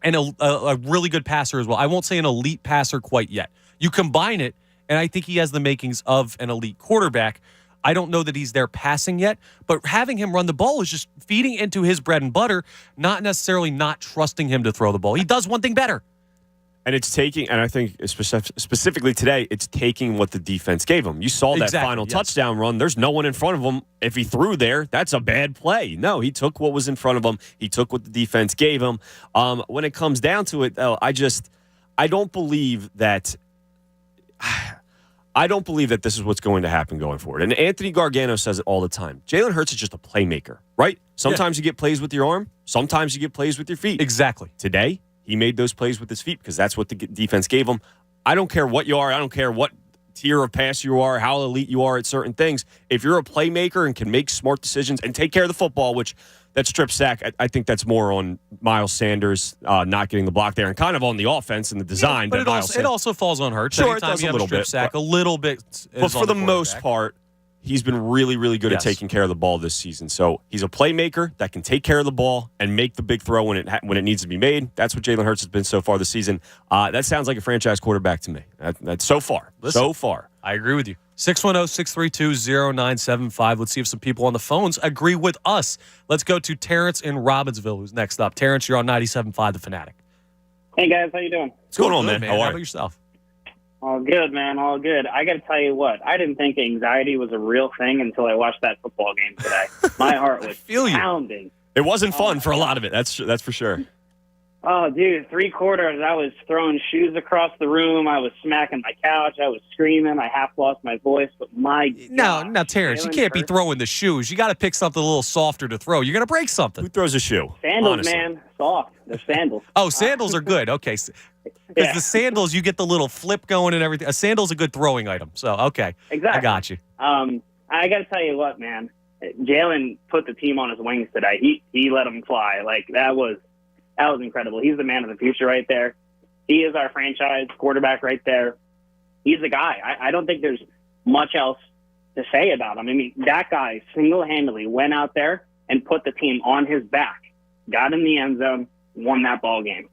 a really good passer as well. I won't say an elite passer quite yet. You combine it, and I think he has the makings of an elite quarterback. I don't know that he's there passing yet, but having him run the ball is just feeding into his bread and butter, not necessarily not trusting him to throw the ball. He does one thing better. And it's taking, and I think specifically today, it's taking what the defense gave him. You saw that final touchdown run. There's no one in front of him. If he threw there, that's a bad play. No, he took what was in front of him. He took what the defense gave him. When it comes down to it, though, I don't believe that. I don't believe that this is what's going to happen going forward. And Anthony Gargano says it all the time. Jalen Hurts is just a playmaker, right? Sometimes you get plays with your arm. Sometimes you get plays with your feet. Exactly. Today, he made those plays with his feet because that's what the defense gave him. I don't care what you are. I don't care what tier of pass you are, how elite you are at certain things. If you're a playmaker and can make smart decisions and take care of the football, which that strip sack, I think that's more on Miles Sanders not getting the block there and kind of on the offense and the design. But it also falls on Hurts. Sure, it does a little bit. Sack, a little bit. But for the most part, he's been really, really good at taking care of the ball this season. So he's a playmaker that can take care of the ball and make the big throw when it needs to be made. That's what Jalen Hurts has been so far this season. That sounds like a franchise quarterback to me. That's so far. Listen, so far. I agree with you. 610-632-0975. Let's see if some people on the phones agree with us. Let's go to Terrence in Robbinsville, who's next up. Terrence, you're on 97.5 The Fanatic. Hey, guys. How you doing? What's going on, Good, man? How about yourself? All good, man. All good. I got to tell you what. I didn't think anxiety was a real thing until I watched that football game today. My heart was pounding. It wasn't fun for a lot of it. That's for sure. Oh, dude, 3 quarters, I was throwing shoes across the room. I was smacking my couch. I was screaming. I half lost my voice. But my God. No, Terrence, you Jalen can't be Hurts. throwing the shoes. You got to pick something a little softer to throw. You're going to break something. Who throws a shoe? Sandals, honestly? man. Soft. They're sandals. Oh, sandals are good. Okay. Because the sandals, you get the little flip going and everything. A sandal's a good throwing item. So, okay. Exactly. I got you. I got to tell you what, man. Jalen put the team on his wings today. He let them fly. Like, that was incredible. He's the man of the future right there. He is our franchise quarterback right there. He's the guy. I don't think there's much else to say about him. I mean, that guy single-handedly went out there and put the team on his back, got in the end zone, won that ball game.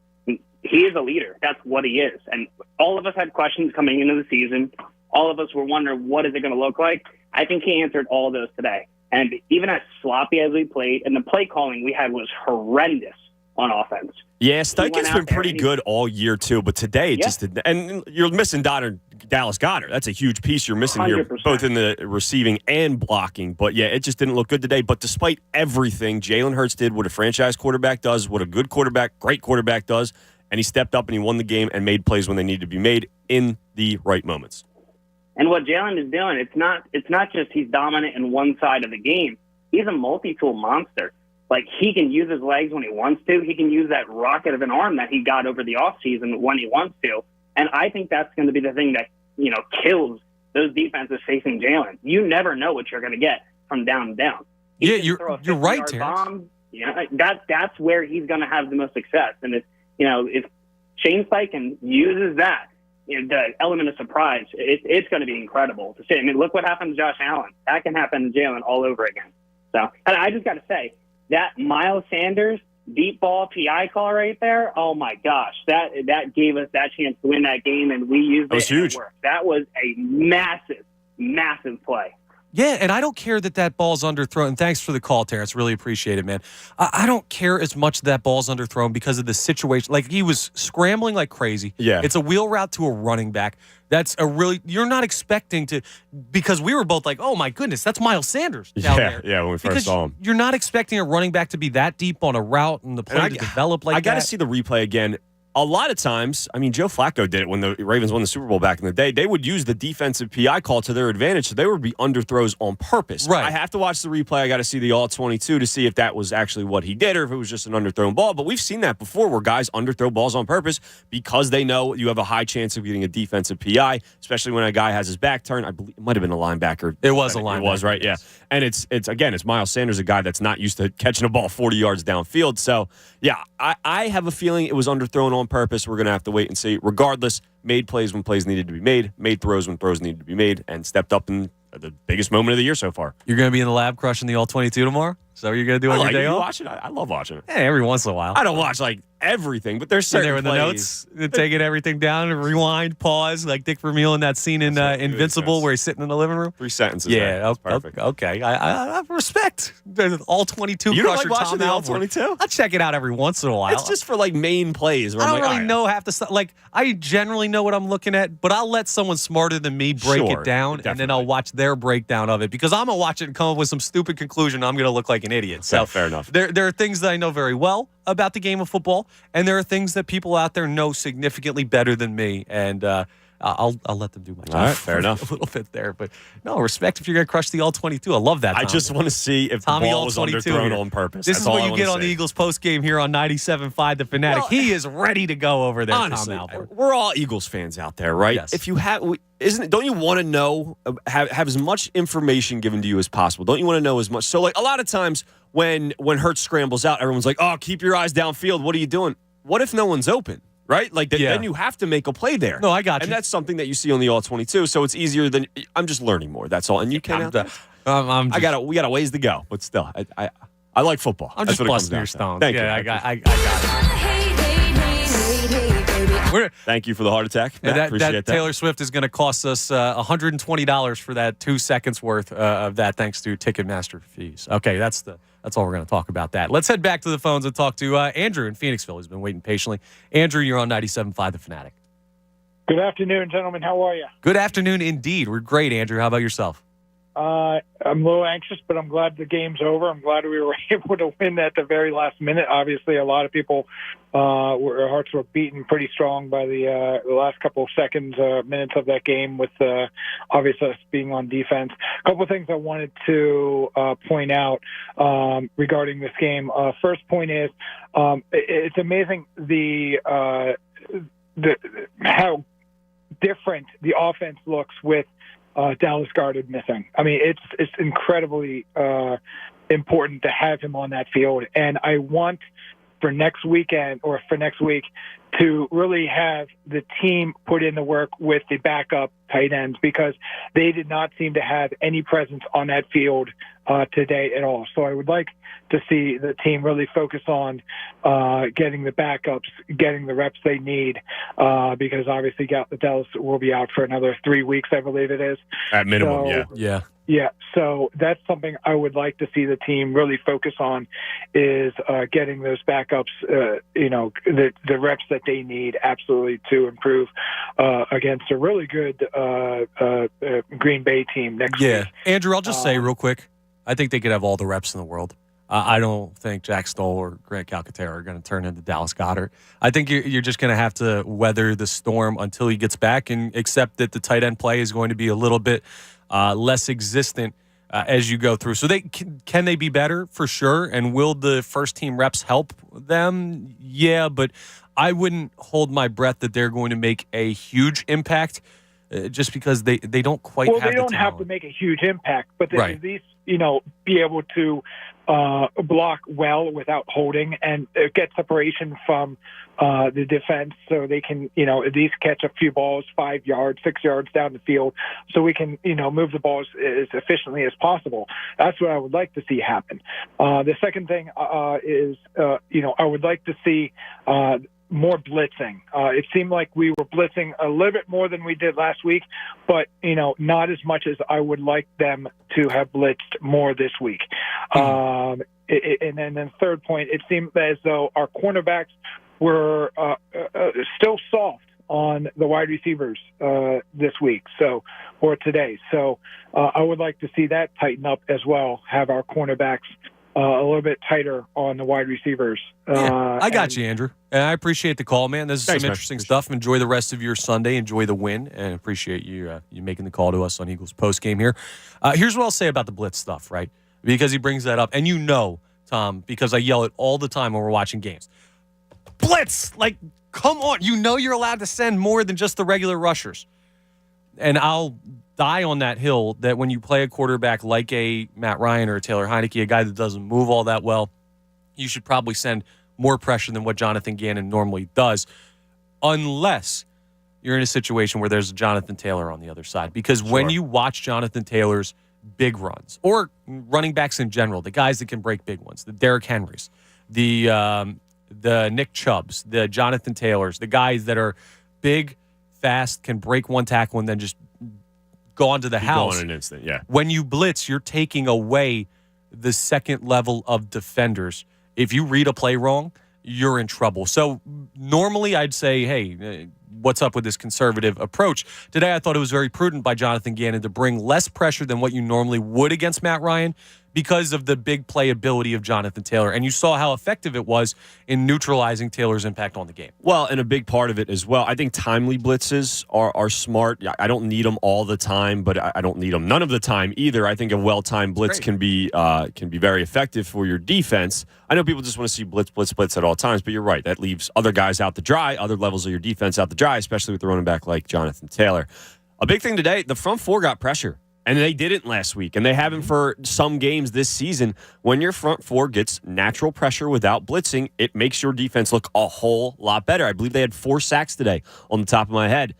He is a leader. That's what he is. And all of us had questions coming into the season. All of us were wondering, what is it going to look like? I think he answered all of those today. And even as sloppy as we played, and the play calling we had was horrendous on offense. Yeah, Steichen's been pretty good all year, too, but today it just didn't. And you're missing Dallas Goedert. That's a huge piece you're missing here, 100%. both in the receiving and blocking. But, yeah, it just didn't look good today. But despite everything, Jalen Hurts did what a franchise quarterback does, what a good quarterback, great quarterback does, and he stepped up and he won the game and made plays when they needed to be made in the right moments. And what Jalen is doing, it's not just he's dominant in one side of the game. He's a multi-tool monster. Like, he can use his legs when he wants to. He can use that rocket of an arm that he got over the offseason when he wants to. And I think that's going to be the thing that, kills those defenses facing Jalen. You never know what you're going to get from down to down. Yeah, you're right, Terrence. Bomb, that's where he's going to have the most success. And if Shane Steichen uses that, the element of surprise, it's going to be incredible to see. I mean, look what happened to Josh Allen. That can happen to Jalen all over again. So, and I just got to say, that Miles Sanders deep ball PI call right there, oh my gosh, that gave us that chance to win that game, and we used it. That was huge. It worked. That was a massive play. Yeah, and I don't care that ball's underthrown. And thanks for the call, Terrence. Really appreciate it, man. I don't care as much that ball's underthrown because of the situation. Like, he was scrambling like crazy. Yeah. It's a wheel route to a running back. That's you're not expecting to, because we were both like, oh my goodness, that's Miles Sanders down there. Yeah, when we Because first saw him. You're not expecting a running back to be that deep on a route and the play to develop like that. I got to see the replay again. A lot of times, I mean, Joe Flacco did it when the Ravens won the Super Bowl back in the day. They would use the defensive PI call to their advantage, so they would be underthrows on purpose. Right. I have to watch the replay. I got to see the all-22 to see if that was actually what he did or if it was just an underthrown ball. But we've seen that before where guys underthrow balls on purpose because they know you have a high chance of getting a defensive PI, especially when a guy has his back turned. I believe it might have been a linebacker. It was a linebacker. It was, right? Yeah. And it's Miles Sanders, a guy that's not used to catching a ball 40 yards downfield. So, yeah, I have a feeling it was underthrown on purpose. We're going to have to wait and see. Regardless, made plays when plays needed to be made throws when throws needed to be made, and stepped up in the biggest moment of the year so far. You're going to be in the lab crushing the all-22 tomorrow? Is that what you're going to do on your day off? Watch it. I love watching it. Hey, every once in a while. I don't watch like everything, but there's certain there with the plays. notes, taking everything down, rewind, pause, like Dick Vermeil in that scene in Invincible where he's sitting in the living room. 3 sentences. Yeah, That's perfect. Okay. I respect the all 22. You don't like crusher, watching Tom the all Alvord. 22? I'll check it out every once in a while. It's just for like main plays. Where I don't I'm like, really all right. know half the stuff. Like, I generally know what I'm looking at, but I'll let someone smarter than me break Sure, it down, and then I'll watch their breakdown of it because I'm gonna watch it and come up with some stupid conclusion. I'm gonna look like an idiot. So fair enough. There are things that I know very well about the game of football, and there are things that people out there know significantly better than me, and I'll let them do my job. All right, fair enough. A little bit there, but no, respect if you're going to crush the all-22. I love that. I just want to see if Tommy the ball was all-22 underthrown here. on purpose. This That's is all what I you wanna get on the see. Eagles post-game here on 97.5 The Fanatic. Well, he is ready to go over there, Honestly, Tom Alvord. we're all Eagles fans out there, right? Yes. If you have, don't you want to know, have as much information given to you as possible? Don't you want to know as much? So, like, a lot of times when Hurts scrambles out, everyone's like, "Oh, keep your eyes downfield. What are you doing?" What if no one's open? Right? Like, then you have to make a play there. No, I got you. And that's something that you see on the all-22, so it's easier than I'm just learning more. That's all. And you can. We got a ways to go, but still, I like football. I'm That's just what it comes busting your down to. stones. Thank yeah, you. I got it. Thank you for the heart attack. Matt, appreciate that. Taylor Swift is going to cost us $120 for that 2 seconds worth of that, thanks to Ticketmaster fees. Okay, that's all we're going to talk about that. Let's head back to the phones and talk to Andrew in Phoenixville. He's been waiting patiently. Andrew, you're on 97.5 The Fanatic. Good afternoon, gentlemen. How are you? Good afternoon indeed. We're great, Andrew. How about yourself? I'm a little anxious, but I'm glad the game's over. I'm glad we were able to win at the very last minute. Obviously, a lot of people, our hearts were beaten pretty strong by the last couple of minutes of that game with obviously us being on defense. A couple of things I wanted to point out regarding this game. First point is it's amazing how different the offense looks with Dallas Goedert missing. I mean, it's incredibly important to have him on that field, and I want for next week to really have the team put in the work with the backup tight ends, because they did not seem to have any presence on that field today at all. So I would like to see the team really focus on getting the backups, getting the reps they need, because obviously Dallas will be out for another 3 weeks, I believe it is. At minimum, yeah. Yeah, so that's something I would like to see the team really focus on, is getting those backups, the reps that they need absolutely to improve against a really good Green Bay team next week. Andrew, I'll just say real quick, I think they could have all the reps in the world. I don't think Jack Stoll or Grant Calcaterra are going to turn into Dallas Goedert. I think you're just going to have to weather the storm until he gets back and accept that the tight end play is going to be a little bit less existent as you go through. So can they be better? For sure. And will the first team reps help them? Yeah, but I wouldn't hold my breath that they're going to make a huge impact just because they don't quite have the talent. Well, they don't have to make a huge impact, but they at least, be able to block well without holding and get separation from the defense, so they can, at least catch a few balls 5 yards, 6 yards down the field, so we can, move the balls as efficiently as possible. That's what I would like to see happen. The second thing is, I would like to see more blitzing. It seemed like we were blitzing a little bit more than we did last week, but, not as much as I would like them to have blitzed more this week. And then third point, it seemed as though our cornerbacks were still soft on the wide receivers this week, or today. So I would like to see that tighten up as well, have our cornerbacks a little bit tighter on the wide receivers. I got you, Andrew. And I appreciate the call, man. This is some interesting stuff. Enjoy the rest of your Sunday. Enjoy the win. And appreciate you making the call to us on Eagles postgame here. Here's what I'll say about the blitz stuff, right? Because he brings that up. And Tom, because I yell it all the time when we're watching games. Blitz! Like, come on. You're allowed to send more than just the regular rushers. And I'll die on that hill that when you play a quarterback like a Matt Ryan or a Taylor Heineke, a guy that doesn't move all that well, you should probably send more pressure than what Jonathan Gannon normally does, unless you're in a situation where there's Jonathan Taylor on the other side. Because when you watch Jonathan Taylor's big runs, or running backs in general, the guys that can break big ones, the Derrick Henrys, the Nick Chubbs, the Jonathan Taylors, the guys that are big, fast, can break one tackle and then just go onto the house. Go in an instant, yeah. When you blitz, you're taking away the second level of defenders. If you read a play wrong, you're in trouble. So normally I'd say, hey, what's up with this conservative approach? Today I thought it was very prudent by Jonathan Gannon to bring less pressure than what you normally would against Matt Ryan, because of the big playability of Jonathan Taylor. And you saw how effective it was in neutralizing Taylor's impact on the game. Well, and a big part of it as well, I think timely blitzes are smart. I don't need them all the time, but I don't need them none of the time either. I think a well-timed blitz can be very effective for your defense. I know people just want to see blitz at all times, but you're right. That leaves other guys out to dry, other levels of your defense out to dry, especially with the running back like Jonathan Taylor. A big thing today, the front four got pressure. And they didn't last week, and they haven't for some games this season. When your front four gets natural pressure without blitzing, it makes your defense look a whole lot better. I believe they had 4 sacks today on the top of my head.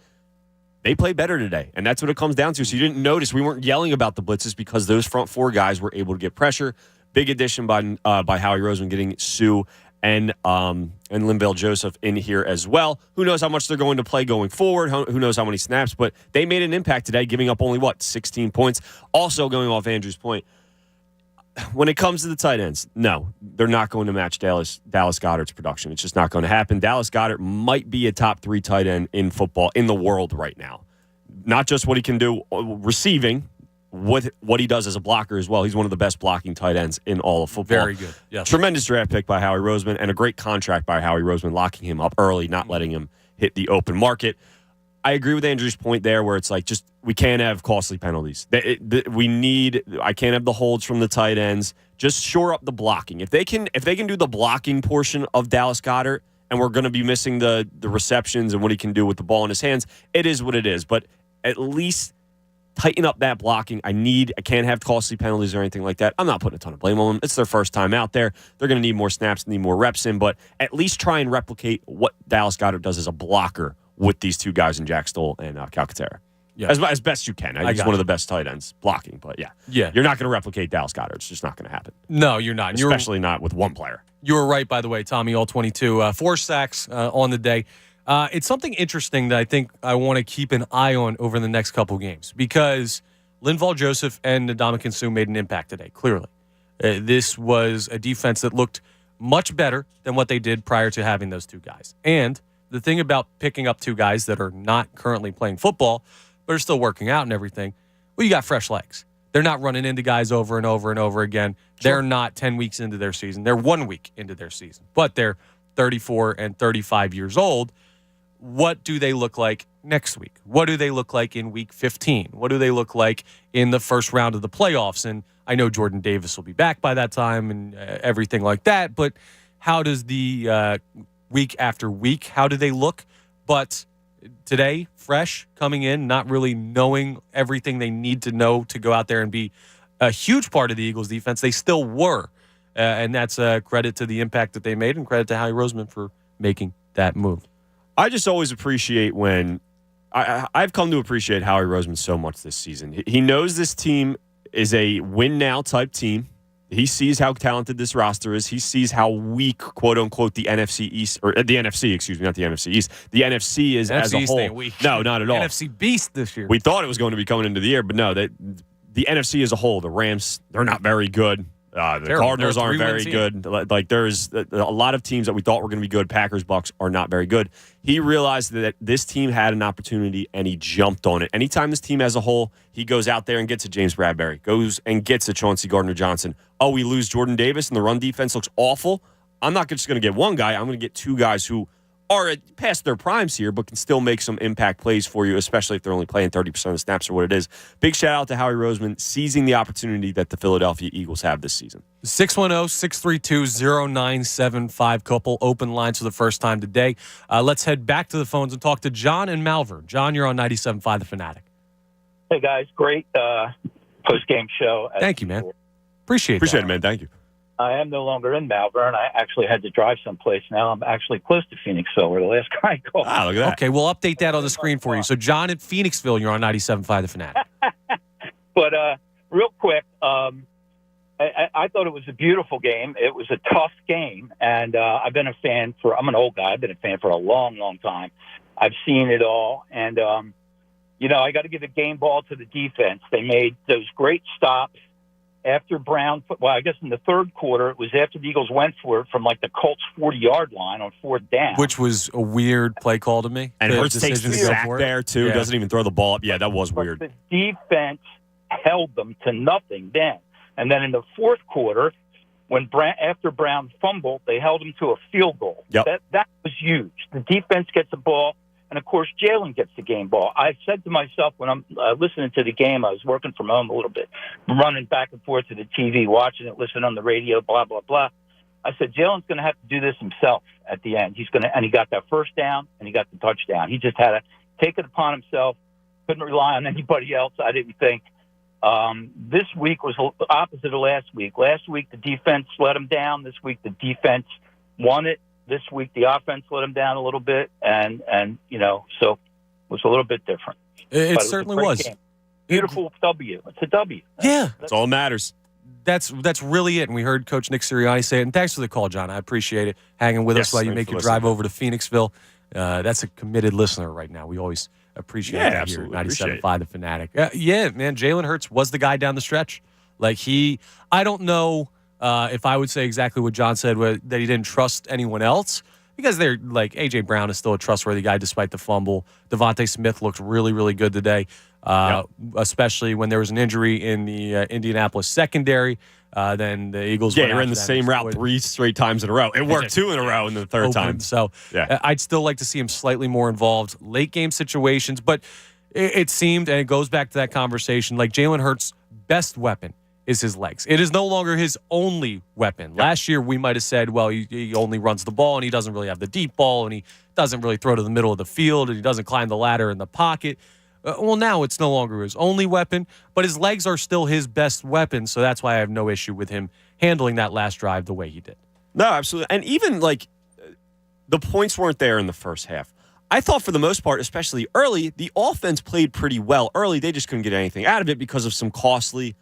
They played better today, and that's what it comes down to. So you didn't notice we weren't yelling about the blitzes because those front four guys were able to get pressure. Big addition by Howie Roseman getting Sue and Linval Joseph in here as well. Who knows how much they're going to play going forward? Who knows how many snaps? But they made an impact today, giving up only, 16 points. Also, going off Andrew's point, when it comes to the tight ends, no, they're not going to match Dallas Goedert's production. It's just not going to happen. Dallas Goedert might be a top 3 tight end in football in the world right now. Not just what he can do receiving, what he does as a blocker as well. He's one of the best blocking tight ends in all of football. Very good. Yes. Tremendous draft pick by Howie Roseman and a great contract by Howie Roseman, locking him up early, not letting him hit the open market. I agree with Andrew's point there where it's like, just we can't have costly penalties. I can't have the holds from the tight ends. Just shore up the blocking. If they can do the blocking portion of Dallas Goedert, and we're going to be missing the receptions and what he can do with the ball in his hands, it is what it is. But at least tighten up that blocking. I can't have costly penalties or anything like that. I'm not putting a ton of blame on them. It's their first time out there. They're going to need more snaps, need more reps in, but at least try and replicate what Dallas Goedert does as a blocker with these two guys in Jack Stoll and Calcaterra. Yeah. As best you can. He's one of the best tight ends blocking, but yeah. You're not going to replicate Dallas Goedert. It's just not going to happen. No, you're not. Especially not with one player. You were right, by the way, Tommy, all 22. 4 sacks on the day. It's something interesting that I think I want to keep an eye on over the next couple games because Linval Joseph and Ndamukong Suh made an impact today, clearly. This was a defense that looked much better than what they did prior to having those two guys. And the thing about picking up two guys that are not currently playing football but are still working out and everything, well, you got fresh legs. They're not running into guys over and over and over again. Sure. They're not 10 weeks into their season. They're 1 week into their season. But they're 34 and 35 years old. What do they look like next week? What do they look like in week 15? What do they look like in the first round of the playoffs? And I know Jordan Davis will be back by that time and everything like that, but how does the week after week, how do they look? But today, fresh, coming in, not really knowing everything they need to know to go out there and be a huge part of the Eagles defense. They still were, and that's a credit to the impact that they made and credit to Howie Roseman for making that move. I just always appreciate when I've come to appreciate Howie Roseman so much this season. He knows this team is a win-now type team. He sees how talented this roster is. He sees how weak, quote unquote, the NFC East or the NFC, excuse me, not the NFC East. The NFC is as a East whole. ain't weak. No, not at all. NFC beast this year. We thought it was going to be coming into the year, but no, the NFC as a whole, the Rams, they're not very good. The Cardinals aren't very good. Like there's a lot of teams that we thought were going to be good. Packers, Bucks are not very good. He realized that this team had an opportunity and he jumped on it. Anytime this team as a whole, he goes out there and gets a James Bradbury, goes and gets a Chauncey Gardner-Johnson. Oh, we lose Jordan Davis and the run defense looks awful. I'm not just going to get one guy. I'm going to get two guys who are past their primes here, but can still make some impact plays for you, especially if they're only playing 30% of the snaps or what it is. Big shout out to Howie Roseman seizing the opportunity that the Philadelphia Eagles have this season. 610-632-0975. Couple open lines for the first time today. Let's head back to the phones and talk to John and Alvord. John, you're on 97.5 The Fanatic. Hey, guys. Great post-game show. Thank you, man. Appreciate it, man. Thank you. I am no longer in Malvern. I actually had to drive someplace now. I'm actually close to Phoenixville, where the last guy called. Ah, look at that. Okay, we'll update that on the screen for you. So, John in Phoenixville, you're on 97.5 The Fanatic. But real quick, I thought it was a beautiful game. It was a tough game, and I've been a fan I'm an old guy. I've been a fan for a long, long time. I've seen it all, and, I got to give a game ball to the defense. They made those great stops. After Brown, I guess in the third quarter, it was after the Eagles went for it from like the Colts 40-yard line on 4th down. Which was a weird play call to me. And Hurts takes the sack there, too. Yeah. Doesn't even throw the ball up. Yeah, that was weird. But the defense held them to nothing then. And then in the fourth quarter, after Brown fumbled, they held him to a field goal. Yep. That was huge. The defense gets the ball. And, of course, Jalen gets the game ball. I said to myself when I'm listening to the game, I was working from home a little bit, running back and forth to the TV, watching it, listening on the radio, blah, blah, blah. I said, Jalen's going to have to do this himself at the end. And he got that first down, and he got the touchdown. He just had to take it upon himself, couldn't rely on anybody else, I didn't think. This week was the opposite of last week. Last week, the defense let him down. This week, the defense won it. This week, the offense let him down a little bit, and so it was a little bit different. It certainly was. Beautiful W. It's a W. Yeah. That's all that matters. that's really it. And we heard Coach Nick Sirianni say it. And thanks for the call, John. I appreciate it. Hanging with us while you make your drive over to Phoenixville. That's a committed listener right now. We always appreciate that here at 97.5 The Fanatic. Yeah, man, Jalen Hurts was the guy down the stretch. Like I don't know if I would say exactly what John said, that he didn't trust anyone else. Because they're like A.J. Brown is still a trustworthy guy despite the fumble. Devontae Smith looked really, really good today, especially when there was an injury in the Indianapolis secondary. Then the Eagles were in the same route 3 straight times in a row. It worked 2 in a row in the third time. So I'd still like to see him slightly more involved late game situations. But it seemed, and it goes back to that conversation, like Jalen Hurts' best weapon is his legs. It is no longer his only weapon. Yep. Last year, we might have said, well, he only runs the ball, and he doesn't really have the deep ball, and he doesn't really throw to the middle of the field, and he doesn't climb the ladder in the pocket. Well, now it's no longer his only weapon, but his legs are still his best weapon, so that's why I have no issue with him handling that last drive the way he did. No, absolutely. And even, the points weren't there in the first half. I thought for the most part, especially early, the offense played pretty well. Early, they just couldn't get anything out of it because of some costly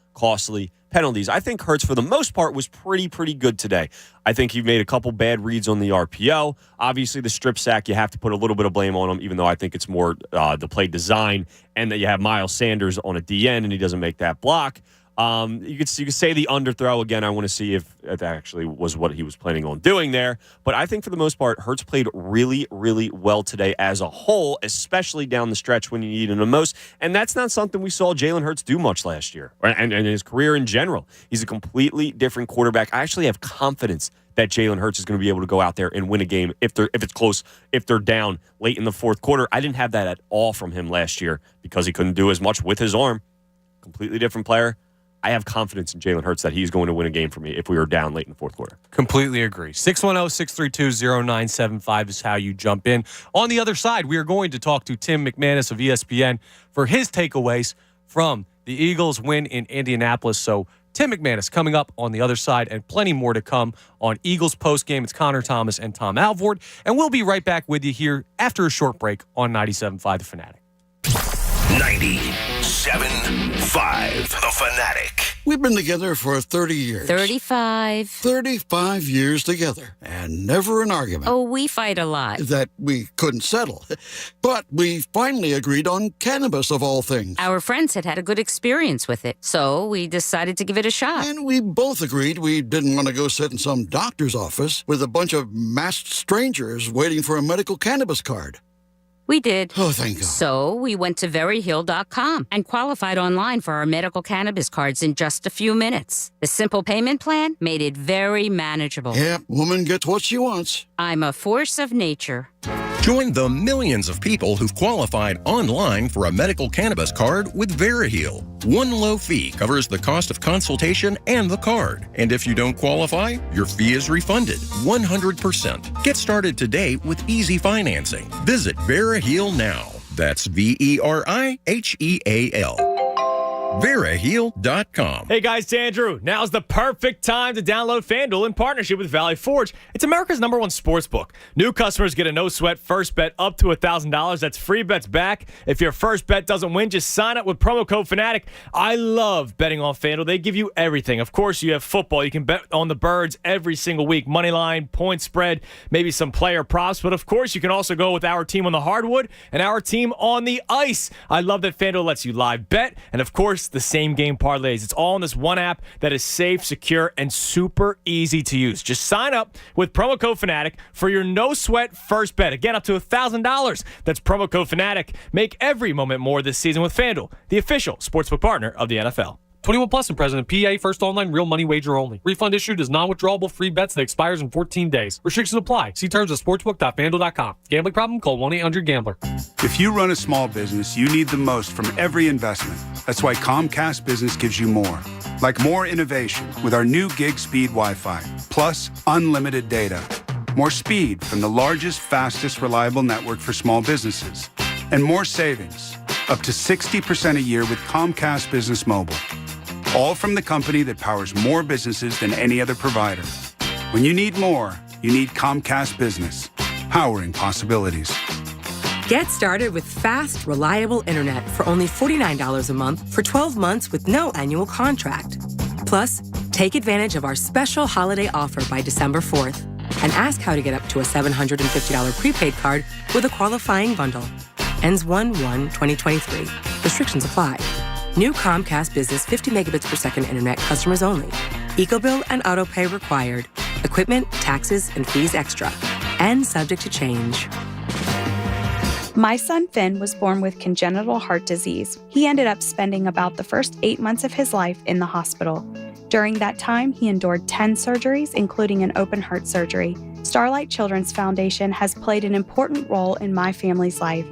penalties. I think Hurts, for the most part, was pretty good today. I think he made a couple bad reads on the RPO. Obviously, the strip sack, you have to put a little bit of blame on him, even though I think it's more the play design, and that you have Miles Sanders on a DN, and he doesn't make that block. You could say the underthrow again. I want to see if it actually was what he was planning on doing there. But I think for the most part, Hurts played really, really well today as a whole, especially down the stretch when you need him the most. And that's not something we saw Jalen Hurts do much last year, and in his career in general. He's a completely different quarterback. I actually have confidence that Jalen Hurts is going to be able to go out there and win a game if it's close, if they're down late in the fourth quarter. I didn't have that at all from him last year because he couldn't do as much with his arm. Completely different player. I have confidence in Jalen Hurts that he's going to win a game for me if we were down late in the fourth quarter. Completely agree. 610-632-0975 is how you jump in. On the other side, we are going to talk to Tim McManus of ESPN for his takeaways from the Eagles' win in Indianapolis. So Tim McManus coming up on the other side, and plenty more to come on Eagles postgame. It's Connor Thomas and Tom Alvord, and we'll be right back with you here after a short break on 97.5 The Fanatic. 97.5 The Fanatic. We've been together for 30 years. 35. 35 years together, and never an argument. Oh, we fight a lot. That we couldn't settle. But we finally agreed on cannabis, of all things. Our friends had a good experience with it, so we decided to give it a shot. And we both agreed we didn't want to go sit in some doctor's office with a bunch of masked strangers waiting for a medical cannabis card. We did. Oh, thank God. So we went to veryhill.com and qualified online for our medical cannabis cards in just a few minutes. The simple payment plan made it very manageable. Yeah, woman gets what she wants. I'm a force of nature. Join the millions of people who've qualified online for a medical cannabis card with VeriHeal. One low fee covers the cost of consultation and the card. And if you don't qualify, your fee is refunded 100%. Get started today with easy financing. Visit VeriHeal now. That's VeriHeal. VeriHeal.com. Hey guys, it's Andrew. Now's the perfect time to download FanDuel in partnership with Valley Forge. It's America's #1 sportsbook. New customers get a no-sweat first bet up to $1,000. That's free bets back. If your first bet doesn't win, just sign up with promo code Fanatic. I love betting on FanDuel. They give you everything. Of course, you have football. You can bet on the Birds every single week. Money line, point spread, maybe some player props. But of course, you can also go with our team on the hardwood and our team on the ice. I love that FanDuel lets you live bet. And of course, the same game parlays. It's all in this one app that is safe, secure, and super easy to use. Just sign up with promo code Fanatic for your no-sweat first bet. Again, up to $1,000. That's promo code Fanatic. Make every moment more this season with FanDuel, the official sportsbook partner of the NFL. 21 plus and present in PA. First online real money wager only. Refund issued is non-withdrawable free bets that expires in 14 days. Restrictions apply. See terms at sportsbook.fanduel.com. Gambling problem? Call 1-800-GAMBLER. If you run a small business, you need the most from every investment. That's why Comcast Business gives you more. Like more innovation with our new gig speed Wi-Fi, plus unlimited data. More speed from the largest, fastest, reliable network for small businesses. And more savings, up to 60% a year with Comcast Business Mobile. All from the company that powers more businesses than any other provider. When you need more, you need Comcast Business, powering possibilities. Get started with fast, reliable internet for only $49 a month for 12 months with no annual contract. Plus, Take advantage of our special holiday offer by December 4th and ask how to get up to a $750 prepaid card with a qualifying bundle. Ends 1/1/2023. Restrictions apply. New Comcast Business 50 megabits per second internet customers only. EcoBill and AutoPay required. Equipment, taxes, and fees extra. And subject to change. My son Finn was born with congenital heart disease. He ended up spending about the first 8 months of his life in the hospital. During that time, he endured 10 surgeries, including an open heart surgery. Starlight Children's Foundation has played an important role in my family's life.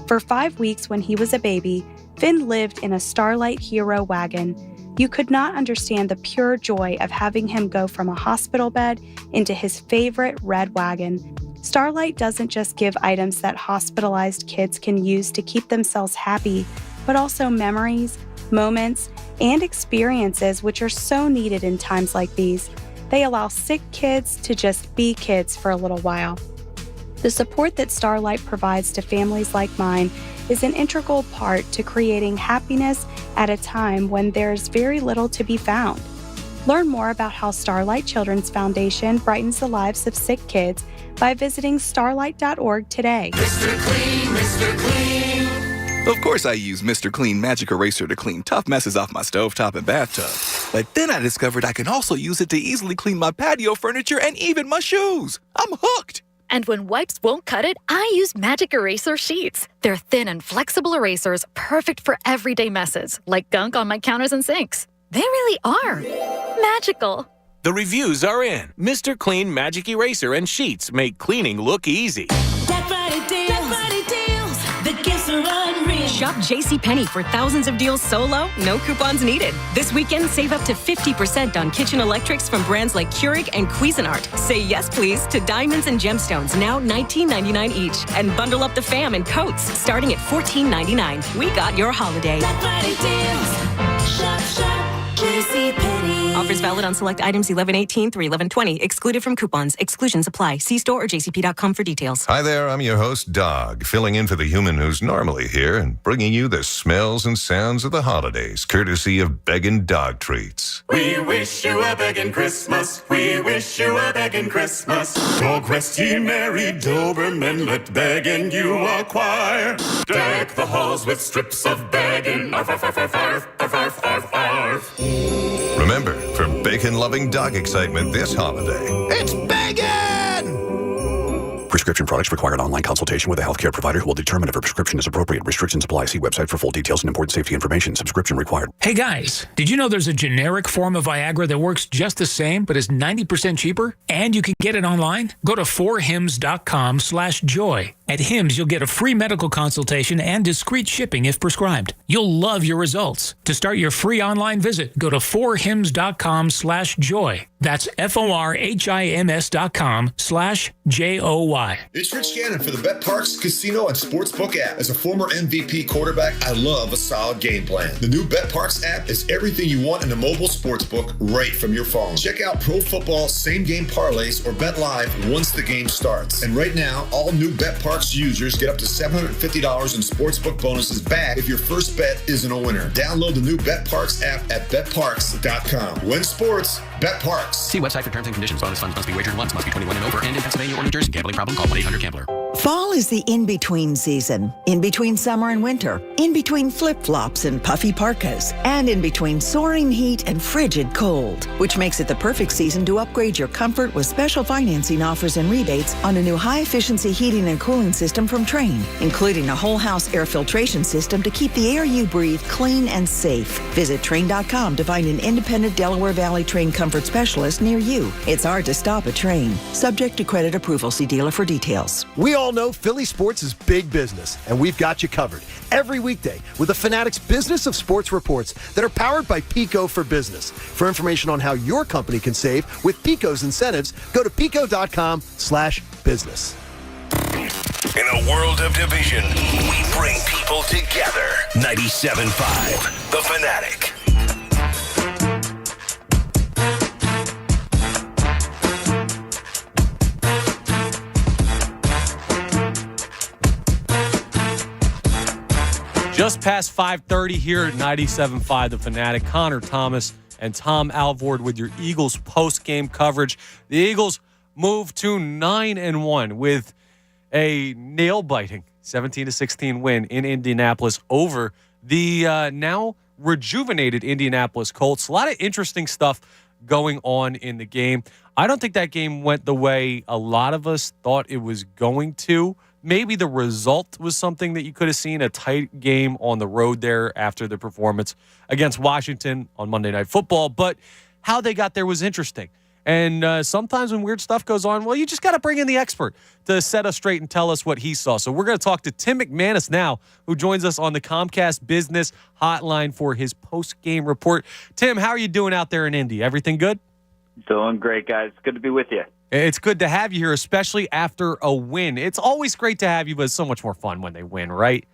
For 5 weeks when he was a baby, Finn lived in a Starlight Hero wagon. You could not understand the pure joy of having him go from a hospital bed into his favorite red wagon. Starlight doesn't just give items that hospitalized kids can use to keep themselves happy, but also memories, moments, and experiences which are so needed in times like these. They allow sick kids to just be kids for a little while. The support that Starlight provides to families like mine is an integral part to creating happiness at a time when there's very little to be found. Learn more about how Starlight Children's Foundation brightens the lives of sick kids by visiting starlight.org today. Mr. Clean, Mr. Clean. Of course I use Mr. Clean Magic Eraser to clean tough messes off my stovetop and bathtub. But then I discovered I can also use it to easily clean my patio furniture and even my shoes. I'm hooked. And when wipes won't cut it, I use Magic Eraser Sheets. They're thin and flexible erasers, perfect for everyday messes, like gunk on my counters and sinks. They really are magical. The reviews are in. Mr. Clean Magic Eraser and Sheets make cleaning look easy. Black Friday deals. Black Friday deals. The gifts are unreal. Shop JCPenney for thousands of deals so low, no coupons needed. This weekend, save up to 50% on kitchen electrics from brands like Keurig and Cuisinart. Say yes, please, to diamonds and gemstones, now $19.99 each. And bundle up the fam in coats, starting at $14.99. We got your holiday. Black Friday deals. Shop, shop, JCPenney. Offers valid on select items 11/18 through 11/20. Excluded from coupons. Exclusions apply. See store or jcp.com for details. Hi there, I'm your host, Dog, filling in for the human who's normally here and bringing you the smells and sounds of the holidays, courtesy of Beggin' Dog Treats. We wish you a begging Christmas. We wish you a begging Christmas. Dog rest ye merry Doberman, let begging you acquire. Deck the halls with strips of begging. Arf, arf, arf, arf, arf, arf, arf, arf, arf. Remember, for bacon-loving dog excitement this holiday, it's Beggin'! Prescription products require an online consultation with a healthcare provider who will determine if a prescription is appropriate. Restrictions apply. See website for full details and important safety information. Subscription required. Hey guys, did you know there's a generic form of Viagra that works just the same but is 90% cheaper? And you can get it online? Go to 4hims.com/joy. At Hims, you'll get a free medical consultation and discreet shipping if prescribed. You'll love your results. To start your free online visit, go to 4hims.com/joy. That's FORHIMS.com/JOY. It's Rich Gannon for the Bet Parks Casino and Sportsbook app. As a former MVP quarterback, I love a solid game plan. The new Bet Parks app is everything you want in a mobile sportsbook right from your phone. Check out pro football same-game parlays or bet live once the game starts. And right now, all new Bet Parks users get up to $750 in sportsbook bonuses back if your first bet isn't a winner. Download the new Bet Parks app at betparks.com. Win sports, Bet Parks. See website for terms and conditions. Bonus funds must be wagered once, must be 21 and over, and in Pennsylvania or New Jersey. Gambling problem? Call 1-800-GAMBLER. Fall is the in-between season. In between summer and winter. In between flip-flops and puffy parkas. And in between soaring heat and frigid cold. Which makes it the perfect season to upgrade your comfort with special financing offers and rebates on a new high-efficiency heating and cooling system from Trane. Including a whole house air filtration system to keep the air you breathe clean and safe. Visit Trane.com to find an independent Delaware Valley Trane comfort specialist near you. It's hard to stop a Trane. Subject to credit approval. See dealer for details. We all know Philly sports is big business, and we've got you covered every weekday with the Fanatic's Business of Sports reports that are powered by Pico for Business. For information on how your company can save with Pico's incentives, go to pico.com/business. In a world of division, we bring people together. 97.5 The Fanatic. Just past 5:30 here at 97.5 The Fanatic. Connor Thomas and Tom Alvord with your Eagles post-game coverage. The Eagles move to 9-1 with a nail-biting 17-16 win in Indianapolis over the now rejuvenated Indianapolis Colts. A lot of interesting stuff going on in the game. I don't think that game went the way a lot of us thought it was going to. Maybe the result was something that you could have seen, a tight game on the road there after the performance against Washington on Monday Night Football. But how they got there was interesting. And sometimes when weird stuff goes on, well, you just got to bring in the expert to set us straight and tell us what he saw. So we're going to talk to Tim McManus now, who joins us on the Comcast Business Hotline for his post-game report. Tim, how are you doing out there in Indy? Everything good? Doing great, guys. Good to be with you. It's good to have you here, especially after a win. It's always great to have you, but it's so much more fun when they win, right?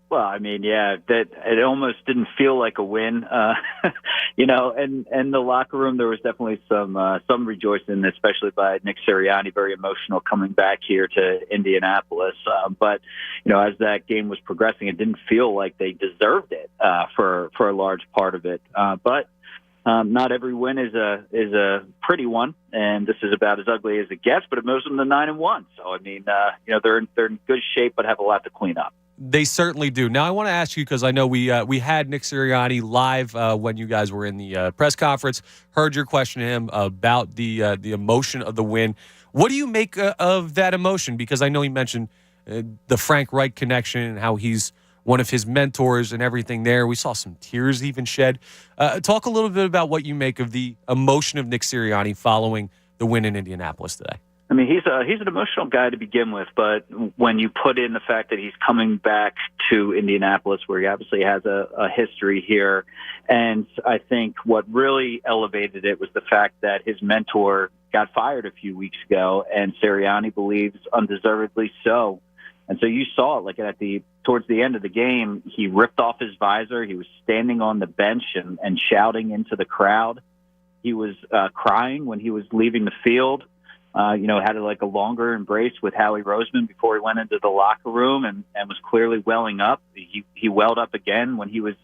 Well, I mean, yeah, that it almost didn't feel like a win, and the locker room, there was definitely some rejoicing, especially by Nick Sirianni, very emotional coming back here to Indianapolis. But as that game was progressing, it didn't feel like they deserved it for a large part of it. But not every win is a pretty one, and this is about as ugly as it gets. But it moves them to 9-1. So I mean, they're in good shape, but have a lot to clean up. They certainly do. Now, I want to ask you, because I know we had Nick Sirianni live when you guys were in the press conference, heard your question to him about the emotion of the win. What do you make of that emotion? Because I know he mentioned the Frank Reich connection and how he's one of his mentors and everything there. We saw some tears even shed. Talk a little bit about what you make of the emotion of Nick Sirianni following the win in Indianapolis today. I mean, he's an emotional guy to begin with, but when you put in the fact that he's coming back to Indianapolis, where he obviously has a history here, and I think what really elevated it was the fact that his mentor got fired a few weeks ago, and Sirianni believes undeservedly so. And so you saw it, like towards the end of the game, he ripped off his visor. He was standing on the bench and shouting into the crowd. He was crying when he was leaving the field. Had a longer embrace with Howie Roseman before he went into the locker room and was clearly welling up. He welled up again when he was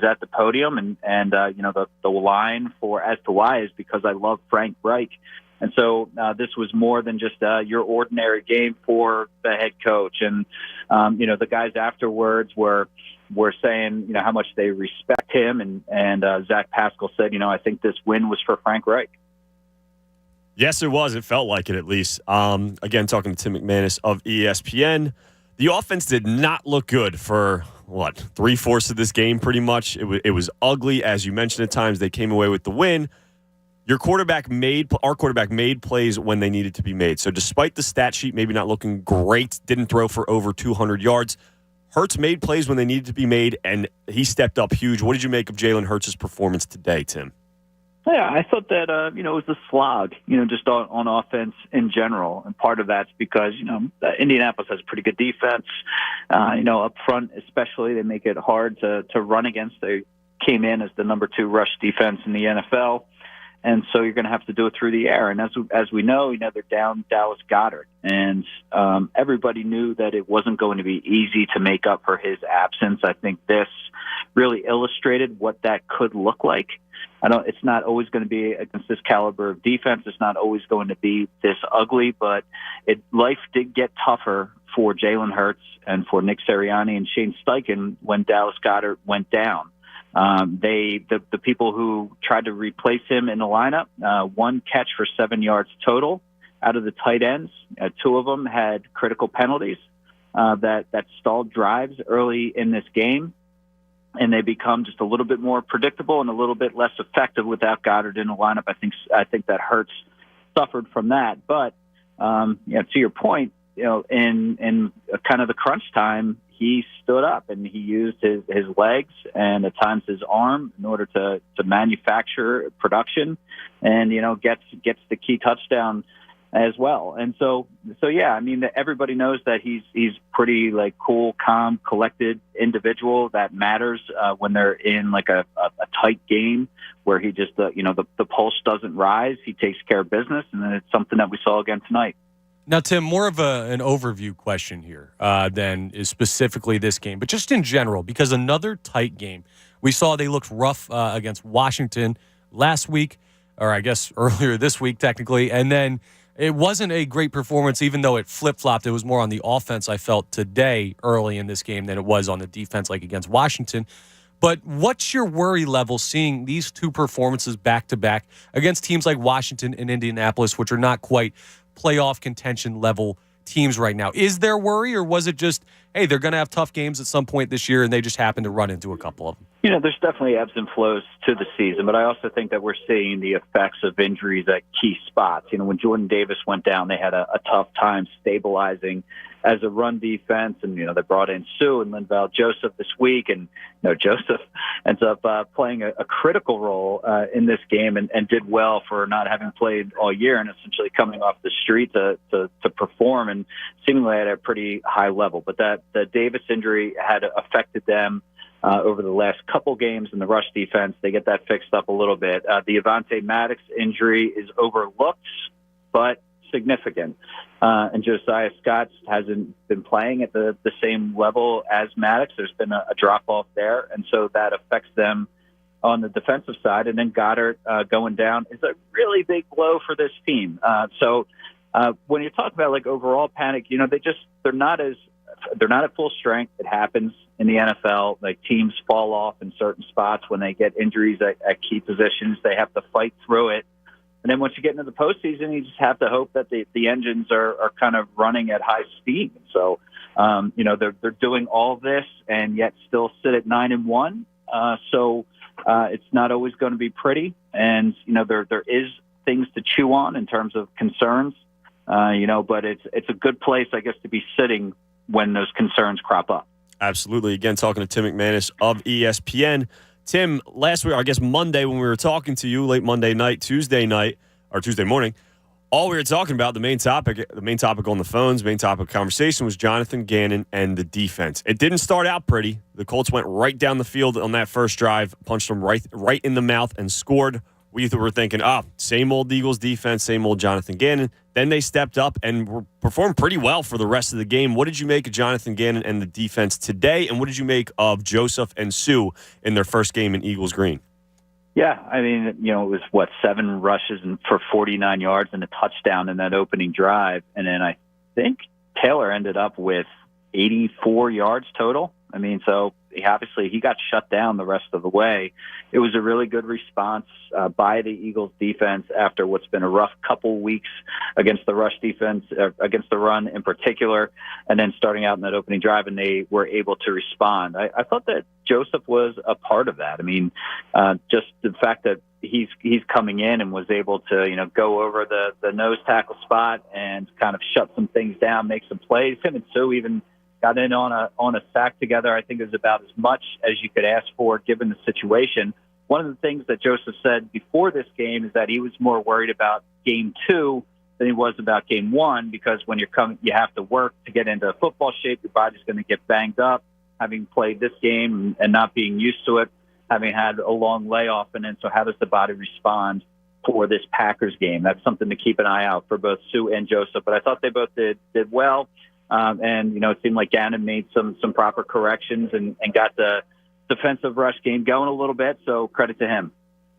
at the podium, and the line for as to why is because I love Frank Reich. And so this was more than just your ordinary game for the head coach. And the guys afterwards were saying how much they respect him, and Zach Pascal said I think this win was for Frank Reich. Yes, it was. It felt like it, at least. Again, talking to Tim McManus of ESPN, the offense did not look good for, 3/4 of this game, pretty much. It was ugly, as you mentioned at times. They came away with the win. Our quarterback made plays when they needed to be made. So despite the stat sheet maybe not looking great, didn't throw for over 200 yards, Hurts made plays when they needed to be made, and he stepped up huge. What did you make of Jalen Hurts' performance today, Tim? Yeah, I thought that, it was a slog, just on offense in general. And part of that's because, Indianapolis has a pretty good defense. Up front especially, they make it hard to run against. They came in as the number 2 rush defense in the NFL. And so you're going to have to do it through the air. And as we know, they're down Dallas Goedert. And everybody knew that it wasn't going to be easy to make up for his absence. I think this really illustrated what that could look like. It's not always going to be against this caliber of defense. It's not always going to be this ugly, but life did get tougher for Jalen Hurts and for Nick Sirianni and Shane Steichen when Dallas Goedert went down. The people who tried to replace him in the lineup, 1 catch for 7 yards total out of the tight ends. 2 of them had critical penalties that stalled drives early in this game. And they become just a little bit more predictable and a little bit less effective without Goddard in the lineup. I think that Hurts suffered from that. But to your point, in kind of the crunch time, he stood up and he used his legs and at times his arm in order to manufacture production, and gets the key touchdown as well. And so yeah, I mean, everybody knows that he's pretty cool, calm, collected individual that matters when they're in a tight game where he just the pulse doesn't rise. He takes care of business, and it's something that we saw again tonight. Now, Tim, more of an overview question here than is specifically this game, but just in general, because another tight game We saw they looked rough against Washington last week, or I guess earlier this week technically, and then it wasn't a great performance, even though it flip-flopped. It was more on the offense, I felt, today early in this game than it was on the defense like against Washington. But what's your worry level seeing these two performances back-to-back against teams like Washington and Indianapolis, which are not quite playoff contention level teams right now? Is there worry, or was it just, hey, they're going to have tough games at some point this year and they just happen to run into a couple of them? You know, there's definitely ebbs and flows to the season, but I also think that we're seeing the effects of injuries at key spots. You know, when Jordan Davis went down, they had a tough time stabilizing as a run defense, and, you know, they brought in Sue and Linval Joseph this week, and, you know, Joseph ends up playing a critical role in this game and did well for not having played all year and essentially coming off the street to perform and seemingly at a pretty high level. But the Davis injury had affected them over the last couple games in the rush defense. They get that fixed up a little bit. The Avonte Maddox injury is overlooked, but significant. And Josiah Scott hasn't been playing at the same level as Maddox. There's been a drop-off there, and so that affects them on the defensive side. And then Goddard going down is a really big blow for this team. So when you talk about, like, overall panic, you know, they're not at full strength. It happens in the NFL. Like, teams fall off in certain spots when they get injuries at key positions. They have to fight through it. And then once you get into the postseason, you just have to hope that the engines are kind of running at high speed. So, you know, they're doing all this and yet still sit at 9-1. So it's not always going to be pretty. And, you know, there is things to chew on in terms of concerns, you know, but it's a good place, I guess, to be sitting when those concerns crop up. Absolutely. Again, talking to Tim McManus of ESPN. Tim, last week, I guess Monday when we were talking to you, late Monday night, Tuesday morning, all we were talking about, the main topic on the phones, main topic of conversation was Jonathan Gannon and the defense. It didn't start out pretty. The Colts went right down the field on that first drive, punched them right in the mouth and scored. We were thinking, same old Eagles defense, same old Jonathan Gannon. Then they stepped up and performed pretty well for the rest of the game. What did you make of Jonathan Gannon and the defense today, and what did you make of Joseph and Sue in their first game in Eagles Green? Yeah, I mean, you know, it was, 7 rushes for 49 yards and a touchdown in that opening drive. And then I think Taylor ended up with 84 yards total. I mean, so he got shut down the rest of the way. It was a really good response by the Eagles defense after what's been a rough couple weeks against the rush defense, against the run in particular, and then starting out in that opening drive, and they were able to respond. I thought that Joseph was a part of that. I mean, just the fact that he's coming in and was able to, you know, go over the nose tackle spot and kind of shut some things down, make some plays. Him and Sue even got in on a sack together. I think it was about as much as you could ask for given the situation. One of the things that Joseph said before this game is that he was more worried about game 2 than he was about game 1, because when you're coming, you have to work to get into football shape. Your body's going to get banged up, having played this game and not being used to it, having had a long layoff. And then, so how does the body respond for this Packers game? That's something to keep an eye out for both Sue and Joseph. But I thought they both did well. And, you know, it seemed like Gannon made some proper corrections and got the defensive rush game going a little bit. So credit to him.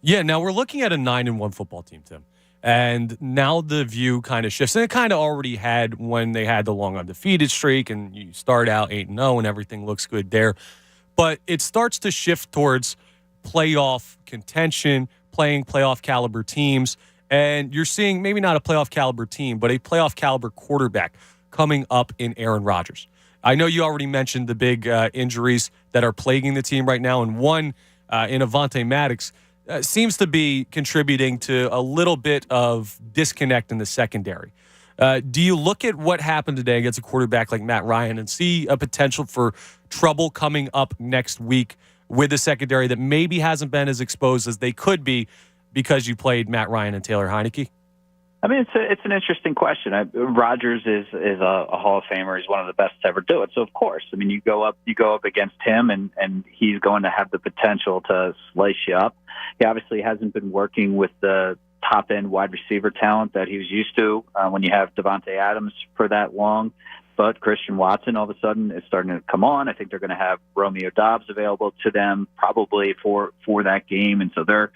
Yeah, now we're looking at a 9-1 football team, Tim. And now the view kind of shifts. And it kind of already had when they had the long undefeated streak and you start out 8-0 and everything looks good there. But it starts to shift towards playoff contention, playing playoff caliber teams. And you're seeing maybe not a playoff caliber team, but a playoff caliber quarterback coming up in Aaron Rodgers. I know you already mentioned the big injuries that are plaguing the team right now, and one in Avonte Maddox seems to be contributing to a little bit of disconnect in the secondary. Do you look at what happened today against a quarterback like Matt Ryan and see a potential for trouble coming up next week with a secondary that maybe hasn't been as exposed as they could be because you played Matt Ryan and Taylor Heineke? I mean, it's an interesting question. Rodgers is a Hall of Famer. He's one of the best to ever do it. So of course, I mean, you go up against him, and he's going to have the potential to slice you up. He obviously hasn't been working with the top end wide receiver talent that he was used to when you have Devontae Adams for that long. but Christian Watson all of a sudden is starting to come on. I think they're going to have Romeo Doubs available to them probably for that game. And so they're,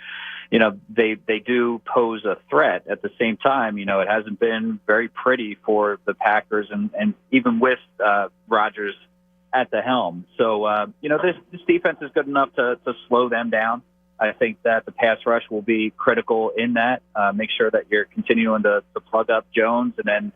they do pose a threat. At the same time, it hasn't been very pretty for the Packers and even with Rodgers at the helm. So, this defense is good enough to slow them down. I think that the pass rush will be critical in that. Make sure that you're continuing to plug up Jones and then,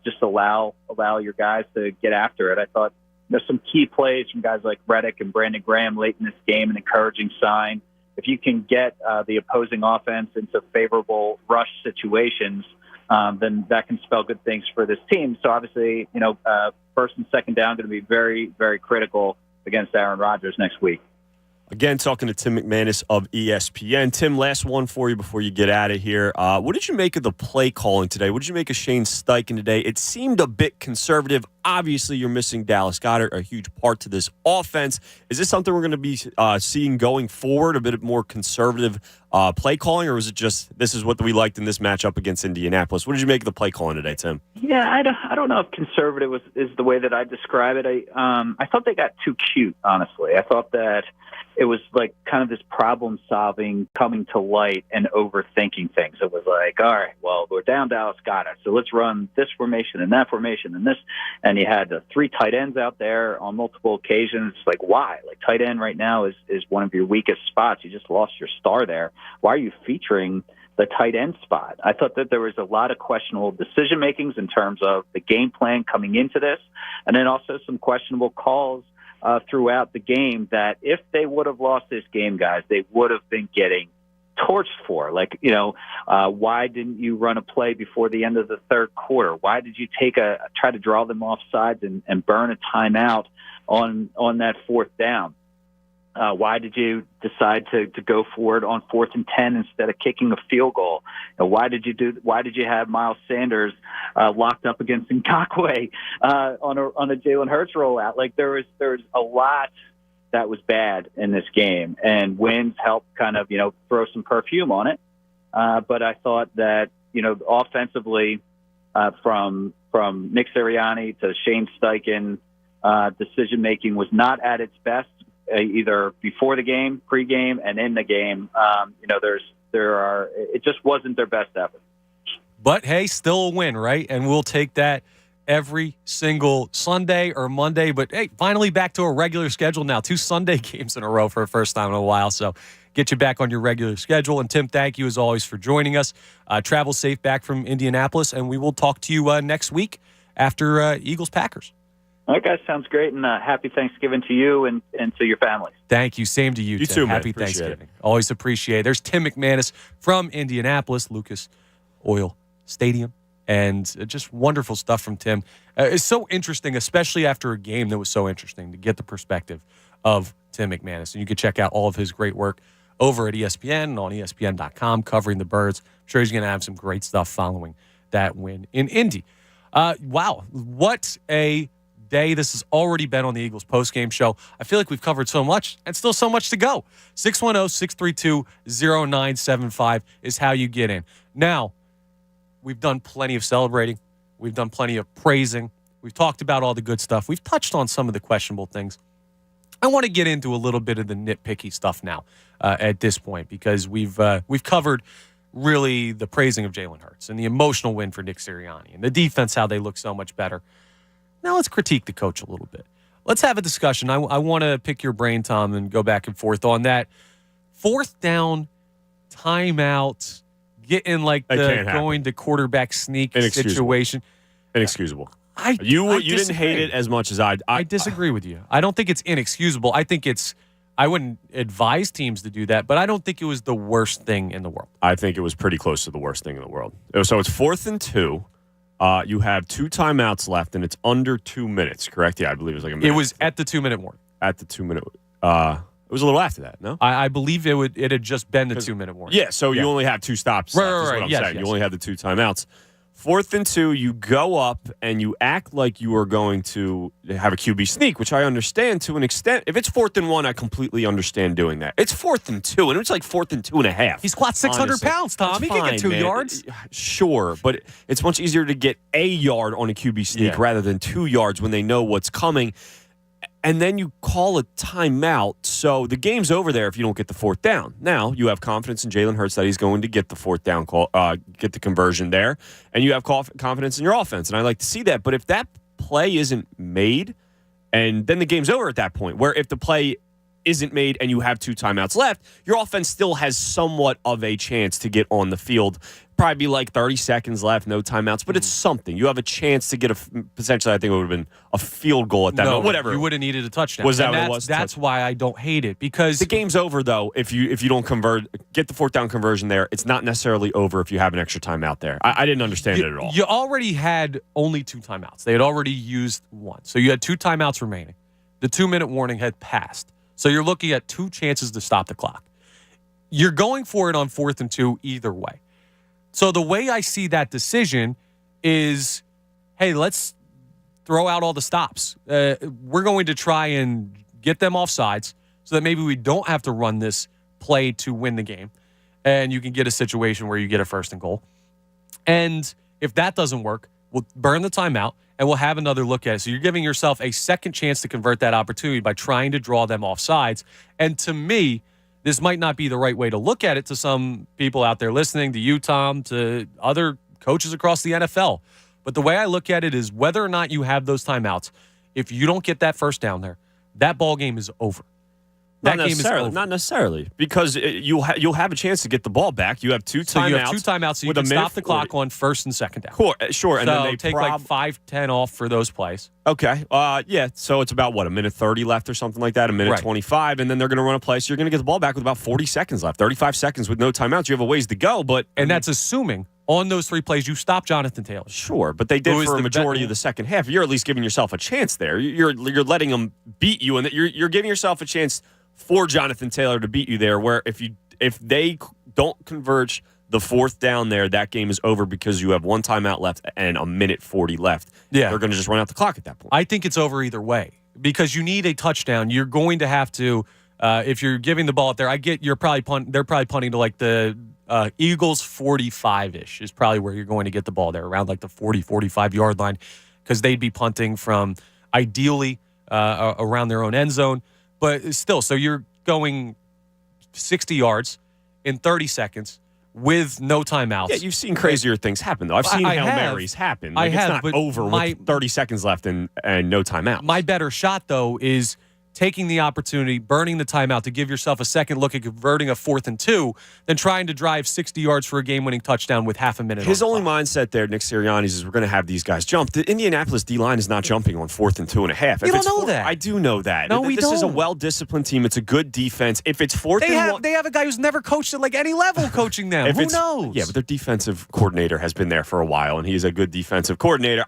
just allow your guys to get after it. I thought there's some key plays from guys like Reddick and Brandon Graham late in this game, an encouraging sign. If you can get the opposing offense into favorable rush situations, then that can spell good things for this team. So obviously, first and second down going to be very, very critical against Aaron Rodgers next week. Again, talking to Tim McManus of ESPN. Tim, last one for you before you get out of here. What did you make of the play calling today? What did you make of Shane Steichen today? It seemed a bit conservative. Obviously, you're missing Dallas Goedert, a huge part to this offense. Is this something we're going to be seeing going forward, a bit more conservative play calling, or is it just this is what we liked in this matchup against Indianapolis? What did you make of the play calling today, Tim? Yeah, I don't know if conservative is the way that I describe it. I thought they got too cute, honestly. I thought that it was like kind of this problem solving coming to light and overthinking things. It was like, all right, well, we're down Dallas Goedert, so let's run this formation and that formation and this. And you had 3 tight ends out there on multiple occasions. Like, why? Like, tight end right now is one of your weakest spots. You just lost your star there. Why are you featuring the tight end spot? I thought that there was a lot of questionable decision makings in terms of the game plan coming into this, and then also some questionable calls throughout the game that if they would have lost this game, guys, they would have been getting torched for. Like, why didn't you run a play before the end of the third quarter? Why did you try to draw them off sides and burn a timeout on that fourth down? Why did you decide to go for it on 4th and 10 instead of kicking a field goal? And why did you have Miles Sanders locked up against Ngakoue on a Jalen Hurts rollout? Like, there was a lot that was bad in this game, and wins helped kind of throw some perfume on it. But I thought that offensively, from Nick Sirianni to Shane Steichen, decision making was not at its best. Either before the game, pregame, and in the game, it just wasn't their best effort. But hey, still a win, right? And we'll take that every single Sunday or Monday. But hey, finally back to a regular schedule now. 2 Sunday games in a row for the first time in a while. So get you back on your regular schedule. And Tim, thank you as always for joining us. Travel safe back from Indianapolis, and we will talk to you next week after Eagles-Packers. All right, guys, sounds great, and happy Thanksgiving to you and to your families. Thank you. Same to you, You Tim. too, man. Happy Appreciate Thanksgiving. Always appreciate it. There's Tim McManus from Indianapolis, Lucas Oil Stadium, and just wonderful stuff from Tim. It's so interesting, especially after a game that was so interesting, to get the perspective of Tim McManus. And you can check out all of his great work over at ESPN and on ESPN.com covering the Birds. I'm sure he's going to have some great stuff following that win in Indy. Wow, what a day. This has already been on the Eagles postgame show. I feel like we've covered so much and still so much to go. 610-632-0975 is how you get in. Now, we've done plenty of celebrating. We've done plenty of praising. We've talked about all the good stuff. We've touched on some of the questionable things. I want to get into a little bit of the nitpicky stuff now at this point, because we've covered really the praising of Jalen Hurts and the emotional win for Nick Sirianni and the defense, how they look so much better. Now let's critique the coach a little bit. Let's have a discussion. I want to pick your brain, Tom, and go back and forth on that. 4th down, timeout, getting like the going to quarterback sneak situation. Inexcusable. You didn't hate it as much as I disagree with you. I don't think it's inexcusable. I think I wouldn't advise teams to do that, but I don't think it was the worst thing in the world. I think it was pretty close to the worst thing in the world. So it's 4th and 2. You have 2 timeouts left, and it's under 2 minutes, correct? Yeah, I believe it was like a minute. It was at the 2-minute warning. At the 2-minute. It was a little after that, no? I believe it had just been the 2-minute warning. Yeah, so you only have 2 stops. Right, left, is right. what I'm Yes, saying. yes. You only have the 2 timeouts. 4th and 2, you go up and you act like you are going to have a QB sneak, which I understand to an extent. If it's 4th and 1, I completely understand doing that. It's 4th and 2, and it's like 4th and 2.5. He squats 600 pounds, Tom. He can get 2 yards. Sure, but it's much easier to get a yard on a QB sneak rather than 2 yards when they know what's coming. And then you call a timeout, so the game's over there if you don't get the 4th down. Now, you have confidence in Jalen Hurts that he's going to get the 4th down call, get the conversion there, and you have confidence in your offense, and I like to see that. But if that play isn't made, and then the game's over at that point, where if the play isn't made and you have 2 timeouts left, your offense still has somewhat of a chance to get on the field. Probably be like 30 seconds left, no timeouts, but it's something. You have a chance to get potentially, I think it would have been a field goal at that moment. Whatever. You would have needed a touchdown. Was that what it was? That's why I don't hate it, because the game's over, though, if you don't get the 4th down conversion there. It's not necessarily over if you have an extra timeout there. I didn't understand it at all. You already had only 2 timeouts. They had already used 1. So you had 2 timeouts remaining. The 2-minute warning had passed. So you're looking at 2 chances to stop the clock. You're going for it on 4th and 2 either way. So the way I see that decision is, hey, let's throw out all the stops. We're going to try and get them off sides so that maybe we don't have to run this play to win the game. And you can get a situation where you get a 1st and goal. And if that doesn't work, we'll burn the timeout and we'll have another look at it. So you're giving yourself a second chance to convert that opportunity by trying to draw them off sides. And to me, this might not be the right way to look at it to some people out there listening, to you, Tom, to other coaches across the NFL. But the way I look at it is whether or not you have those timeouts, if you don't get that 1st down there, that ball game is over. That game is over. Not necessarily, because you'll have a chance to get the ball back. You have 2 timeouts. So you have 2 timeouts, so you can stop the clock on 1st and 2nd down. Sure. And so then they take like 5-10 off for those plays. Okay. Yeah. So it's about, a minute 30 left or something like that, a minute 25, and then they're going to run a play. So you're going to get the ball back with about 40 seconds left, 35 seconds with no timeouts. You have a ways to go, but... And that's assuming on those 3 plays you stop Jonathan Taylor. Sure, but they did for a majority of the second half. You're at least giving yourself a chance there. You're letting them beat you, and you're giving yourself a chance for Jonathan Taylor to beat you there, where if they don't converge the 4th down there, that game is over because you have 1 timeout left and a minute 40 left. Yeah. They're going to just run out the clock at that point. I think it's over either way because you need a touchdown. You're going to have to, if you're giving the ball out there, I get they're probably punting to like the Eagles 45-ish is probably where you're going to get the ball there, around like the 40, 45-yard line, because they'd be punting from ideally around their own end zone. But still, so you're going 60 yards in 30 seconds with no timeouts. Yeah, you've seen crazier things happen, though. I've seen Hail Marys happen. It's not over with 30 seconds left and no timeout. My better shot, though, is taking the opportunity, burning the timeout to give yourself a second look at converting a 4th and 2, than trying to drive 60 yards for a game-winning touchdown with half a minute. His only mindset there, Nick Sirianni's, is we're going to have these guys jump. The Indianapolis D-line is not jumping on 4th and 2.5. You don't know that. I do know that. No, we don't. This is a well-disciplined team. It's a good defense. If it's 4th and 1... They have a guy who's never coached at like any level coaching them. Who knows? Yeah, but their defensive coordinator has been there for a while, and he's a good defensive coordinator.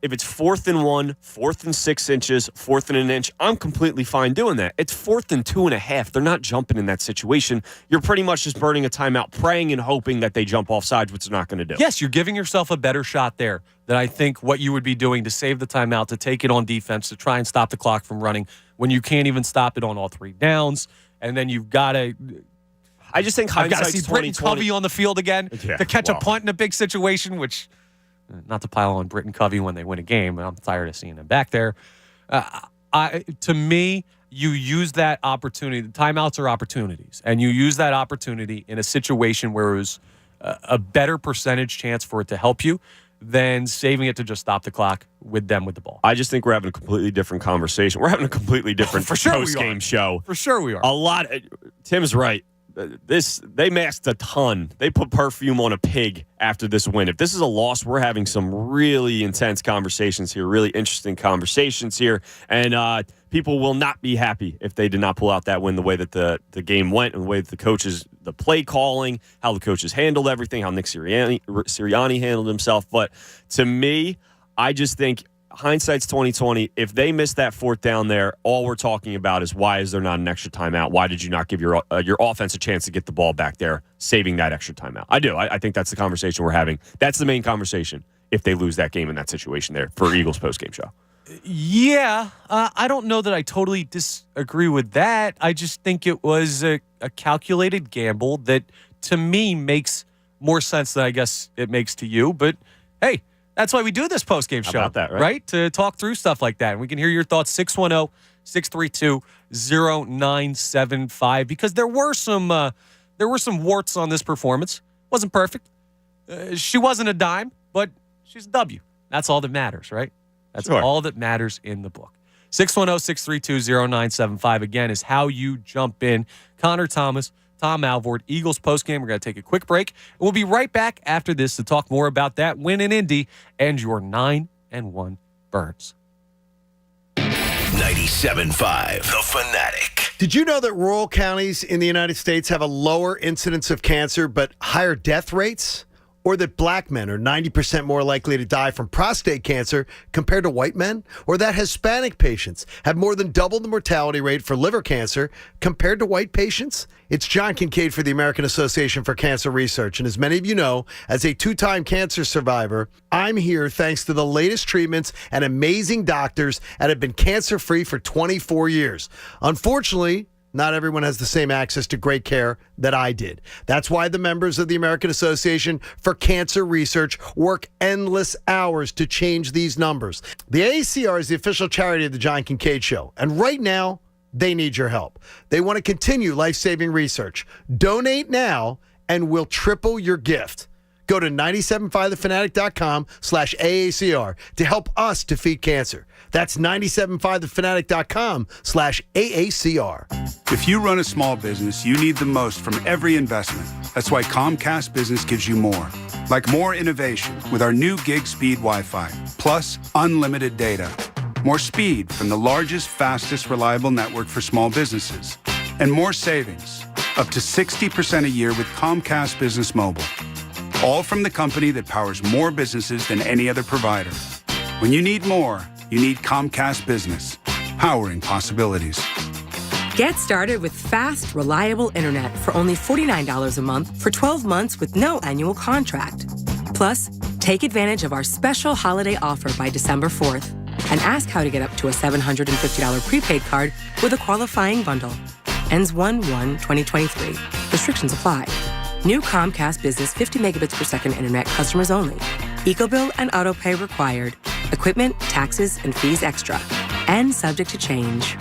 If it's 4th and 1, 4th and 6 inches, 4th and an inch, I'm completely fine doing that. It's 4th and 2.5. They're not jumping in that situation. You're pretty much just burning a timeout, praying and hoping that they jump off sides, which they're not going to do. Yes, you're giving yourself a better shot there than I think what you would be doing to save the timeout, to take it on defense, to try and stop the clock from running when you can't even stop it on all 3 downs. And then you've got to... I just think I've got to hindsight's see Britton 2020. Covey on the field again to catch a punt in a big situation, which... Not to pile on Britton Covey when they win a game, but I'm tired of seeing him back there. To me, you use that opportunity. The timeouts are opportunities, and you use that opportunity in a situation where it was a better percentage chance for it to help you than saving it to just stop the clock with them with the ball. I just think we're having a completely different conversation. We're having a completely different post-game show. For sure we are. Tim's right. They masked a ton. They put perfume on a pig after this win. If this is a loss, we're having some really intense conversations here, really interesting conversations here, and people will not be happy if they did not pull out that win the way that the game went and the way that the play calling, how the coaches handled everything, how Nick Sirianni handled himself. But to me, I just think hindsight's 20/20. If they miss that fourth down there, all we're talking about is why is there not an extra timeout? Why did you not give your offense a chance to get the ball back there, saving that extra timeout? I do. I think that's the conversation we're having. That's the main conversation if they lose that game in that situation there for Eagles postgame show. Yeah, I don't know that I totally disagree with that. I just think it was a calculated gamble that, to me, makes more sense than I guess it makes to you. But, hey, that's why we do this postgame show. How about that, right? To talk through stuff like that. And we can hear your thoughts, 610-632-0975, because there were some warts on this performance. Wasn't perfect. She wasn't a dime, but she's a W. That's all that matters, right? That's all that matters in the book. 610-632-0975, again, is how you jump in. Connor Thomas, Tom Alvord, Eagles postgame. We're going to take a quick break. And we'll be right back after this to talk more about that win in Indy and your 9-1 Birds. 97.5 The Fanatic. Did you know that rural counties in the United States have a lower incidence of cancer but higher death rates? Or that black men are 90% more likely to die from prostate cancer compared to white men? Or that Hispanic patients have more than double the mortality rate for liver cancer compared to white patients? It's John Kincaid for the American Association for Cancer Research. And as many of you know, as a 2-time cancer survivor, I'm here thanks to the latest treatments and amazing doctors that have been cancer-free for 24 years. Unfortunately, not everyone has the same access to great care that I did. That's why the members of the American Association for Cancer Research work endless hours to change these numbers. The AACR is the official charity of the John Kincaid Show, and right now, they need your help. They want to continue life-saving research. Donate now, and we'll triple your gift. Go to 97.5thefanatic.com/AACR to help us defeat cancer. That's 97.5thefanatic.com/AACR. If you run a small business, you need the most from every investment. That's why Comcast Business gives you more. Like more innovation with our new gig speed Wi-Fi, plus unlimited data. More speed from the largest, fastest, reliable network for small businesses. And more savings, up to 60% a year with Comcast Business Mobile. All from the company that powers more businesses than any other provider. When you need more, you need Comcast Business, powering possibilities. Get started with fast, reliable internet for only $49 a month for 12 months with no annual contract. Plus, take advantage of our special holiday offer by December 4th and ask how to get up to a $750 prepaid card with a qualifying bundle. Ends 1/1/2023. Restrictions apply. New Comcast Business 50 megabits per second internet customers only. EcoBill and autopay required. Equipment, taxes, and fees extra. And subject to change.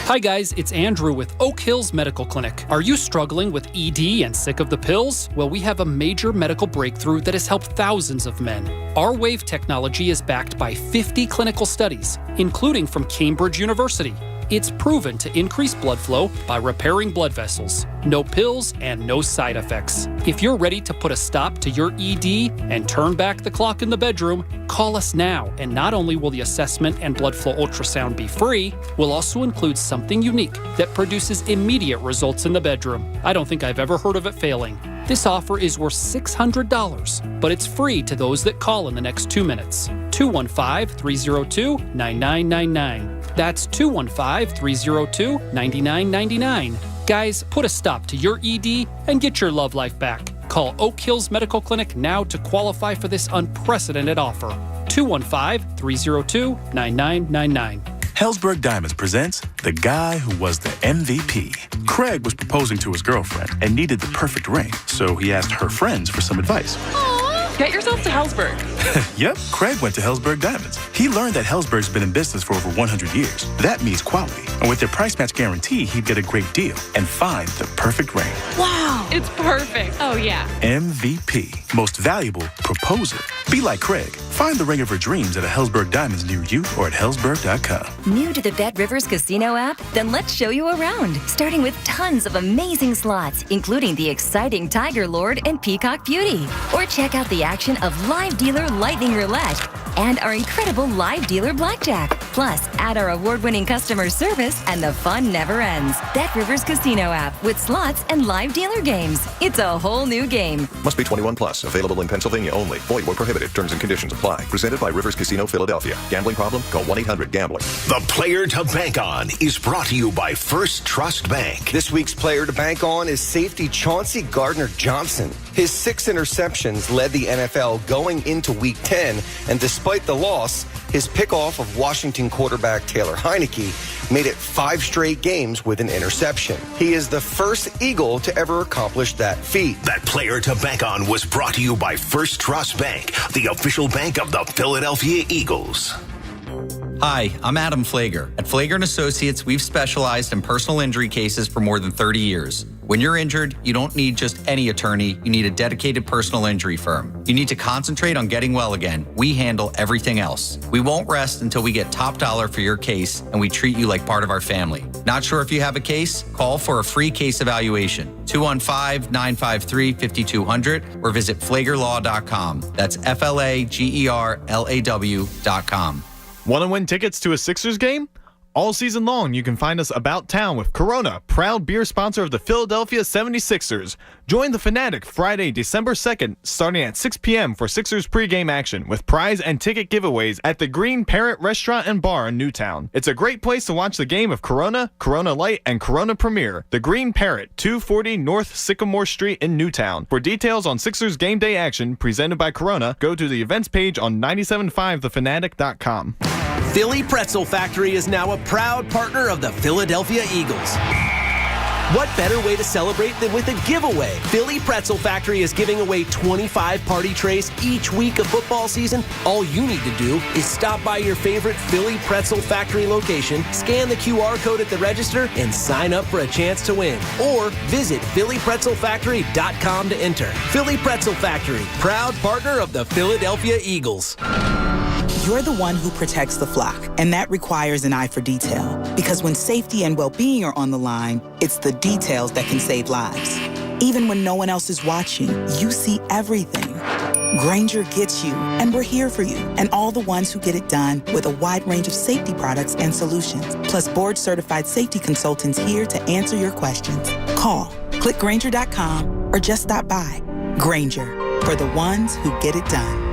Hi guys, it's Andrew with Oak Hills Medical Clinic. Are you struggling with ED and sick of the pills? Well, we have a major medical breakthrough that has helped thousands of men. Our wave technology is backed by 50 clinical studies, including from Cambridge University. It's proven to increase blood flow by repairing blood vessels. No pills and no side effects. If you're ready to put a stop to your ED and turn back the clock in the bedroom, call us now. And not only will the assessment and blood flow ultrasound be free, we'll also include something unique that produces immediate results in the bedroom. I don't think I've ever heard of it failing. This offer is worth $600, but it's free to those that call in the next 2 minutes. 215-302-9999. That's 215-302-9999. Guys, put a stop to your ED and get your love life back. Call Oak Hills Medical Clinic now to qualify for this unprecedented offer. 215-302-9999. Helzberg Diamonds presents The Guy Who Was the MVP. Craig was proposing to his girlfriend and needed the perfect ring, so he asked her friends for some advice. Get yourself to Helzberg. Yep, Craig went to Helzberg Diamonds. He learned that Helzberg's been in business for over 100 years. That means quality. And with their price match guarantee, he'd get a great deal and find the perfect ring. Wow, it's perfect. Oh, yeah. MVP, most valuable proposer. Be like Craig. Find the ring of her dreams at a Helzberg Diamonds near you or at Helzberg.com. New to the Bet Rivers Casino app? Then let's show you around. Starting with tons of amazing slots, including the exciting Tiger Lord and Peacock Beauty. Or check out the action of live dealer Lightning Roulette and our incredible live dealer blackjack. Plus, add our award-winning customer service and the fun never ends. Bet Rivers Casino app with slots and live dealer games. It's a whole new game. Must be 21 plus. Available in Pennsylvania only. Void where prohibited. Terms and conditions apply. Presented by Rivers Casino Philadelphia. Gambling problem? Call 1-800-GAMBLER. The player to bank on is brought to you by First Trust Bank. This week's player to bank on is safety Chauncey Gardner-Johnson. His 6 interceptions led the NFL going into Week 10, and despite the loss, his pickoff of Washington quarterback Taylor Heineke made it 5 straight games with an interception. He is the first Eagle to ever accomplish that feat. That player to bank on was brought to you by First Trust Bank, the official bank of the Philadelphia Eagles. Hi, I'm Adam Flager. At Flager & Associates, we've specialized in personal injury cases for more than 30 years. When you're injured, you don't need just any attorney. You need a dedicated personal injury firm. You need to concentrate on getting well again. We handle everything else. We won't rest until we get top dollar for your case, and we treat you like part of our family. Not sure if you have a case? Call for a free case evaluation. 215-953-5200 or visit flagerlaw.com. That's FLAGERLAW.com. Want to win tickets to a Sixers game? All season long, you can find us about town with Corona, proud beer sponsor of the Philadelphia 76ers. Join the Fanatic Friday, December 2nd, starting at 6 p.m. for Sixers pregame action with prize and ticket giveaways at the Green Parrot Restaurant and Bar in Newtown. It's a great place to watch the game of Corona, Corona Light, and Corona Premier. The Green Parrot, 240 North Sycamore Street in Newtown. For details on Sixers game day action presented by Corona, go to the events page on 97.5thefanatic.com. Philly Pretzel Factory is now a proud partner of the Philadelphia Eagles. What better way to celebrate than with a giveaway? Philly Pretzel Factory is giving away 25 party trays each week of football season. All you need to do is stop by your favorite Philly Pretzel Factory location, scan the QR code at the register, and sign up for a chance to win. Or visit PhillyPretzelFactory.com to enter. Philly Pretzel Factory, proud partner of the Philadelphia Eagles. You're the one who protects the flock, and that requires an eye for detail. Because when safety and well-being are on the line, it's the details that can save lives. Even when no one else is watching, you see everything. Grainger gets you, and we're here for you, and all the ones who get it done with a wide range of safety products and solutions, plus board-certified safety consultants here to answer your questions. Call, click Grainger.com, or just stop by. Grainger, for the ones who get it done.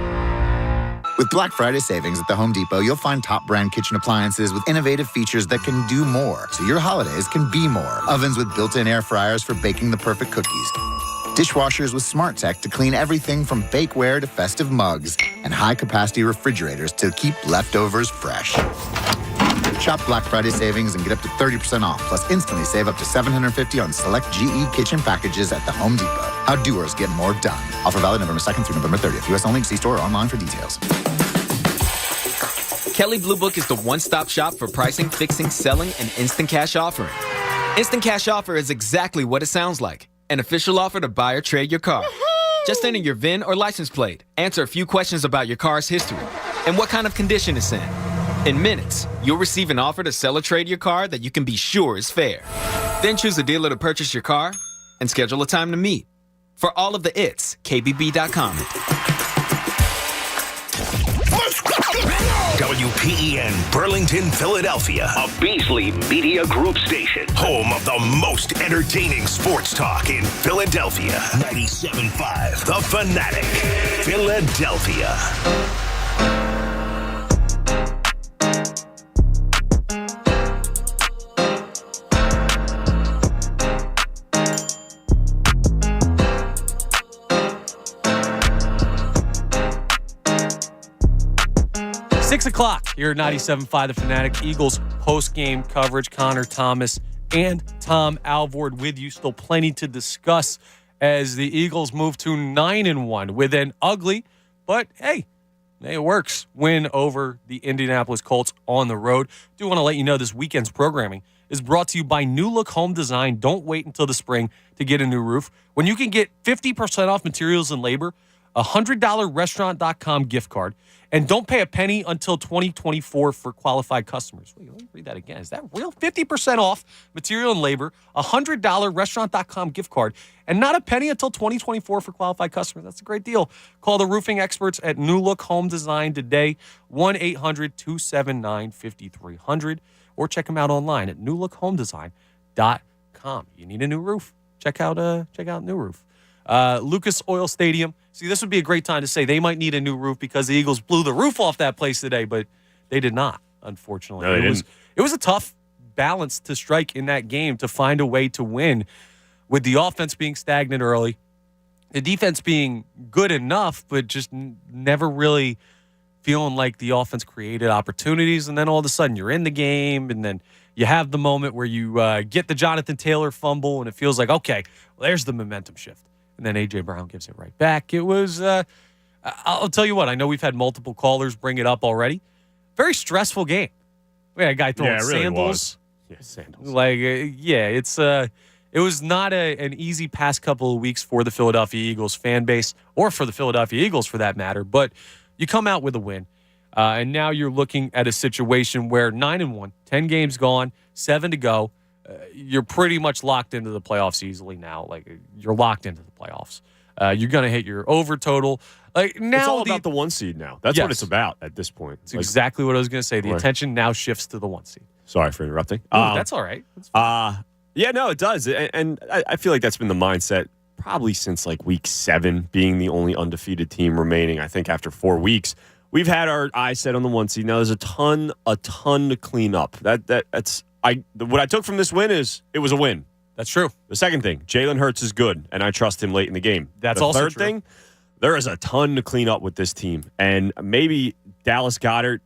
With Black Friday savings at the Home Depot, you'll find top brand kitchen appliances with innovative features that can do more, so your holidays can be more. Ovens with built-in air fryers for baking the perfect cookies. Dishwashers with smart tech to clean everything from bakeware to festive mugs. And high-capacity refrigerators to keep leftovers fresh. Shop Black Friday savings and get up to 30% off, plus instantly save up to $750 on select GE kitchen packages at the Home Depot. How doers get more done. Offer valid November 2nd through November 30th. U.S. only. See store or online for details. Kelley Blue Book is the one-stop shop for pricing, fixing, selling, and instant cash offering. Instant cash offer is exactly what it sounds like. An official offer to buy or trade your car. Just enter your VIN or license plate, answer a few questions about your car's history, and what kind of condition it's in. In minutes, you'll receive an offer to sell or trade your car that you can be sure is fair. Then choose a dealer to purchase your car and schedule a time to meet. For all of the it's, KBB.com. WPEN Burlington, Philadelphia, a Beasley Media Group station, home of the most entertaining sports talk in Philadelphia. 97.5 The Fanatic, Philadelphia. 6 o'clock here at 97.5 The Fanatic. Eagles post-game coverage. Connor Thomas and Tom Alvord with you. Still plenty to discuss as the Eagles move to 9-1 with an ugly, but hey, it works, win over the Indianapolis Colts on the road. Do want to let you know this weekend's programming is brought to you by New Look Home Design. Don't wait until the spring to get a new roof. When you can get 50% off materials and labor a $100 restaurant.com gift card, and don't pay a penny until 2024 for qualified customers. Wait, let me read that again. Is that real? 50% off material and labor, a $100 restaurant.com gift card, and not a penny until 2024 for qualified customers. That's a great deal. Call the roofing experts at New Look Home Design today, 1-800-279-5300, or check them out online at newlookhomedesign.com. You need a new roof? Check out New Roof. Lucas Oil Stadium. See, this would be a great time to say they might need a new roof because the Eagles blew the roof off that place today, but they did not, unfortunately. No, they didn't. It was a tough balance to strike in that game to find a way to win, with the offense being stagnant early, the defense being good enough, but just never really feeling like the offense created opportunities. And then all of a sudden you're in the game, and then you have the moment where you get the Jonathan Taylor fumble, and it feels like, okay, well, there's the momentum shift. And then A.J. Brown gives it right back. It was, I'll tell you what, I know we've had multiple callers bring it up already. Very stressful game. We had a guy throwing really sandals. was. Yeah, sandals. It was not an easy past couple of weeks for the Philadelphia Eagles fan base, or for the Philadelphia Eagles for that matter. But you come out with a win. And now you're looking at a situation where 9-1, 10 games gone, 7 to go. You're pretty much locked into the playoffs easily now. Like, you're locked into the playoffs. You're going to hit your over total. Like, now it's all about the 1 seed now. That's what it's about at this point. It's exactly what I was going to say. The attention now shifts to the 1 seed. Sorry for interrupting. That's all right. Yeah, no, it does. And I feel like that's been the mindset probably since like week 7, being the only undefeated team remaining. I think after 4 weeks, we've had our eyes set on the 1 seed. Now there's a ton to clean up. That's what I took from this win is it was a win. That's true. The second thing, Jalen Hurts is good, and I trust him late in the game. That's the also third true. thing, there is a ton to clean up with this team, and maybe Dallas Goedert.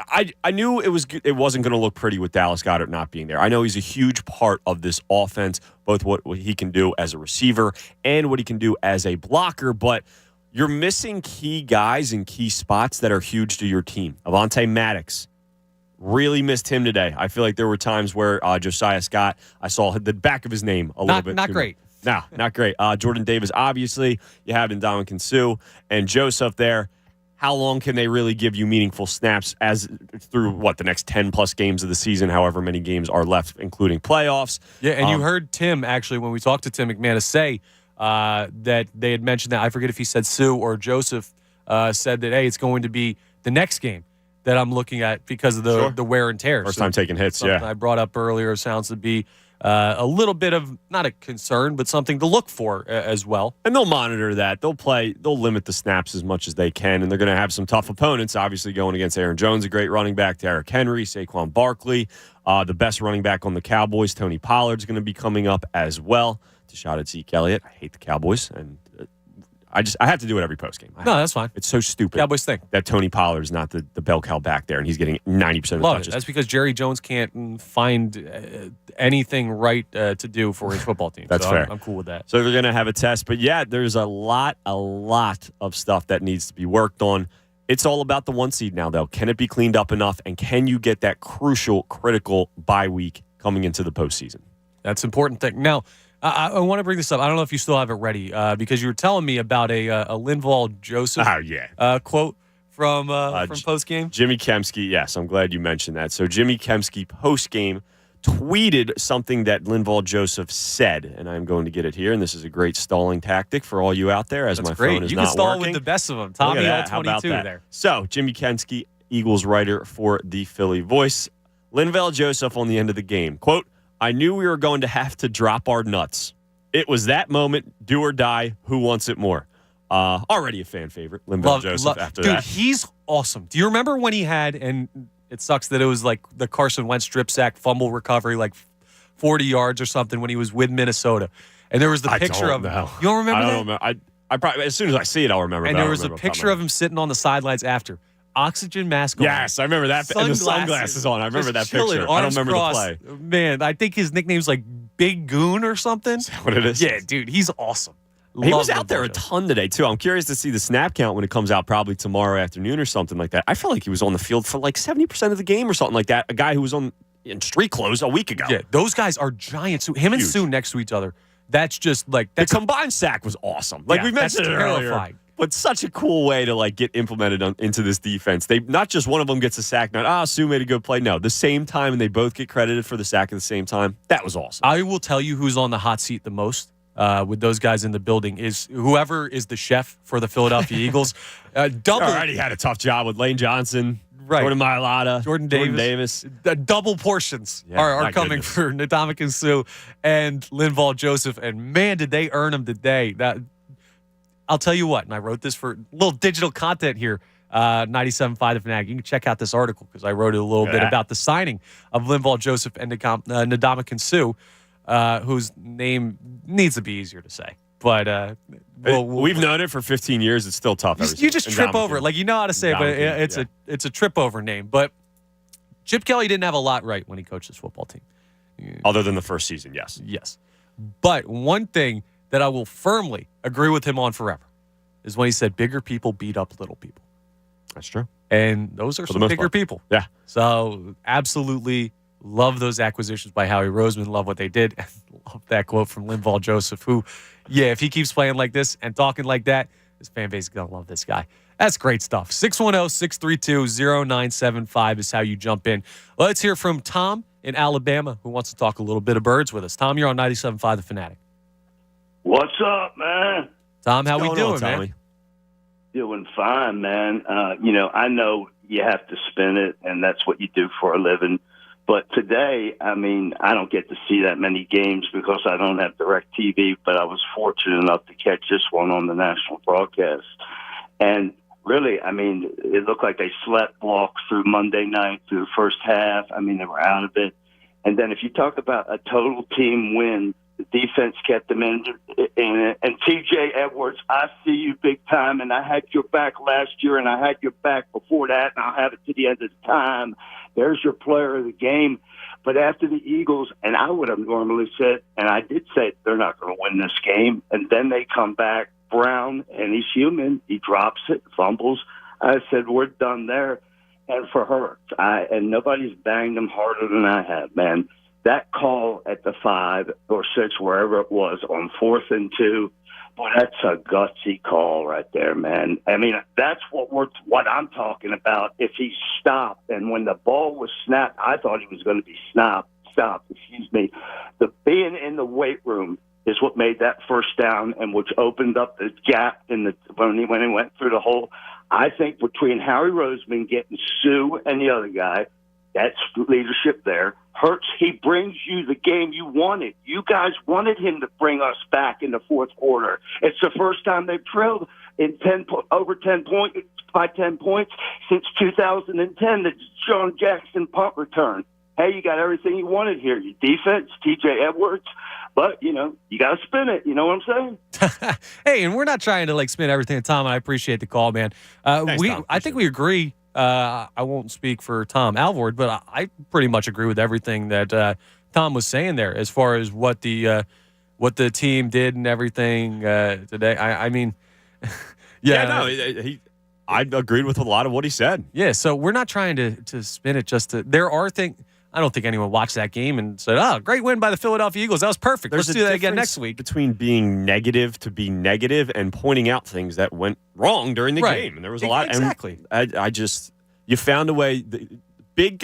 I knew it wasn't going to look pretty with Dallas Goedert not being there. I know he's a huge part of this offense, both what he can do as a receiver and what he can do as a blocker, but you're missing key guys in key spots that are huge to your team. Avonte Maddox, really missed him today. I feel like there were times where Josiah Scott, I saw the back of his name a little bit. Not great. No, not great. Jordan Davis, obviously. You have Ndamukong Suh and Joseph there. How long can they really give you meaningful snaps through the next 10-plus games of the season, however many games are left, including playoffs? Yeah, and you heard Tim, actually, when we talked to Tim McManus, say that they had mentioned that, I forget if he said Sue or Joseph, said that, hey, it's going to be the next game that I'm looking at because of the wear and tear. First time taking hits, something I brought up earlier sounds to be a little bit of, not a concern, but something to look for as well. And they'll monitor that. They'll limit the snaps as much as they can, and they're going to have some tough opponents, obviously going against Aaron Jones, a great running back, Derrick Henry, Saquon Barkley, the best running back on the Cowboys, Tony Pollard's going to be coming up as well. To shout at Zeke Elliott. I hate the Cowboys, and I have to do it every postgame. No, that's fine. It's so stupid. Cowboys thing. That Tony Pollard is not the bell cow back there, and he's getting 90% of the touches. That's because Jerry Jones can't find anything right to do for his football team. That's fair. I'm cool with that. So they're going to have a test. But, yeah, there's a lot of stuff that needs to be worked on. It's all about the 1 seed now, though. Can it be cleaned up enough, and can you get that crucial, critical bye week coming into the postseason? That's an important thing. Now, I want to bring this up. I don't know if you still have it ready because you were telling me about a Linval Joseph quote from postgame. Jimmy Kemsky, yes, I'm glad you mentioned that. So Jimmy Kemsky postgame tweeted something that Linval Joseph said, and I'm going to get it here, and this is a great stalling tactic for all you out there as my phone is you not working. can stall with the best of them. Tommy L22 there. So Jimmy Kemsky, Eagles writer for the Philly Voice, Linval Joseph on the end of the game, quote, I knew we were going to have to drop our nuts. It was that moment, do or die, who wants it more? Already a fan favorite, Linval Joseph after that. Dude, he's awesome. Do you remember when he had, and it sucks that it was like the Carson Wentz strip sack fumble recovery, like 40 yards or something when he was with Minnesota. And there was the picture of him. You don't remember that? I don't remember. I probably, as soon as I see it, I'll remember. And there was a picture of him sitting on the sidelines after. Oxygen mask on. Yes, I remember that. And the sunglasses on. I remember that picture. I don't remember the play. Man, I think his nickname's like Big Goon or something. Is that what it is? Yeah, dude, he's awesome. He was out there a ton today, too. I'm curious to see the snap count when it comes out probably tomorrow afternoon or something like that. I felt like he was on the field for like 70% of the game or something like that. A guy who was in street clothes a week ago. Yeah, those guys are giants. Him and Sue next to each other. That's just like... The combined sack was awesome. Like we mentioned it earlier. But such a cool way to like get implemented into this defense. They not just one of them gets a sack. Not Sue made a good play. No, the same time, and they both get credited for the sack at the same time. That was awesome. I will tell you who's on the hot seat the most with those guys in the building is whoever is the chef for the Philadelphia Eagles. Already had a tough job with Lane Johnson, right? Jordan Mailata, Jordan Davis. Double portions are coming for Ndamukong Suh and Linval Joseph, and man, did they earn them today. I'll tell you what, and I wrote this for a little digital content here, 97.5 The Fanatic. You can check out this article because I wrote it a little bit about the signing of Linval Joseph and Ndamukong Suh, whose name needs to be easier to say. But we've known it for 15 years. It's still tough. You just trip over it. Like, you know how to say it, but it's a trip over name. But Chip Kelly didn't have a lot right when he coached this football team. Other than the first season, yes. Yes. But one thing that I will firmly agree with him on forever is when he said bigger people beat up little people. That's true. And those are some bigger people. Yeah. So absolutely love those acquisitions by Howie Roseman. Love what they did. And love that quote from Linval Joseph, who, if he keeps playing like this and talking like that, his fan base is going to love this guy. That's great stuff. 610-632-0975 is how you jump in. Let's hear from Tom in Alabama, who wants to talk a little bit of birds with us. Tom, you're on 97.5 The Fanatic. What's up, man? Tom, how we doing, man? Doing fine, man. I know you have to spin it, and that's what you do for a living. But today, I don't get to see that many games because I don't have DirecTV, but I was fortunate enough to catch this one on the national broadcast. And really, it looked like they slept walk through Monday night through the first half. They were out of it. And then if you talk about a total team win, the defense kept them in it. And TJ Edwards, I see you big time, and I had your back last year, and I had your back before that, and I'll have it to the end of the time. There's your player of the game. But after the Eagles, and I would have normally said, and I did say they're not going to win this game, and then they come back, Brown, and he's human. He drops it, fumbles. I said, we're done there. And for Hurts, and nobody's banged him harder than I have, man. That call at the 5 or 6, wherever it was, on 4th and 2, boy, that's a gutsy call right there, man. That's what I'm talking about. If he stopped, and when the ball was snapped, I thought he was going to be stopped. The being in the weight room is what made that first down, and which opened up the gap when he went through the hole. I think between Howie Roseman getting Sue and the other guy, that's leadership there. Hurts, he brings you the game you wanted. You guys wanted him to bring us back in the fourth quarter. It's the first time they've trailed in over 10 points by 10 points since 2010, the Sean Jackson punt return. Hey, you got everything you wanted here. Your defense, TJ Edwards, but, you got to spin it. You know what I'm saying? Hey, and we're not trying to, spin everything, Tom, and I appreciate the call, man. Thanks, Tom. I think we agree. I won't speak for Tom Alvord, but I pretty much agree with everything that Tom was saying there as far as what the team did and everything today. I agreed with a lot of what he said. Yeah, so we're not trying to spin it just to – there are things – I don't think anyone watched that game and said, great win by the Philadelphia Eagles. That was perfect. Let's do that again next week. Between being negative to be negative and pointing out things that went wrong during the game. And there was a lot. Exactly. And you found a way. Big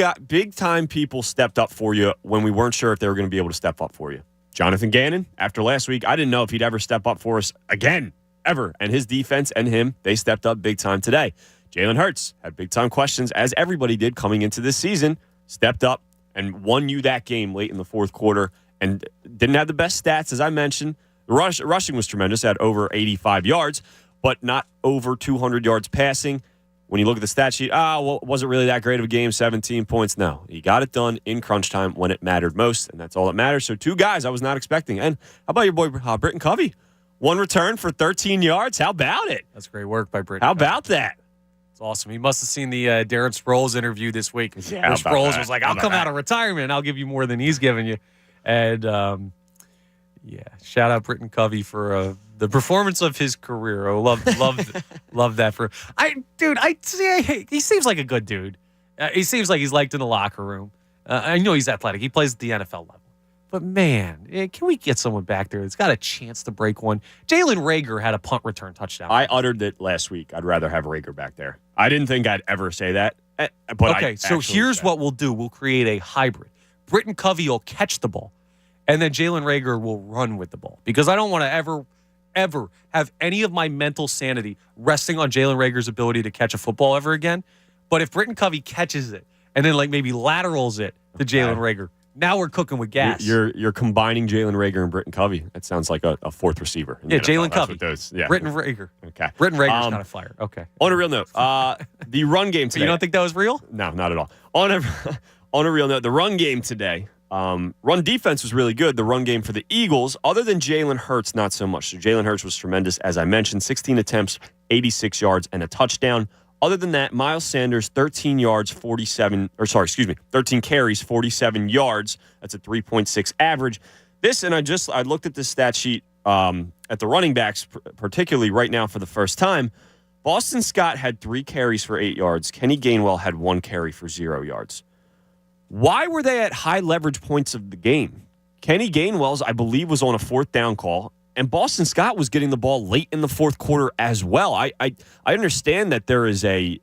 time people stepped up for you when we weren't sure if they were going to be able to step up for you. Jonathan Gannon, after last week, I didn't know if he'd ever step up for us again, ever. And his defense and him, they stepped up big time today. Jalen Hurts had big time questions, as everybody did coming into this season, stepped up and won you that game late in the fourth quarter, and didn't have the best stats, as I mentioned. The rushing was tremendous at over 85 yards, but not over 200 yards passing. When you look at the stat sheet, was it really that great of a game, 17 points? No. He got it done in crunch time when it mattered most, and that's all that matters. So 2 guys I was not expecting. And how about your boy Britton Covey? 1 return for 13 yards. How about it? That's great work by Britton. How about that? It's awesome. He must have seen the Darren Sproles interview this week. Yeah, Sproles was like, I'll come out of retirement. I'll give you more than he's giving you. And, shout out Britton Covey for the performance of his career. I love that for he seems like a good dude. He seems like he's liked in the locker room. I know he's athletic. He plays at the NFL level. But, man, can we get someone back there that's got a chance to break one? Jalen Reagor had a punt return touchdown. I uttered it last week. I'd rather have Reagor back there. I didn't think I'd ever say that. But okay, so here's what we'll do. We'll create a hybrid. Britton Covey will catch the ball, and then Jalen Reagor will run with the ball. Because I don't want to ever have any of my mental sanity resting on Jalen Reagor's ability to catch a football ever again. But if Britton Covey catches it and then maybe laterals it to Jalen Reagor, now we're cooking with gas. You're combining Jalen Reagor and Britton Covey. That sounds like a fourth receiver. Yeah, Jalen Covey. Yeah. Britton Reagor. Okay. Britton Reagor's kind of fire. Okay. On a real note, the run game today. You don't think that was real? No, not at all. On a real note, the run game today, run defense was really good. The run game for the Eagles, other than Jalen Hurts, not so much. So Jalen Hurts was tremendous, as I mentioned, 16 attempts, 86 yards, and a touchdown. Other than that, Miles Sanders, 13 carries, 47 yards. That's a 3.6 average. I looked at this stat sheet at the running backs, particularly right now for the first time. Boston Scott had 3 carries for 8 yards. Kenny Gainwell had 1 carry for 0 yards. Why were they at high leverage points of the game? Kenny Gainwell's, I believe, was on a 4th down call. And Boston Scott was getting the ball late in the 4th quarter as well. I understand that there is they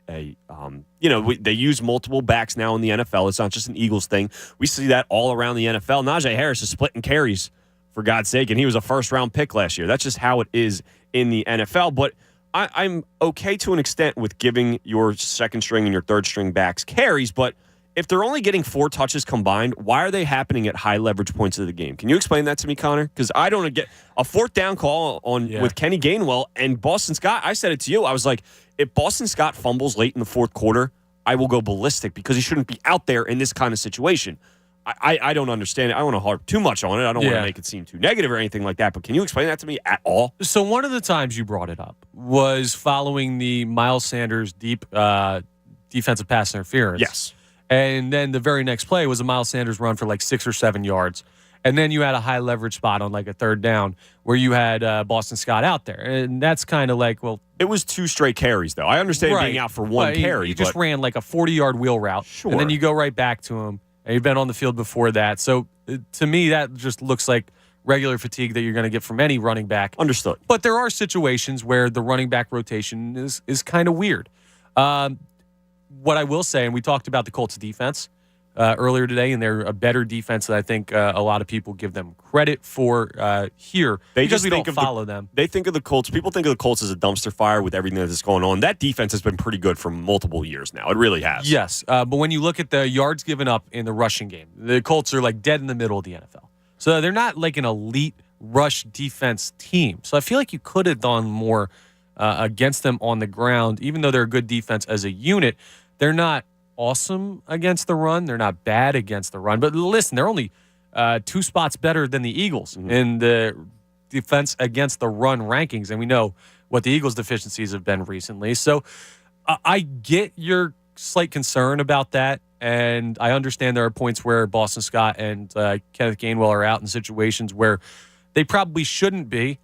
use multiple backs now in the NFL. It's not just an Eagles thing. We see that all around the NFL. Najee Harris is splitting carries, for God's sake, and he was a first-round pick last year. That's just how it is in the NFL. But I'm okay to an extent with giving your second string and your third string backs carries, but if they're only getting 4 touches combined, why are they happening at high leverage points of the game? Can you explain that to me, Connor? Because I don't get a 4th down call with Kenny Gainwell and Boston Scott. I said it to you. I was like, if Boston Scott fumbles late in the 4th quarter, I will go ballistic because he shouldn't be out there in this kind of situation. I don't understand it. I don't want to harp too much on it. I don't want to make it seem too negative or anything like that. But can you explain that to me at all? So one of the times you brought it up was following the Miles Sanders deep defensive pass interference. Yes. And then the very next play was a Miles Sanders run for 6 or 7 yards. And then you had a high leverage spot on a 3rd down where you had Boston Scott out there. And that's kind of it was 2 straight carries, though. I understand being out for 1 carry. You just ran a 40-yard wheel route. Sure. And then you go right back to him. And you've been on the field before that. So to me, that just looks like regular fatigue that you're going to get from any running back. Understood. But there are situations where the running back rotation is kind of weird. What I will say, and we talked about the Colts defense earlier today, and they're a better defense than I think a lot of people give them credit for here because we don't follow them. They think of the Colts. People think of the Colts as a dumpster fire with everything that's going on. That defense has been pretty good for multiple years now. It really has. Yes, but when you look at the yards given up in the rushing game, the Colts are dead in the middle of the NFL. So they're not an elite rush defense team. So I feel like you could have done more against them on the ground, even though they're a good defense as a unit. They're not awesome against the run. They're not bad against the run. But listen, they're only 2 spots better than the Eagles in the defense against the run rankings. And we know what the Eagles' deficiencies have been recently. So I get your slight concern about that. And I understand there are points where Boston Scott and Kenneth Gainwell are out in situations where they probably shouldn't be.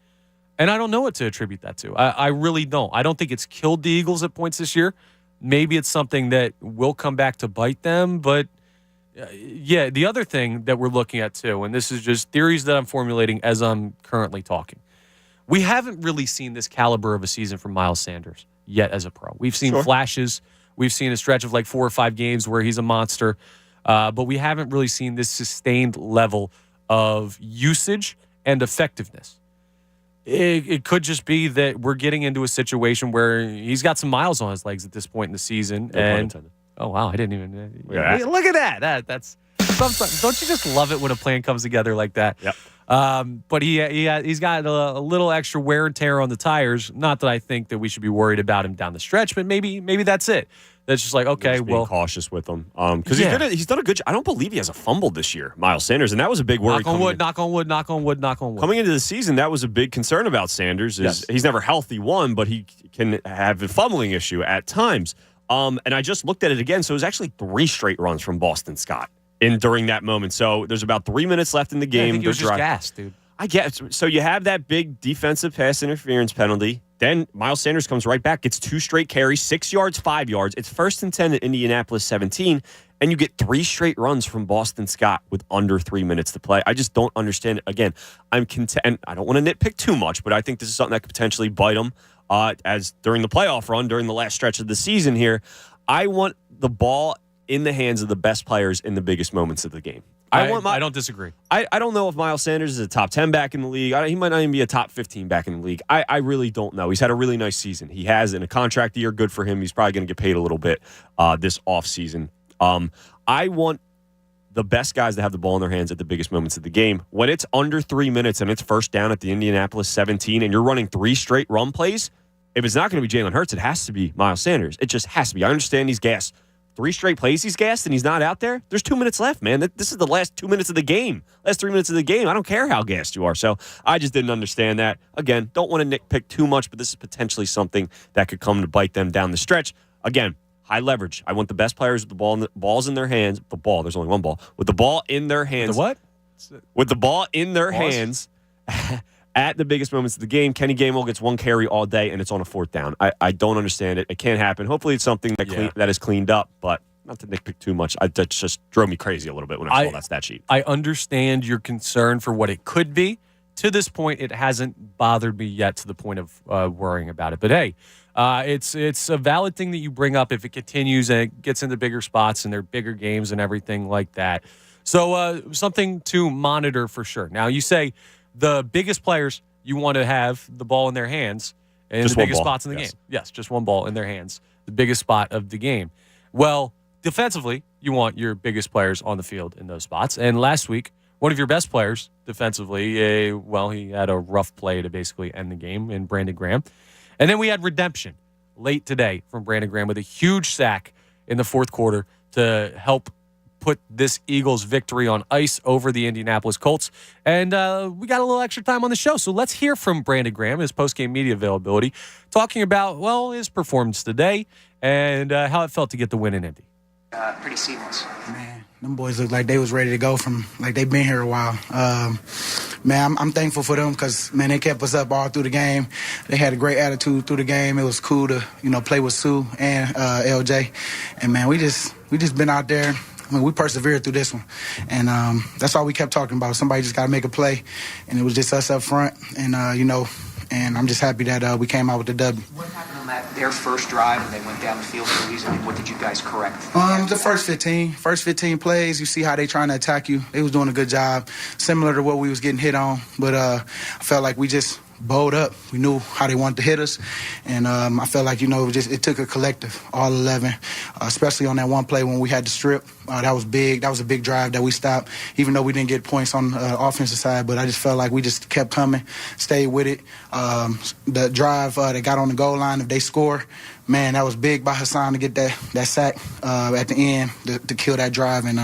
And I don't know what to attribute that to. I really don't. I don't think it's killed the Eagles at points this year. Maybe it's something that will come back to bite them. But, the other thing that we're looking at, too, and this is just theories that I'm formulating as I'm currently talking. We haven't really seen this caliber of a season from Miles Sanders yet as a pro. We've seen flashes. We've seen a stretch of 4 or 5 games where he's a monster. But we haven't really seen this sustained level of usage and effectiveness. It could just be that we're getting into a situation where he's got some miles on his legs at this point in the season. Oh, wow, I didn't even... Look at that. That's sometimes, don't you just love it when a plan comes together like that? Yep. But he's got a little extra wear and tear on the tires. Not that I think that we should be worried about him down the stretch, but maybe that's it. That's just okay, being cautious with him. Because he's done a good job. I don't believe he has a fumble this year, Miles Sanders, and that was a big worry. Knock on wood. Coming into the season, that was a big concern about Sanders. He's never healthy, but he can have a fumbling issue at times. And I just looked at it again, so it was actually 3 straight runs from Boston Scott during that moment. So there's about 3 minutes left in the game. I think he was just gassed, dude. I guess. So you have that big defensive pass interference penalty. Then Miles Sanders comes right back, gets 2 straight carries, 6 yards, 5 yards. It's 1st and 10 at Indianapolis 17. and you get 3 straight runs from Boston Scott with under 3 minutes to play. I just don't understand it. Again, I'm content. And I don't want to nitpick too much, but I think this is something that could potentially bite them as during the playoff run, during the last stretch of the season here. I want the ball in the hands of the best players in the biggest moments of the game. I don't disagree. I don't know if Miles Sanders is a top 10 back in the league. He might not even be a top 15 back in the league. I really don't know. He's had a really nice season. He has in a contract year. Good for him. He's probably going to get paid a little bit this offseason. I want the best guys to have the ball in their hands at the biggest moments of the game. When it's under 3 minutes and it's first down at the Indianapolis 17 and you're running 3 straight run plays, if it's not going to be Jalen Hurts, it has to be Miles Sanders. It just has to be. I understand he's gassed. 3 straight plays he's gassed and he's not out there. There's 2 minutes left, man. This is the last 2 minutes of the game. Last 3 minutes of the game. I don't care how gassed you are. So I just didn't understand that. Again, don't want to nitpick too much, but this is potentially something that could come to bite them down the stretch. Again, high leverage. I want the best players with the balls in their hands. The ball, there's only one ball. With the ball in their hands. The what? With the ball in their hands at the biggest moments of the game. Kenny Gainwell gets 1 carry all day, and it's on a 4th down. I don't understand it. It can't happen. Hopefully it's something that is cleaned up, but not to nitpick too much. That just drove me crazy a little bit when I saw that stat sheet. I understand your concern for what it could be. To this point, it hasn't bothered me yet to the point of worrying about it. But hey, it's a valid thing that you bring up if it continues and it gets into bigger spots and they're bigger games and everything like that. So something to monitor for sure. Now, you say the biggest players, you want to have the ball in their hands in the biggest spots in the game. Yes, just one ball in their hands, the biggest spot of the game. Well, defensively, you want your biggest players on the field in those spots. And last week, one of your best players defensively, he had a rough play to basically end the game in Brandon Graham. And then we had redemption late today from Brandon Graham with a huge sack in the 4th quarter to help put this Eagles victory on ice over the Indianapolis Colts. And we got a little extra time on the show, so let's hear from Brandon Graham, his post-game media availability, talking about, his performance today and how it felt to get the win in Indy. Pretty seamless. Man, them boys look like they was ready to go from, like they've been here a while. Man, I'm thankful for them because, man, they kept us up all through the game. They had a great attitude through the game. It was cool to, play with Sue and LJ. And, man, we just been out there. We persevered through this one. And that's all we kept talking about. Somebody just got to make a play. And it was just us up front. And, and I'm just happy that we came out with the W. What happened on their first drive when they went down the field for a reason? What did you guys correct? The first 15 plays, you see how they trying to attack you. They was doing a good job, similar to what we was getting hit on. But I felt like we just bowled up. We knew how they wanted to hit us. And I felt like, it took a collective, all 11, especially on that one play when we had to strip. That was big. That was a big drive that we stopped, even though we didn't get points on the offensive side. But I just felt like we just kept coming, stayed with it. The drive that got on the goal line, if they score, man, that was big by Hassan to get that sack at the end to kill that drive. And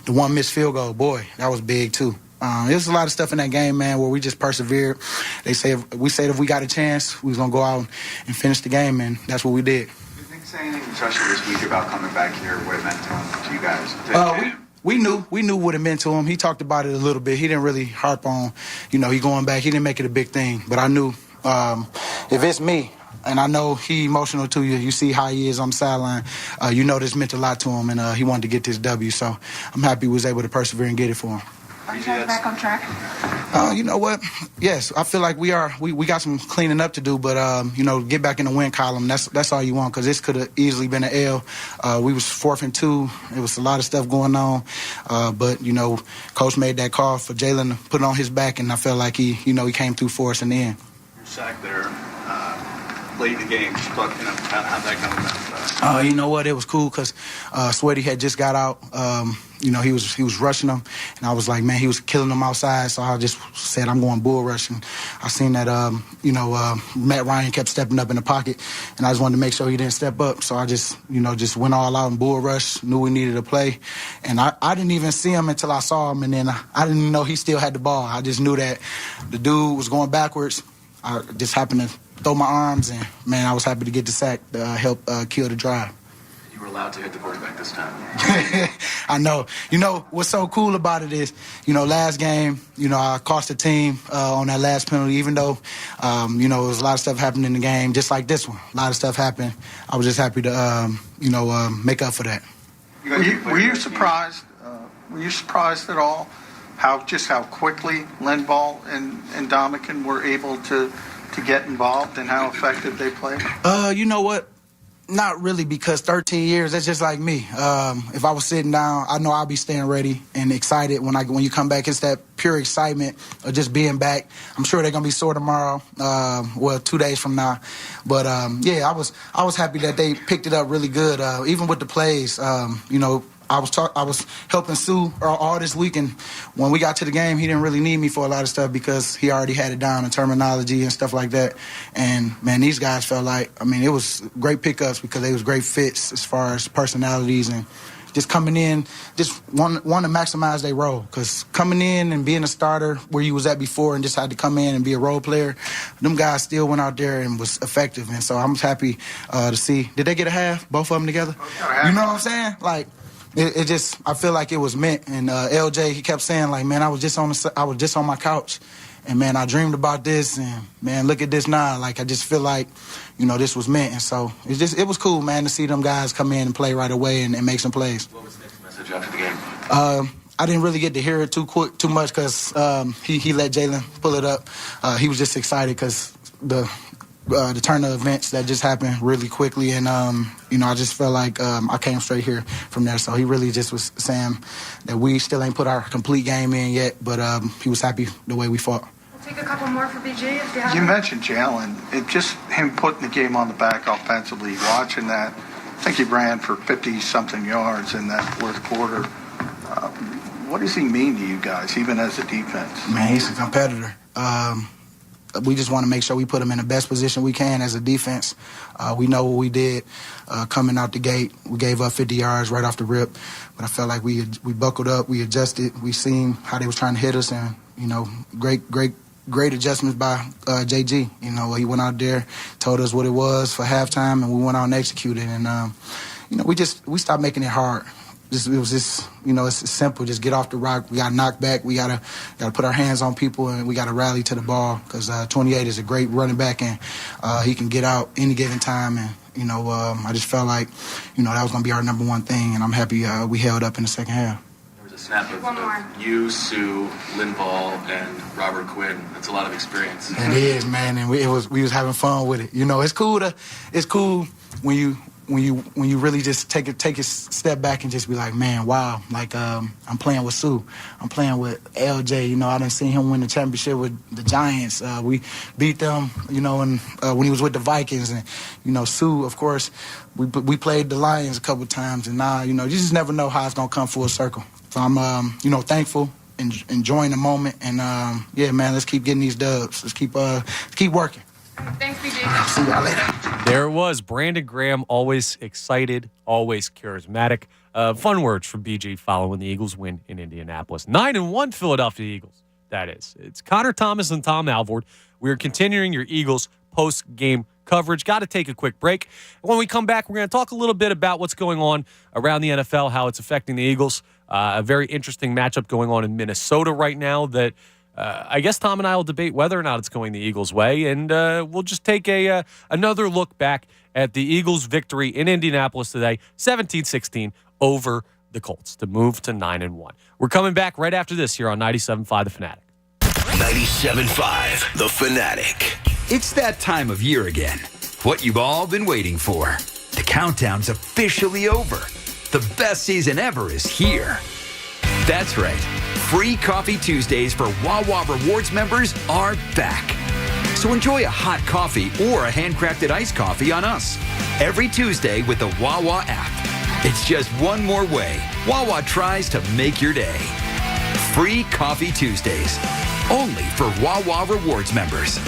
the one missed field goal, boy, that was big too. There's a lot of stuff in that game, man, where we just persevered. We said if we got a chance, we was going to go out and finish the game, and that's what we did. Did Nick say anything, especially this week, about coming back here, what it meant to you guys? We knew what it meant to him. He talked about it a little bit. He didn't really harp on, he going back. He didn't make it a big thing. But I knew if it's me, and I know he emotional to you. You see how he is on the sideline. This meant a lot to him, and he wanted to get this W. So I'm happy he was able to persevere and get it for him. Are you guys back on track? You know what? Yes, I feel like we are. We got some cleaning up to do, but get back in the win column. That's all you want, because this could have easily been an L. We was 4th and 2. It was a lot of stuff going on, but Coach made that call for Jalen to put it on his back, and I felt like he came through for us in the end. Your sack there late in the game. How'd that come about? You know what? It was cool because Sweaty had just got out. He was rushing him, and I was like, man, he was killing them outside. So I just said, I'm going bull rushing. I seen that, Matt Ryan kept stepping up in the pocket, and I just wanted to make sure he didn't step up. So I just went all out and bull rush. Knew we needed a play, and I didn't even see him until I saw him, and then I didn't know he still had the ball. I just knew that the dude was going backwards. I just happened to throw my arms, and man, I was happy to get the sack to help kill the drive. You were allowed to hit the quarterback this time. I know. What's so cool about it is, last game, I cost the team on that last penalty, even though, there was a lot of stuff happening in the game, just like this one. A lot of stuff happened. I was just happy to, make up for that. Were you surprised? Were you surprised at all how quickly Linval and Dominican were able to get involved and how effective they played? You know what? Not really, because 13 years, that's just like me. If I was sitting down, I know I'll be staying ready and excited when you come back. It's that pure excitement of just being back. I'm sure they're going to be sore tomorrow, 2 days from now. But, I was happy that they picked it up really good, even with the plays. I was helping Sue all this week, and when we got to the game, he didn't really need me for a lot of stuff because he already had it down in terminology and stuff like that. And, man, these guys felt like, it was great pickups because they was great fits as far as personalities and just coming in, just want to maximize their role. Because coming in and being a starter where you was at before and just had to come in and be a role player, them guys still went out there and was effective. And so I'm happy to see. Did they get a half, both of them together? You know what I'm saying? Like, It just, I feel like it was meant. And LJ, he kept saying, like, man, I was just on my couch, and man, I dreamed about this, and man, look at this now. Like, I just feel like, this was meant. And so it was cool, man, to see them guys come in and play right away and make some plays. What was Nick's message after the game? I didn't really get to hear it too much because he let Jalen pull it up. He was just excited because the turn of events that just happened really quickly, and I just felt like I came straight here from there. So he really just was saying that we still ain't put our complete game in yet, but he was happy the way we fought. We'll take a couple more for BG if you have. You mentioned Jalen. It just him putting the game on the back offensively. Watching that, I think he ran for 50-something yards in that fourth quarter. What does he mean to you guys, even as a defense? Man, he's a competitor. We just want to make sure we put him in the best position we can as a defense. We know what we did coming out the gate. We gave up 50 yards right off the rip, but I felt like we buckled up, we adjusted, we seen how they was trying to hit us, and great adjustments by JG. He went out there, told us what it was for halftime, and we went out and executed. And we stopped making it hard. It was just, it's simple. Just get off the rock. We got to knock back. We got to put our hands on people, and we got to rally to the ball because 28 is a great running back, and he can get out any given time. And, I just felt like, that was going to be our number one thing, and I'm happy we held up in the second half. There was a snap of you, Sue, Linval, and Robert Quinn. That's a lot of experience. It is, man, and we was having fun with it. It's cool when you really just take a step back and just be like, man, wow, like I'm playing with Sue, I'm playing with LJ. I done seen him win the championship with the Giants. We beat them, and when he was with the Vikings, and Sue, of course, we played the Lions a couple times, and now you just never know how it's gonna come full circle. So I'm thankful, enjoying the moment, and man, let's keep getting these dubs. Let's keep working. Thanks, BG. See y'all later. There it was. Brandon Graham, always excited, always charismatic. Fun words from BG following the Eagles win in Indianapolis. 9-1 Philadelphia Eagles, that is. It's Connor Thomas and Tom Alvord. We are continuing your Eagles post-game coverage. Got to take a quick break. When we come back, we're going to talk a little bit about what's going on around the NFL, how it's affecting the Eagles. A very interesting matchup going on in Minnesota right now that I guess Tom and I will debate whether or not it's going the Eagles' way, and we'll just take another look back at the Eagles' victory in Indianapolis today, 17-16 over the Colts to move to 9-1. We're coming back right after this here on 97.5 The Fanatic. 97.5 The Fanatic. It's that time of year again. What you've all been waiting for. The countdown's officially over. The best season ever is here. That's right. Free Coffee Tuesdays for Wawa Rewards members are back. So enjoy a hot coffee or a handcrafted iced coffee on us every Tuesday with the Wawa app. It's just one more way Wawa tries to make your day. Free Coffee Tuesdays, only for Wawa Rewards members.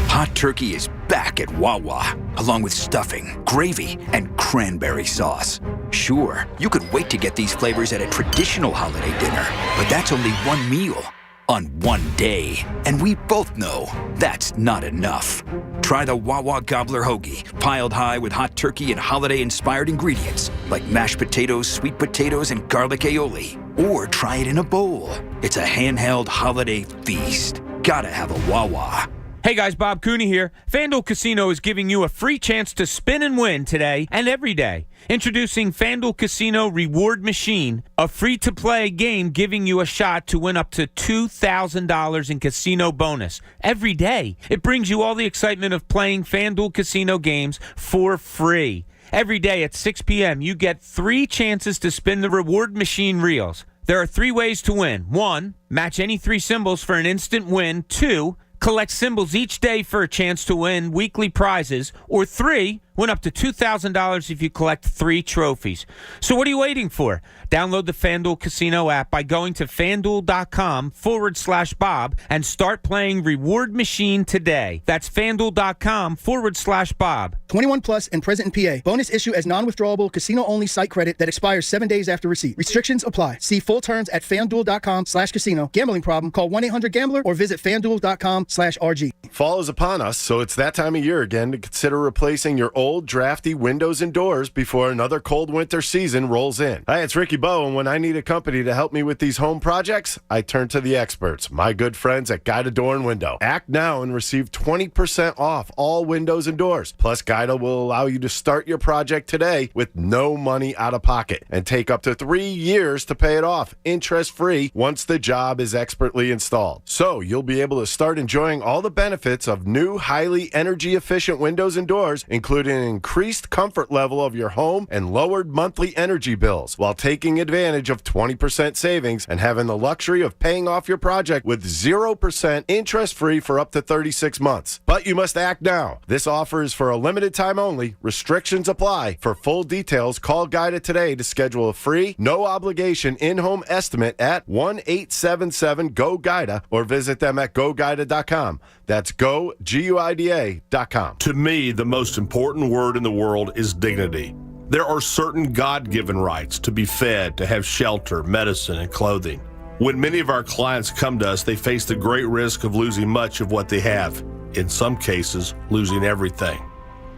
Hot turkey is back at Wawa, along with stuffing, gravy, and cranberry sauce. Sure, you could wait to get these flavors at a traditional holiday dinner, but that's only one meal on one day. And we both know that's not enough. Try the Wawa Gobbler Hoagie, piled high with hot turkey and holiday-inspired ingredients like mashed potatoes, sweet potatoes, and garlic aioli. Or try it in a bowl. It's a handheld holiday feast. Gotta have a Wawa. Hey guys, Bob Cooney here. FanDuel Casino is giving you a free chance to spin and win today and every day. Introducing FanDuel Casino Reward Machine, a free-to-play game giving you a shot to win up to $2,000 in casino bonus every day. It brings you all the excitement of playing FanDuel Casino games for free. Every day at 6 p.m., you get 3 chances to spin the Reward Machine reels. There are 3 ways to win. 1, match any 3 symbols for an instant win. 2, collect symbols each day for a chance to win weekly prizes. Or 3, win up to $2,000 if you collect 3 trophies. So what are you waiting for? Download the FanDuel Casino app by going to FanDuel.com/Bob and start playing Reward Machine today. That's FanDuel.com/Bob. 21 plus and present in PA. Bonus issue as non-withdrawable casino-only site credit that expires 7 days after receipt. Restrictions apply. See full terms at FanDuel.com/casino. Gambling problem? Call 1-800-GAMBLER or visit FanDuel.com/RG. Fall is upon us, so it's that time of year again to consider replacing your old drafty windows and doors before another cold winter season rolls in. Hi, it's Ricky Bowe, and when I need a company to help me with these home projects, I turn to the experts, my good friends at Guida Door and Window. Act now and receive 20% off all windows and doors. Plus, Guida will allow you to start your project today with no money out of pocket and take up to 3 years to pay it off, interest-free, once the job is expertly installed. So you'll be able to start enjoying all the benefits of new, highly energy-efficient windows and doors, including an increased comfort level of your home and lowered monthly energy bills, while taking advantage of 20% savings and having the luxury of paying off your project with 0% interest-free for up to 36 months. But you must act now. This offer is for a limited time only. Restrictions apply. For full details, call Guida today to schedule a free, no-obligation in-home estimate at 1-877-GO-GUIDA or visit them at GoGuida.com. That's GoGuida.com. To me, the most important word in the world is dignity. There are certain God-given rights to be fed, to have shelter, medicine, and clothing. When many of our clients come to us, they face the great risk of losing much of what they have. In some cases, losing everything.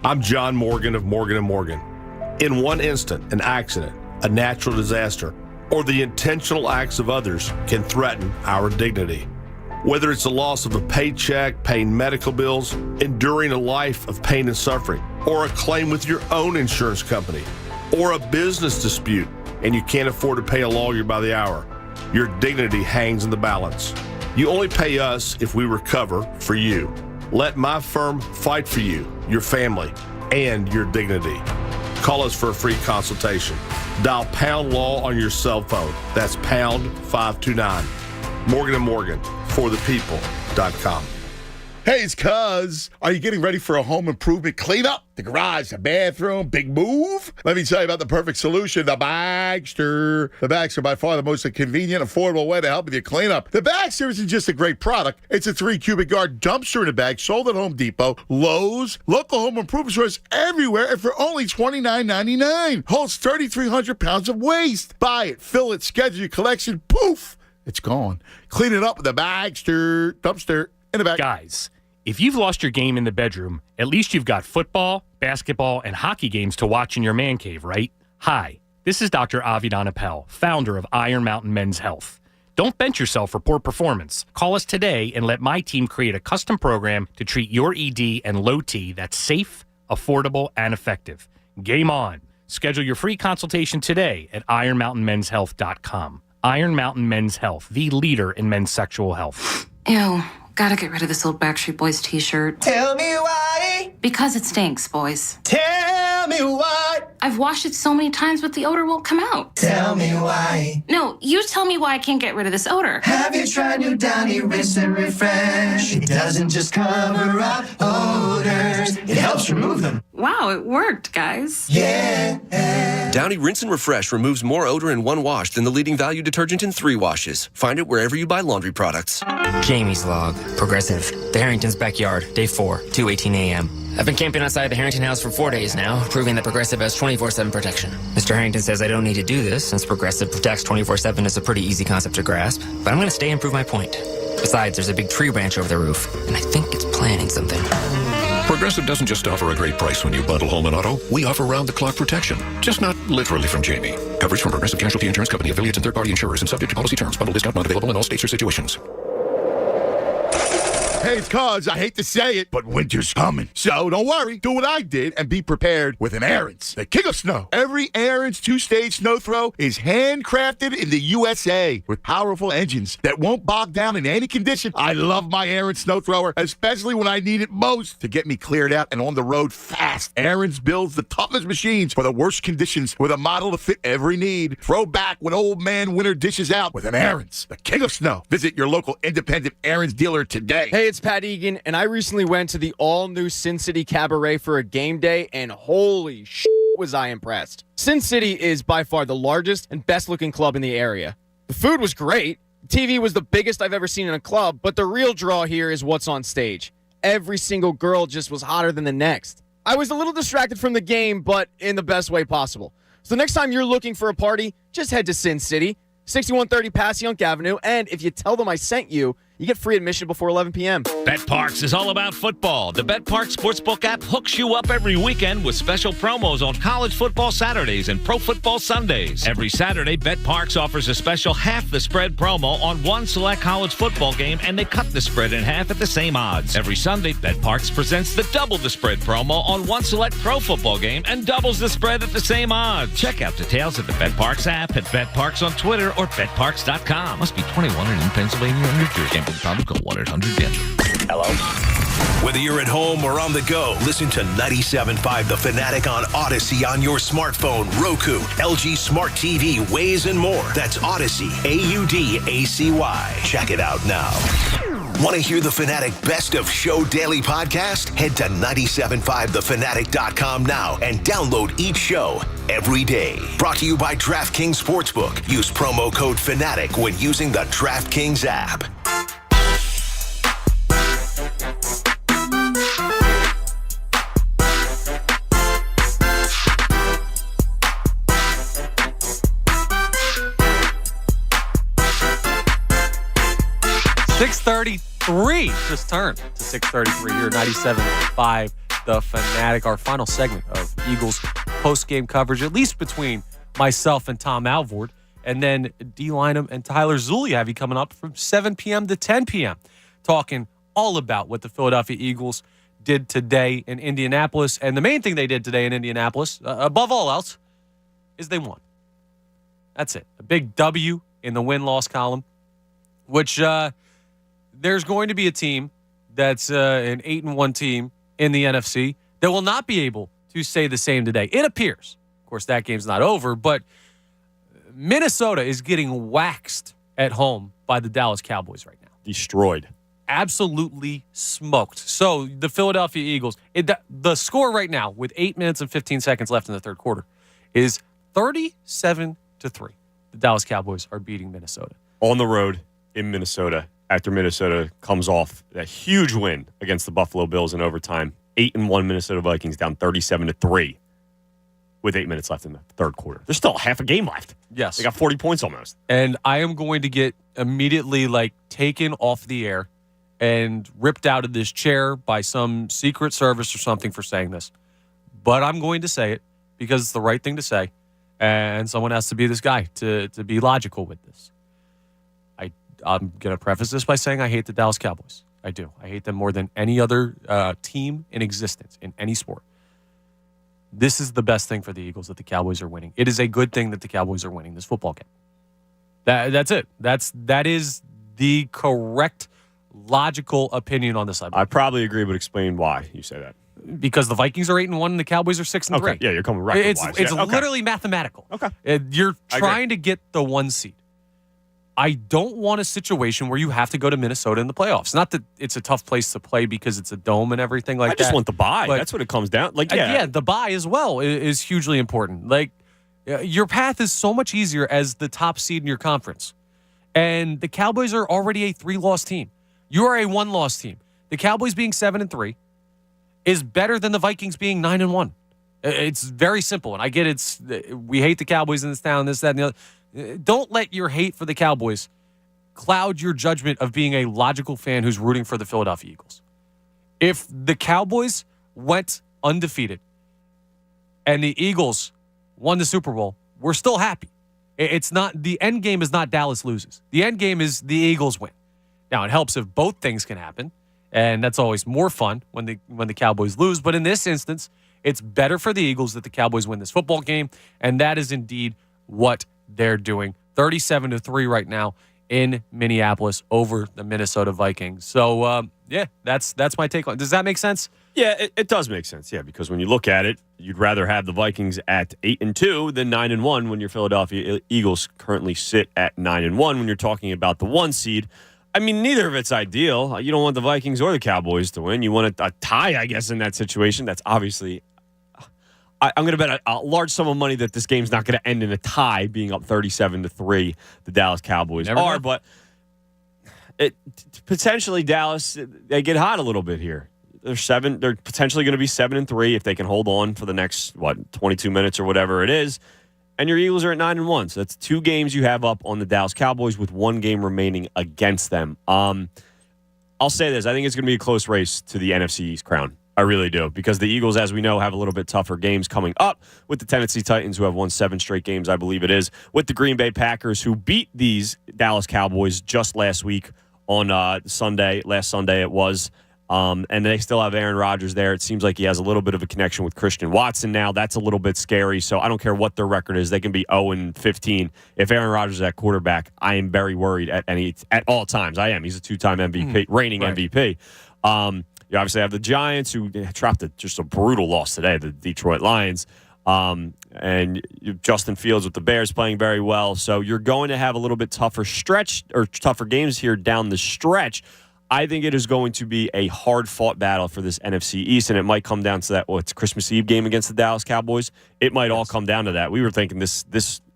I'm John Morgan of Morgan & Morgan. In one instant, an accident, a natural disaster, or the intentional acts of others can threaten our dignity. Whether it's the loss of a paycheck, paying medical bills, enduring a life of pain and suffering, or a claim with your own insurance company, or a business dispute, and you can't afford to pay a lawyer by the hour, your dignity hangs in the balance. You only pay us if we recover for you. Let my firm fight for you, your family, and your dignity. Call us for a free consultation. Dial pound law on your cell phone. That's pound 529. Morgan & Morgan, forthepeople.com. Hey, it's Cuz. Are you getting ready for a home improvement cleanup? The garage, the bathroom, big move? Let me tell you about the perfect solution, the Bagster. The Bagster, by far the most convenient, affordable way to help with your cleanup. The Bagster isn't just a great product. It's a 3 cubic yard dumpster in a bag sold at Home Depot, Lowe's, local home improvement stores everywhere, and for only $29.99. Holds 3,300 pounds of waste. Buy it, fill it, schedule your collection, poof, it's gone. Clean it up with the Bagster dumpster in the back. Guys, if you've lost your game in the bedroom, at least you've got football, basketball, and hockey games to watch in your man cave, right? Hi, this is Dr. Avidan Appel, founder of Iron Mountain Men's Health. Don't bench yourself for poor performance. Call us today and let my team create a custom program to treat your ED and low T that's safe, affordable, and effective. Game on. Schedule your free consultation today at ironmountainmenshealth.com. Iron Mountain Men's Health, the leader in men's sexual health. Ew, gotta get rid of this old Backstreet Boys t-shirt. Tell me why. Because it stinks, boys. Tell me why. I've washed it so many times, but the odor won't come out. Tell me why. No, you tell me why I can't get rid of this odor. Have you tried new Downy Rinse and Refresh? It doesn't just cover up odors, it helps remove them. Wow, it worked, guys. Yeah. Downy Rinse and Refresh removes more odor in 1 wash than the leading value detergent in 3 washes. Find it wherever you buy laundry products. Jamie's log. Progressive. The Harrington's backyard. Day 4, 2:18 a.m. I've been camping outside the Harrington house for 4 days now, proving that Progressive has 24/7 protection. Mr. Harrington says I don't need to do this since Progressive protects 24/7 is a pretty easy concept to grasp, but I'm going to stay and prove my point. Besides, there's a big tree branch over the roof, and I think it's planning something. Progressive doesn't just offer a great price when you bundle home and auto. We offer round-the-clock protection, just not literally from Jamie. Coverage from Progressive Casualty Insurance Company, affiliates, and third-party insurers, and subject to policy terms. Bundle discount not available in all states or situations. Hey, it's cause I hate to say it, but winter's coming. So don't worry. Do what I did and be prepared with an Aaron's, the king of snow. Every Aaron's 2-stage snow throw is handcrafted in the USA with powerful engines that won't bog down in any condition. I love my Aaron's snow thrower, especially when I need it most to get me cleared out and on the road fast. Aaron's builds the toughest machines for the worst conditions with a model to fit every need. Throw back when old man winter dishes out with an Aaron's, the king of snow. Visit your local independent Aaron's dealer today. Hey, it's Pat Egan, and I recently went to the all-new Sin City Cabaret for a game day, and holy shit was I impressed. Sin City is by far the largest and best-looking club in the area. The food was great. The TV was the biggest I've ever seen in a club, but the real draw here is what's on stage. Every single girl just was hotter than the next. I was a little distracted from the game, but in the best way possible. So next time you're looking for a party, just head to Sin City, 6130 Passyunk Avenue, and if you tell them I sent you, you get free admission before 11 p.m. BetParks is all about football. The BetParks Sportsbook app hooks you up every weekend with special promos on college football Saturdays and pro football Sundays. Every Saturday, BetParks offers a special half the spread promo on one select college football game, and they cut the spread in half at the same odds. Every Sunday, BetParks presents the double the spread promo on one select pro football game and doubles the spread at the same odds. Check out details at the BetParks app, at BetParks on Twitter, or BetParks.com. Must be 21 and in Pennsylvania or New Jersey. Probably call 1-800-GAMBLER. Hello? Whether you're at home or on the go, listen to 97.5 The Fanatic on Odyssey on your smartphone, Roku, LG Smart TV, Waze, and more. That's Odyssey, AUDACY. Check it out now. Want to hear the Fanatic Best of Show Daily podcast? Head to 97.5thefanatic.com now and download each show every day. Brought to you by DraftKings Sportsbook. Use promo code FANATIC when using the DraftKings app. .633 just turned to 6:33 here, 97.5 The Fanatic. Our final segment of Eagles post-game coverage, at least between myself and Tom Alvord, and then D. Lynham and Tyler Zulli have you coming up from 7 p.m. to 10 p.m. talking all about what the Philadelphia Eagles did today in Indianapolis. And the main thing they did today in Indianapolis, above all else, is they won. That's it. A big W in the win-loss column, which there's going to be a team that's an 8-1 team in the NFC that will not be able to say the same today. It appears. Of course, that game's not over, but Minnesota is getting waxed at home by the Dallas Cowboys right now. Destroyed. Absolutely smoked. So the Philadelphia Eagles, the score right now with 8 minutes and 15 seconds left in the third quarter is 37-3. The Dallas Cowboys are beating Minnesota. On the road in Minnesota, after Minnesota comes off that huge win against the Buffalo Bills in overtime. 8-1 Minnesota Vikings down 37-3 with 8 minutes left in the third quarter. There's still half a game left. Yes. They got 40 points almost. And I am going to get immediately taken off the air and ripped out of this chair by some Secret Service or something for saying this. But I'm going to say it because it's the right thing to say. And someone has to be this guy to be logical with this. I'm going to preface this by saying I hate the Dallas Cowboys. I do. I hate them more than any other team in existence in any sport. This is the best thing for the Eagles that the Cowboys are winning. It is a good thing that the Cowboys are winning this football game. That's it. That is the correct logical opinion on this side. I probably agree, but explain why you say that. Because the Vikings are 8-1 and the Cowboys are 6-3. Okay. Yeah, you're coming record-wise. It's literally mathematical. Okay. You're trying to get the 1 seed. I don't want a situation where you have to go to Minnesota in the playoffs. Not that it's a tough place to play because it's a dome and everything like that. I just want the bye. That's what it comes down. The bye as well is hugely important. Your path is so much easier as the top seed in your conference. And the Cowboys are already a 3-loss team. You are a 1-loss team. The Cowboys being 7-3 is better than the Vikings being 9-1. It's very simple. And I get we hate the Cowboys in this town, this, that, and the other. Don't let your hate for the Cowboys cloud your judgment of being a logical fan who's rooting for the Philadelphia Eagles. If the Cowboys went undefeated and the Eagles won the Super Bowl, we're still happy. It's not, the end game is not Dallas loses. The end game is the Eagles win. Now, it helps if both things can happen. and that's always more fun when the Cowboys lose. But in this instance, it's better for the Eagles that the Cowboys win this football game, and that is indeed what they're doing. 37-3 right now in Minneapolis over the Minnesota Vikings. So, that's my take on it. Does that make sense? Yeah, it does make sense. Yeah, because when you look at it, you'd rather have the Vikings at 8-2 than 9-1 when your Philadelphia Eagles currently sit at 9-1 when you're talking about the 1 seed. I mean, neither of it's ideal. You don't want the Vikings or the Cowboys to win. You want a tie, I guess, in that situation. That's obviously... I'm going to bet a large sum of money that this game's not going to end in a tie, being up 37-3. The Dallas Cowboys are, but potentially Dallas, they get hot a little bit here. They're potentially going to be 7-3 if they can hold on for the next 22 minutes or whatever it is. And your Eagles are at 9-1, so that's 2 games you have up on the Dallas Cowboys with 1 game remaining against them. I'll say this: I think it's going to be a close race to the NFC East crown. I really do, because the Eagles, as we know, have a little bit tougher games coming up with the Tennessee Titans, who have won 7 straight games, I believe it is, with the Green Bay Packers, who beat these Dallas Cowboys just last week on Sunday. Last Sunday it was. And they still have Aaron Rodgers there. It seems like he has a little bit of a connection with Christian Watson now. That's a little bit scary. So I don't care what their record is. They can be 0-15. If Aaron Rodgers is at quarterback, I am very worried at all times. I am. He's a 2-time MVP, reigning MVP. You obviously have the Giants, who dropped just a brutal loss today, the Detroit Lions. And Justin Fields with the Bears playing very well. So you're going to have a little bit tougher stretch or tougher games here down the stretch. I think it is going to be a hard-fought battle for this NFC East, and it might come down to that. It's Christmas Eve game against the Dallas Cowboys. It might all come down to that. We were thinking this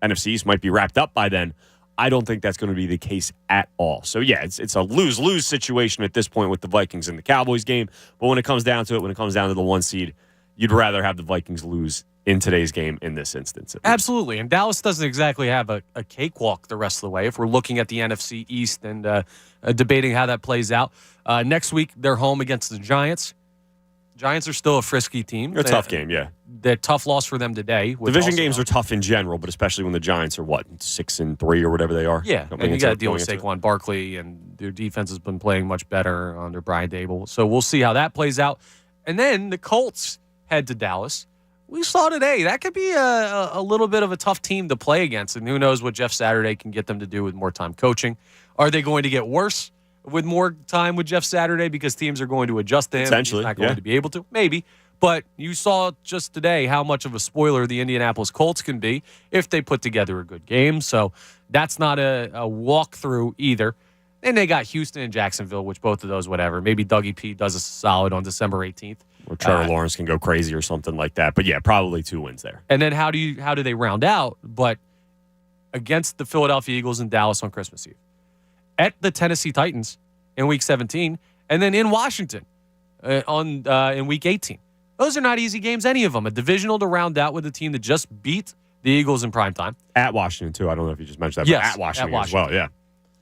NFC East might be wrapped up by then. I don't think that's going to be the case at all. So, yeah, it's a lose-lose situation at this point with the Vikings and the Cowboys game. But when it comes down to it, when it comes down to the 1 seed, you'd rather have the Vikings lose in today's game in this instance. Absolutely. And Dallas doesn't exactly have a cakewalk the rest of the way if we're looking at the NFC East and debating how that plays out. Next week, they're home against the Giants. Giants are still a frisky team. They're a tough game, yeah. They're tough loss for them today. Division games are tough in general, but especially when the Giants are, 6-3 or whatever they are? Yeah, and you got to deal with Saquon Barkley, and their defense has been playing much better under Brian Dable. So we'll see how that plays out. And then the Colts head to Dallas. We saw today that could be a little bit of a tough team to play against, and who knows what Jeff Saturday can get them to do with more time coaching. Are they going to get worse with more time with Jeff Saturday because teams are going to adjust to him? Essentially, he's not going to be able to? Maybe. But you saw just today how much of a spoiler the Indianapolis Colts can be if they put together a good game. So that's not a walkthrough either. And they got Houston and Jacksonville, which both of those, whatever. Maybe Dougie P does us a solid on December 18th. Or Trevor Lawrence can go crazy or something like that. But, yeah, probably 2 wins there. And then how do they round out? But against the Philadelphia Eagles in Dallas on Christmas Eve. At the Tennessee Titans in Week 17. And then in Washington in Week 18. Those are not easy games, any of them. A divisional to round out with a team that just beat the Eagles in primetime. At Washington, too. I don't know if you just mentioned that, yes, but at Washington as well, yeah.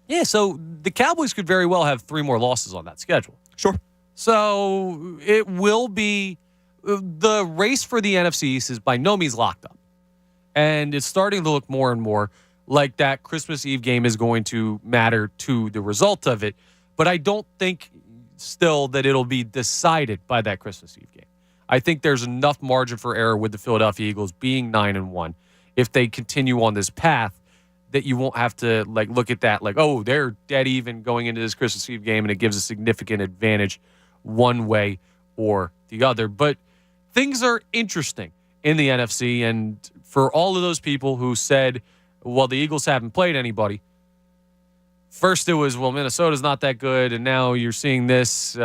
Yeah, so the Cowboys could very well have 3 more losses on that schedule. Sure. So it will be the race for the NFC East is by no means locked up. And it's starting to look more and more like that Christmas Eve game is going to matter to the result of it. But I don't think still that it'll be decided by that Christmas Eve game. I think there's enough margin for error with the Philadelphia Eagles being 9-1 if they continue on this path that you won't have to look at that they're dead even going into this Christmas Eve game and it gives a significant advantage one way or the other. But things are interesting in the NFC, and for all of those people who said, well, the Eagles haven't played anybody, first it was, well, Minnesota's not that good, and now you're seeing this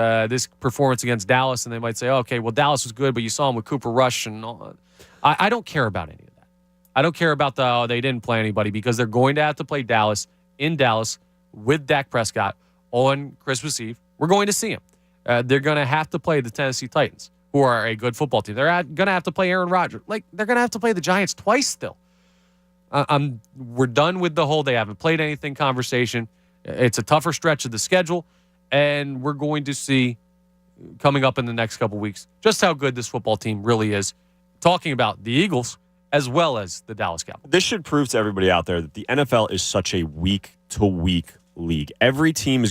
performance against Dallas, and they might say, okay, well, Dallas was good, but you saw him with Cooper Rush and all. I don't care about any of that. I don't care about they didn't play anybody, because they're going to have to play Dallas in Dallas with Dak Prescott on Christmas Eve. We're going to see him. They're going to have to play the Tennessee Titans, who are a good football team. They're going to have to play Aaron Rodgers. They're going to have to play the Giants twice still. We're done with the whole they haven't played anything conversation. It's a tougher stretch of the schedule, and we're going to see coming up in the next couple weeks just how good this football team really is. Talking about the Eagles as well as the Dallas Cowboys. This should prove to everybody out there that the NFL is such a week-to-week league. Every team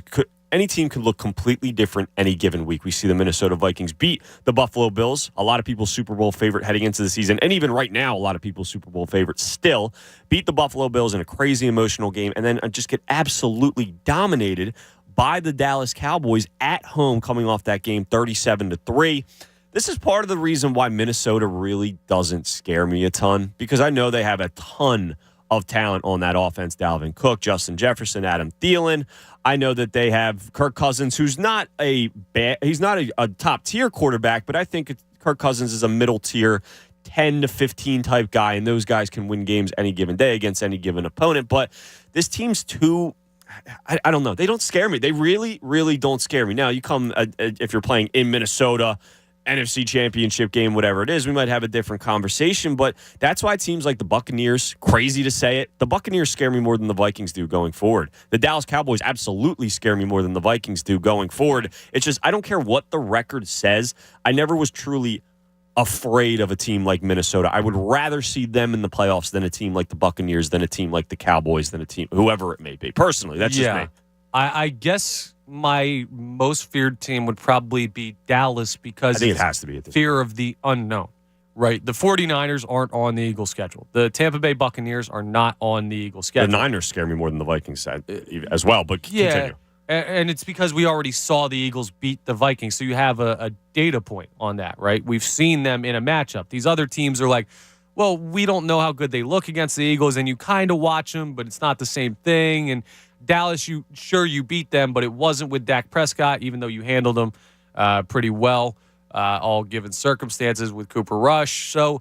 Any team can look completely different any given week. We see the Minnesota Vikings beat the Buffalo Bills, a lot of people's Super Bowl favorite heading into the season, and even right now, a lot of people's Super Bowl favorite still beat the Buffalo Bills in a crazy emotional game and then just get absolutely dominated by the Dallas Cowboys at home coming off that game 37-3. This is part of the reason why Minnesota really doesn't scare me a ton, because I know they have a ton of talent on that offense. Dalvin Cook, Justin Jefferson, Adam Thielen. I know that they have Kirk Cousins, who's not he's not a top tier quarterback, but I think Kirk Cousins is a middle tier 10 to 15 type guy, and those guys can win games any given day against any given opponent. But this team's too, I don't know. They don't scare me. They really, really don't scare me. Now, you come, if you're playing in Minnesota, NFC Championship game, whatever it is, we might have a different conversation, but that's why teams like the Buccaneers, crazy to say it, the Buccaneers scare me more than the Vikings do going forward. The Dallas Cowboys absolutely scare me more than the Vikings do going forward. It's just, I don't care what the record says. I never was truly afraid of a team like Minnesota. I would rather see them in the playoffs than a team like the Buccaneers, than a team like the Cowboys, than a team, whoever it may be. Personally, that's just me. I guess my most feared team would probably be Dallas because I think it has to be at this fear of the unknown, right? The 49ers aren't on the Eagles schedule. The Tampa Bay Buccaneers are not on the Eagles schedule. The Niners scare me more than the Vikings as well, but continue. And it's because we already saw the Eagles beat the Vikings, so you have a data point on that, right? We've seen them in a matchup. These other teams are like, well, we don't know how good they look against the Eagles, and you kind of watch them, but it's not the same thing. And Dallas, you beat them, but it wasn't with Dak Prescott, even though you handled them pretty well, all given circumstances with Cooper Rush. So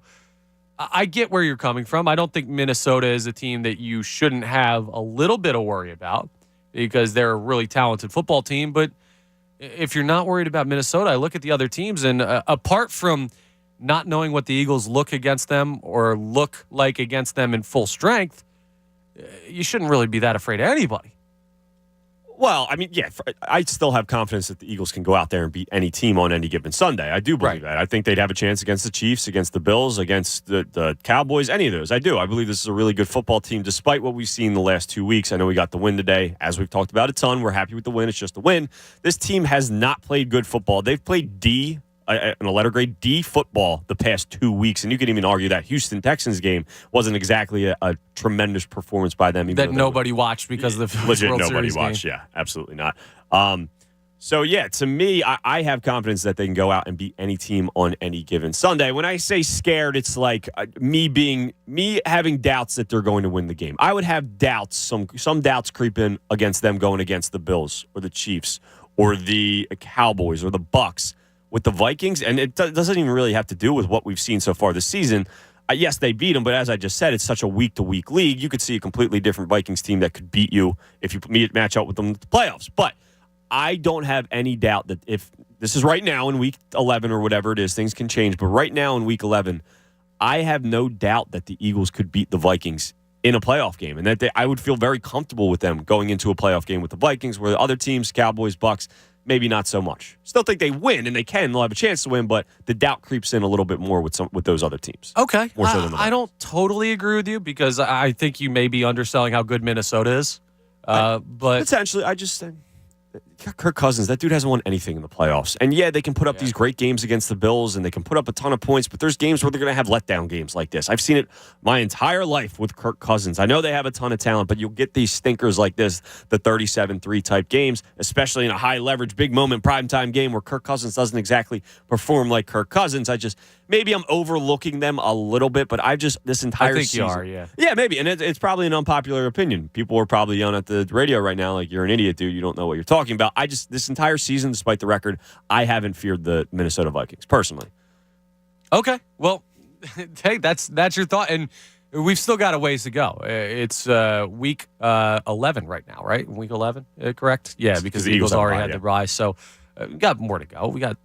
I get where you're coming from. I don't think Minnesota is a team that you shouldn't have a little bit of worry about because they're a really talented football team. But if you're not worried about Minnesota, I look at the other teams, and apart from not knowing what the Eagles look against them or look like against them in full strength, you shouldn't really be that afraid of anybody. Well, I mean, yeah, I still have confidence that the Eagles can go out there and beat any team on any given Sunday. I do believe that. I think they'd have a chance against the Chiefs, against the Bills, against the Cowboys, any of those. I do. I believe this is a really good football team, despite what we've seen the last 2 weeks. I know we got the win today. As we've talked about a ton, we're happy with the win. It's just a win. This team has not played good football. They've played in a letter grade D football the past 2 weeks, and you could even argue that Houston Texans game wasn't exactly a tremendous performance by them. That nobody watched because of the legit World nobody Series watched. game. Yeah, absolutely not. So yeah, to me, I have confidence that they can go out and beat any team on any given Sunday. When I say scared, it's like me having doubts that they're going to win the game. I would have doubts, some doubts creep in against them going against the Bills or the Chiefs or the Cowboys or the Bucks. With the Vikings, and it doesn't even really have to do with what we've seen so far this season. Yes, they beat them, but as I just said, it's such a week-to-week league. You could see a completely different Vikings team that could beat you if you match up with them in the playoffs. But I don't have any doubt that if this is right now in week 11 or whatever it is, things can change. But right now in week 11, I have no doubt that the Eagles could beat the Vikings in a playoff game, and that I would feel very comfortable with them going into a playoff game with the Vikings, where the other teams, Cowboys, Bucks, maybe not so much. Still think they win, and they can. They'll have a chance to win, but the doubt creeps in a little bit more with those other teams. Okay. More so than the I don't totally agree with you because I think you may be underselling how good Minnesota is. But potentially, I just Kirk Cousins, that dude hasn't won anything in the playoffs. And yeah, they can put up these great games against the Bills, and they can put up a ton of points, but there's games where they're going to have letdown games like this. I've seen it my entire life with Kirk Cousins. I know they have a ton of talent, but you'll get these stinkers like this, the 37-3 type games, especially in a high-leverage, big-moment primetime game where Kirk Cousins doesn't exactly perform like Kirk Cousins. Maybe I'm overlooking them a little bit, but this entire season. I think you are, yeah. Yeah, maybe, and it's probably an unpopular opinion. People are probably yelling at the radio right now like, you're an idiot, dude. You don't know what you're talking about. This entire season, despite the record, I haven't feared the Minnesota Vikings, personally. Okay, well, hey, that's your thought, and we've still got a ways to go. It's week 11 right now, right? Week 11, correct? Yeah, because the Eagles already had the rise, so we got more to go. We got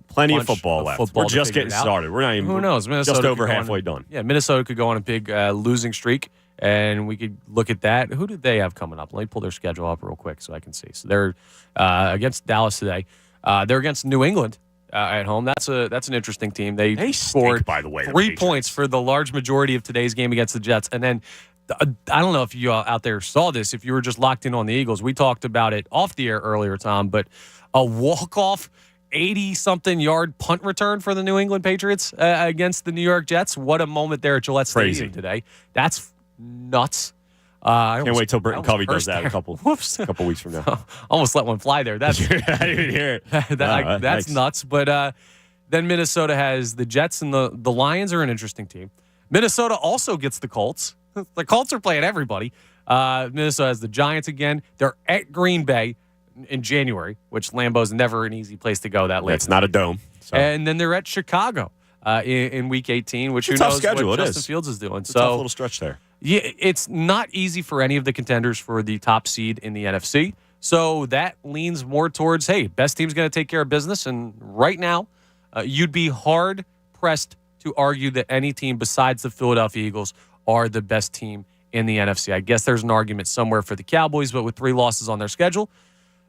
plenty of football left. We're just getting started. We're not even. Who knows? Minnesota just over halfway done. Yeah, Minnesota could go on a big losing streak, and we could look at that. Who did they have coming up? Let me pull their schedule up real quick so I can see. So they're against Dallas today. They're against New England at home. That's an interesting team. They scored, by the way, 3 points for the large majority of today's game against the Jets, and then I don't know if you out there saw this, if you were just locked in on the Eagles. We talked about it off the air earlier, Tom, but a walk-off 80-something yard punt return for the New England Patriots against the New York Jets. What a moment there at Gillette Stadium today. That's nuts. Can't wait till Britton Covey does that a couple weeks from now. Almost let one fly there. That's I didn't hear it. That's nuts. But then Minnesota has the Jets, and the Lions are an interesting team. Minnesota also gets the Colts. The Colts are playing everybody. Minnesota has the Giants again. They're at Green Bay in January, which Lambeau's never an easy place to go that late. It's not a dome. So. And then they're at Chicago in Week 18, which it's who a tough knows schedule. what It Justin is. Fields is doing. It's a tough little stretch there. Yeah, it's not easy for any of the contenders for the top seed in the NFC. So that leans more towards, hey, best team's going to take care of business. And right now, you'd be hard-pressed to argue that any team besides the Philadelphia Eagles are the best team in the NFC. I guess there's an argument somewhere for the Cowboys, but with 3 losses on their schedule,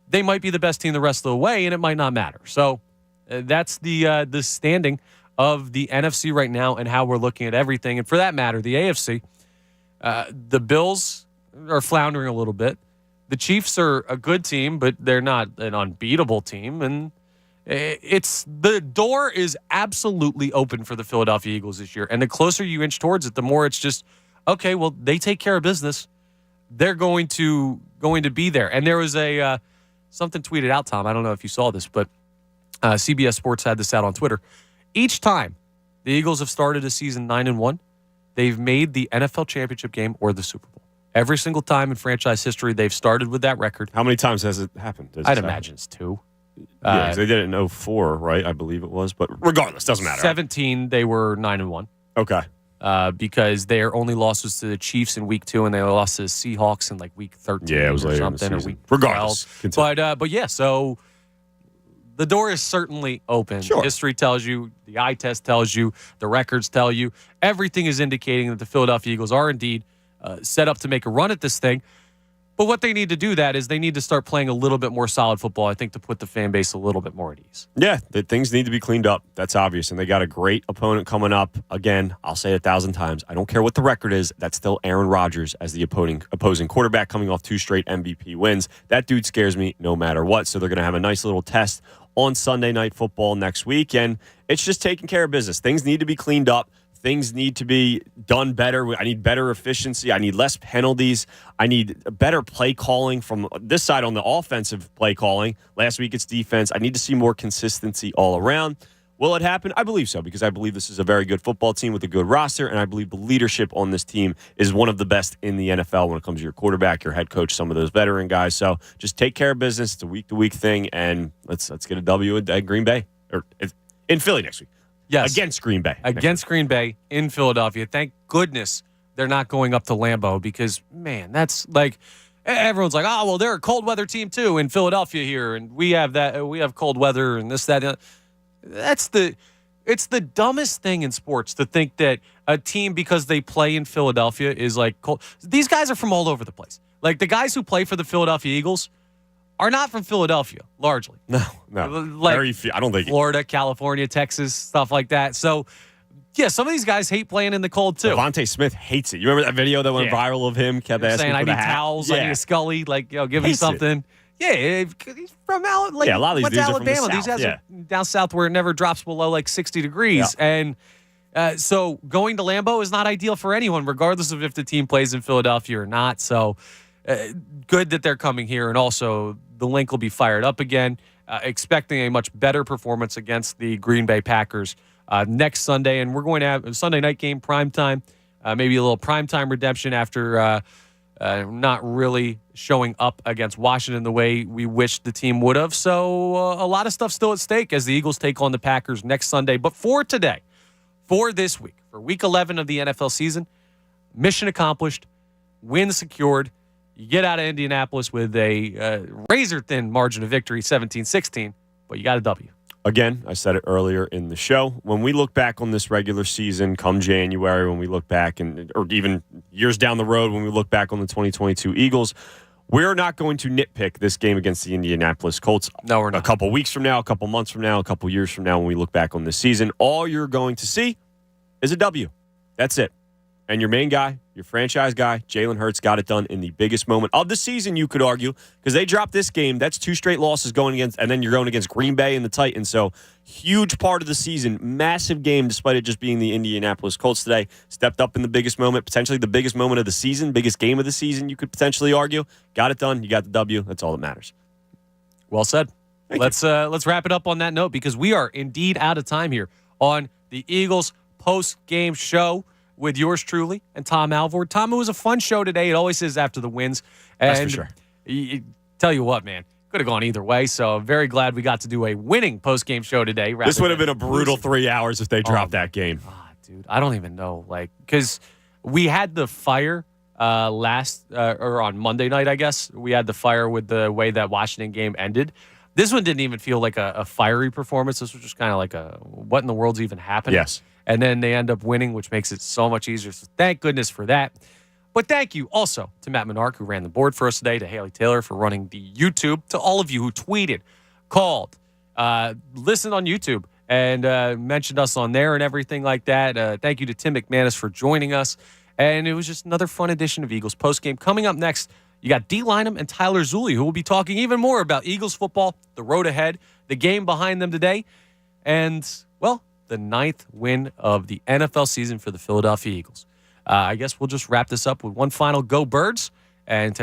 they might be the best team the rest of the way, and it might not matter. So that's the standing of the NFC right now and how we're looking at everything. And for that matter, the AFC, the Bills are floundering a little bit. The Chiefs are a good team, but they're not an unbeatable team. And the door is absolutely open for the Philadelphia Eagles this year. And the closer you inch towards it, the more it's just, okay, well, they take care of business. They're going to be there. And there was a something tweeted out, Tom. I don't know if you saw this, but CBS Sports had this out on Twitter. Each time the Eagles have started a season 9-1, they've made the NFL championship game or the Super Bowl. Every single time in franchise history, they've started with that record. How many times has it happened? I'd imagine it's 2. Yeah, 'cause they did it in 04, right? I believe it was. But regardless, doesn't matter. 17, they were 9-1. Okay. Because their only loss was to the Chiefs in week 2, and they lost to the Seahawks in like week 13 it was or later something, in the or season. week Regardless. 12. But yeah, so the door is certainly open. Sure. History tells you, the eye test tells you, the records tell you. Everything is indicating that the Philadelphia Eagles are indeed set up to make a run at this thing. But what they need to do that is they need to start playing a little bit more solid football, I think, to put the fan base a little bit more at ease. Yeah, things need to be cleaned up. That's obvious. And they got a great opponent coming up. Again, I'll say it 1,000 times. I don't care what the record is. That's still Aaron Rodgers as the opposing quarterback coming off 2 straight MVP wins. That dude scares me no matter what. So they're going to have a nice little test on Sunday Night Football next week. And it's just taking care of business. Things need to be cleaned up. Things need to be done better. I need better efficiency. I need less penalties. I need better play calling from this side on the offensive play calling. Last week it's defense. I need to see more consistency all around. Will it happen? I believe so, because I believe this is a very good football team with a good roster, and I believe the leadership on this team is one of the best in the NFL when it comes to your quarterback, your head coach, some of those veteran guys. So just take care of business. It's a week-to-week thing, and let's get a W at Green Bay, or in Philly next week. Yes. Against Green Bay. Against Green Bay in Philadelphia. Thank goodness they're not going up to Lambeau because, man, that's like everyone's like, oh, well, they're a cold weather team too in Philadelphia here, and we have that. We have cold weather and this, that. It's the dumbest thing in sports to think that a team, because they play in Philadelphia, is like cold. These guys are from all over the place. Like the guys who play for the Philadelphia Eagles are not from Philadelphia, largely. No. Like very few. I don't think Florida, California, Texas, stuff like that. So, yeah, some of these guys hate playing in the cold, too. Devontae Smith hates it. You remember that video that went viral of him? Kept asking saying, for I the need hat? towels, Yeah. I need a Scully, like, give me Hates something. Yeah, he's from a lot of these went dudes to are from the Alabama. These South, guys are down south where it never drops below like 60 degrees. And so going to Lambeau is not ideal for anyone, regardless of if the team plays in Philadelphia or not. So good that they're coming here. And also the link will be fired up again, expecting a much better performance against the Green Bay Packers next Sunday. And we're going to have a Sunday night game, primetime, maybe a little primetime redemption after not really showing up against Washington the way we wished the team would have. So a lot of stuff still at stake as the Eagles take on the Packers next Sunday. But for today, for this week, for week 11 of the NFL season, mission accomplished, win secured. You get out of Indianapolis with a razor-thin margin of victory, 17-16, but you got a W. Again, I said it earlier in the show. When we look back on this regular season, come January, when we look back, or even years down the road, when we look back on the 2022 Eagles, we're not going to nitpick this game against the Indianapolis Colts. No, we're not. A couple weeks from now, a couple months from now, a couple years from now, when we look back on this season, all you're going to see is a W. That's it. And your main guy, your franchise guy, Jalen Hurts, got it done in the biggest moment of the season, you could argue, because they dropped this game. That's 2 straight losses going against, and then you're going against Green Bay and the Titans. So huge part of the season, massive game, despite it just being the Indianapolis Colts today. Stepped up in the biggest moment, potentially the biggest moment of the season, biggest game of the season, you could potentially argue. Got it done. You got the W. That's all that matters. Well said. Let's wrap it up on that note because we are indeed out of time here on the Eagles post-game show with yours truly and Tom Alvord. Tom, it was a fun show today. It always is after the wins. And that's for sure. Tell you what, man, could have gone either way. So I'm very glad we got to do a winning post-game show today. This would have been a brutal 3 hours if they dropped that game. Dude, I don't even know. Because we had the fire or on Monday night, I guess. We had the fire with the way that Washington game ended. This one didn't even feel like a fiery performance. This was just kind of like what in the world's even happening? Yes. And then they end up winning, which makes it so much easier. So thank goodness for that. But thank you also to Matt Menard, who ran the board for us today, to Haley Taylor for running the YouTube, to all of you who tweeted, called, listened on YouTube, and mentioned us on there and everything like that. Thank you to Tim McManus for joining us. And it was just another fun edition of Eagles Postgame. Coming up next, you got D. Lynham and Tyler Zulli, who will be talking even more about Eagles football, the road ahead, the game behind them today, and, well, the 9th win of the NFL season for the Philadelphia Eagles. I guess we'll just wrap this up with one final Go Birds and